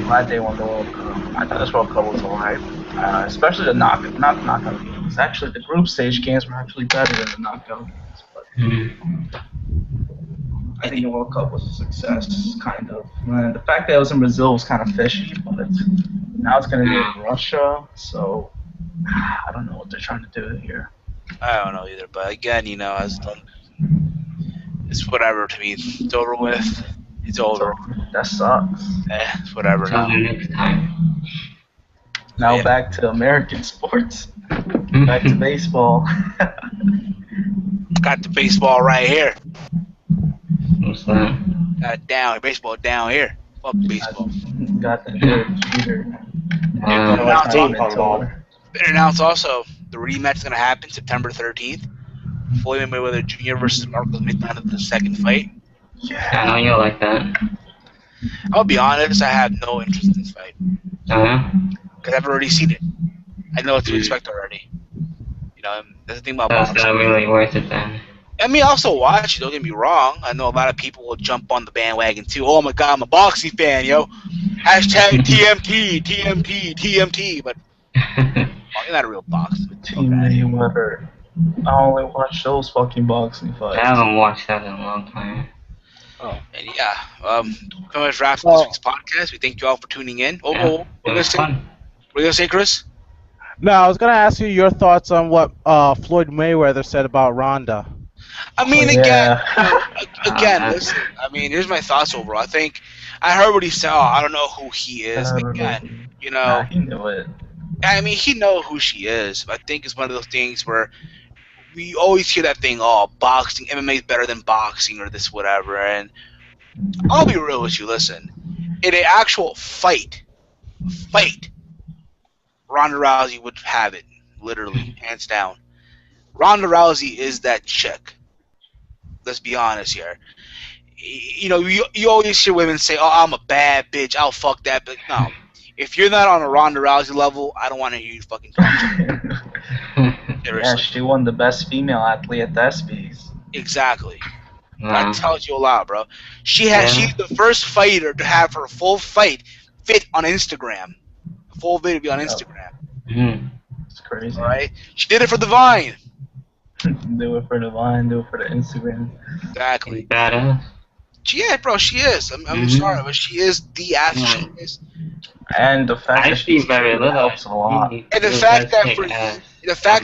Glad they won the World Cup. I thought this World Cup was alright, especially the not the knockout games. Actually, the group stage games were actually better than the knockout games. But I think the World Cup was a success, kind of. And the fact that it was in Brazil was kind of fishy, but now it's going to be in Russia, so I don't know what they're trying to do here. I don't know either. But again, it's whatever to me. It's over with. It's over. That sucks. It's whatever Until now. the next time. Now Yeah. back to American sports. Back to baseball. Got the baseball right here. What's that? Got it down. Baseball down here. Fuck baseball. Got the good cheater. Announced ping pong ball. Been announced also the rematch is gonna happen September 13th. Floyd Mayweather Jr. versus Marcos Midland in the second fight. I know you like that. I'll be honest, I have no interest in this fight because I've already seen it. I know what to expect already. That's the thing about That's boxing. not really worth it then. I mean, I'll also watch it. Don't get me wrong. I know a lot of people will jump on the bandwagon too. Oh my God, I'm a boxing fan, yo. Hashtag TMT, TMT, TMT. But you're not a real boxer. Team Mayweather. I only watch those fucking boxing fights. I haven't watched that in a long time. And yeah, pretty much wraps up this week's podcast. We thank you all for tuning in. Yeah, What it you was fun. gonna say, Chris? No, I was gonna ask you your thoughts on what Floyd Mayweather said about Ronda. I mean, Yeah. again, listen. I mean, here's my thoughts overall. I think I heard what he said. Oh, I don't know who he is. Again, Nah, he knew it. I mean, he knows who she is. I think it's one of those things where we always hear that thing, oh, boxing, MMA is better than boxing or this, whatever. And I'll be real with you. Listen, in an actual fight, Ronda Rousey would have it, literally, hands down. Ronda Rousey is that chick. Let's be honest here. You always hear women say, oh, I'm a bad bitch, I'll fuck that bitch. No. If you're not on a Ronda Rousey level, I don't want to hear you fucking talk to me. Yeah, Seriously. she won the best female athlete at the ESPYs. Exactly. Wow. That tells you a lot, bro. She's the first fighter to have her full fight fit on Instagram. Full video on Instagram. It's crazy. All right? She did it for the Vine. Do it for the Vine, do it for the Instagram. Exactly. Badass. Yeah, bro, she is. I'm sorry, but she is the athlete. She is. And the fact I that see she's very little. helps a lot. And the fact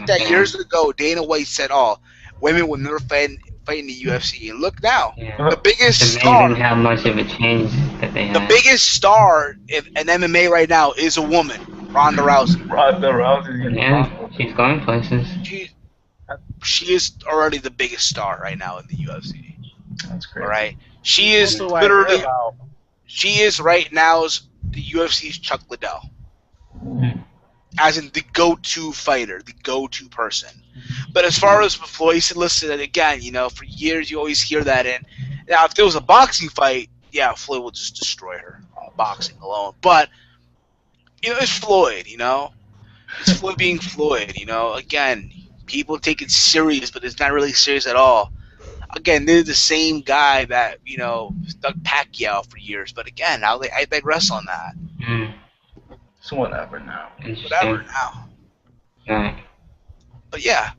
that years ago Dana White said, "Oh, women will never fight in the UFC," and look now, Yeah. the biggest It's star, amazing how much of a change that they the have. biggest star in MMA right now is a woman, Ronda Rousey. Ronda Rousey's gonna Yeah, she's going places. She is already the biggest star right now in the UFC. That's great. All right, she is Also, I heard literally, about- she is right now's the UFC's Chuck Liddell. As in the go-to fighter, the go-to person. But as far as Floyd said, listen, and again, for years you always hear that. And now, if there was a boxing fight, yeah, Floyd would just destroy her, boxing alone. But it's Floyd. It's Floyd being Floyd. Again, people take it serious, but it's not really serious at all. Again, they're the same guy that stuck Pacquiao for years. But again, I digress on that. So whatever now. Whatever now. Right. But yeah,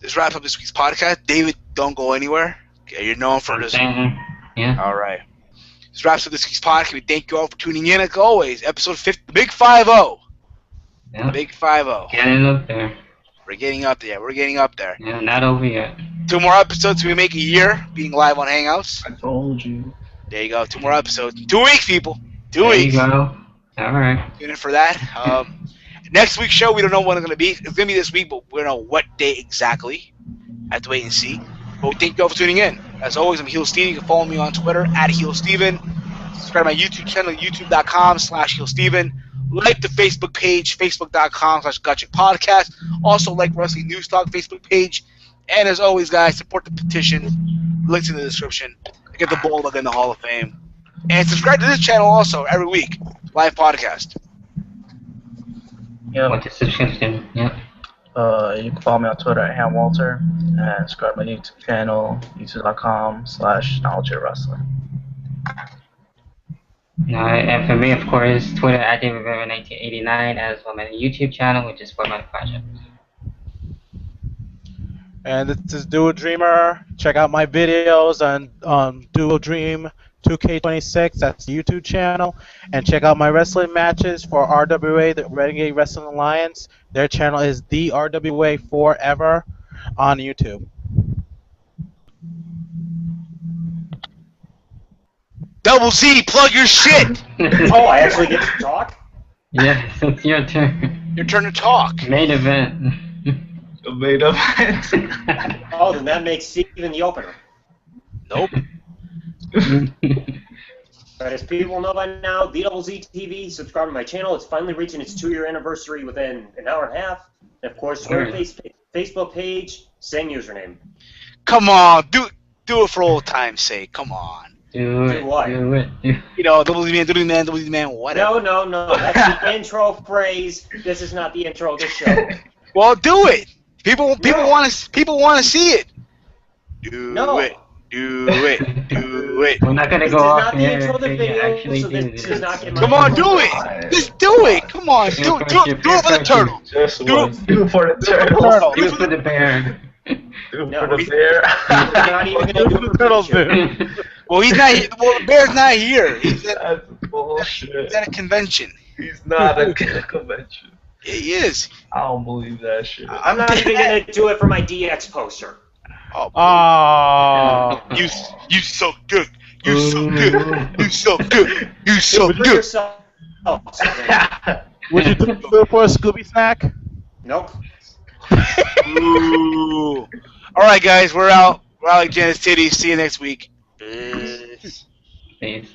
this wraps up this week's podcast. David, don't go anywhere. Okay, you're known for this. Yeah. All right. This wraps up this week's podcast. We thank you all for tuning in. As always, episode 50, Big 5-0. Yeah. Big 5-0. Getting up there. We're getting up there. We're getting up there. Yeah, not over yet. 2 more episodes. We make a year being live on Hangouts. I told you. There you go. 2 more episodes. 2 weeks, people. 2 There weeks. you go. All right. Tune in for that. Next week's show, we don't know when it's going to be. It's going to be this week, but we don't know what day exactly. I have to wait and see. But we thank you all for tuning in. As always, I'm Heel Steven. You can follow me on Twitter at Heel Steven. Subscribe to my YouTube channel, youtube.com/HeelSteven. Like the Facebook page, facebook.com/GotchaPodcast. Also like Wrestling News Talk Facebook page. And as always, guys, support the petition. Links in the description. Get the Bulldog in the Hall of Fame. And subscribe to this channel also every week. Live podcast. Yep. What's your subscription? Yep. You can follow me on Twitter at HamWalter and subscribe to my YouTube channel, youtube.com/KnowledgeWrestling. And for me, of course, Twitter at DavidRivera1989, as well as my YouTube channel, which is for my project. And this is Duo Dreamer. Check out my videos on Duo Dream 2K26. That's the YouTube channel. And check out my wrestling matches for RWA, the Renegade Wrestling Alliance. Their channel is the RWA Forever on YouTube. Double Z, plug your shit. Oh, I actually get to talk? Yes, it's your turn. Your turn to talk. Main event. The main event. Oh, then that makes Steven the opener. Nope. But as people know by now, the Double Z TV, subscribe to my channel. It's finally reaching its 2-year anniversary within an hour and a half. And of course, Twitter, Facebook page, same username. Come on, do it for old time's sake. Come on. Do it. Do what? Do it. You know, double Z man, whatever. No. That's the intro phrase. This is not the intro of the show. Well, do it. People want to see it. Do No. it. Do it. We're not gonna This go is off not the here intro of the until you video, actually so do this this. does not get my Come on, do it. Just do it. Come on, do it for the turtle. Just Do one. Do it for the turtle. Turtle. Do it for the bear. Do it No, for the he's- bear. We're not even going to do it for Turtles, Pikachu. dude. Well, he's not. Well, the bear's not here. He's That's bullshit. at a convention. He's not a convention. Yeah, he is. I don't believe that shit. I'm not even going to do it for my DX poster. Oh, Oh. you so good. You so good. You so good. You so For good. yourself. Oh, sorry. Would you do it for a Scooby snack? Nope. Ooh. All right, guys, we're out. We're out like Janice Titty. See you next week. Peace. Peace.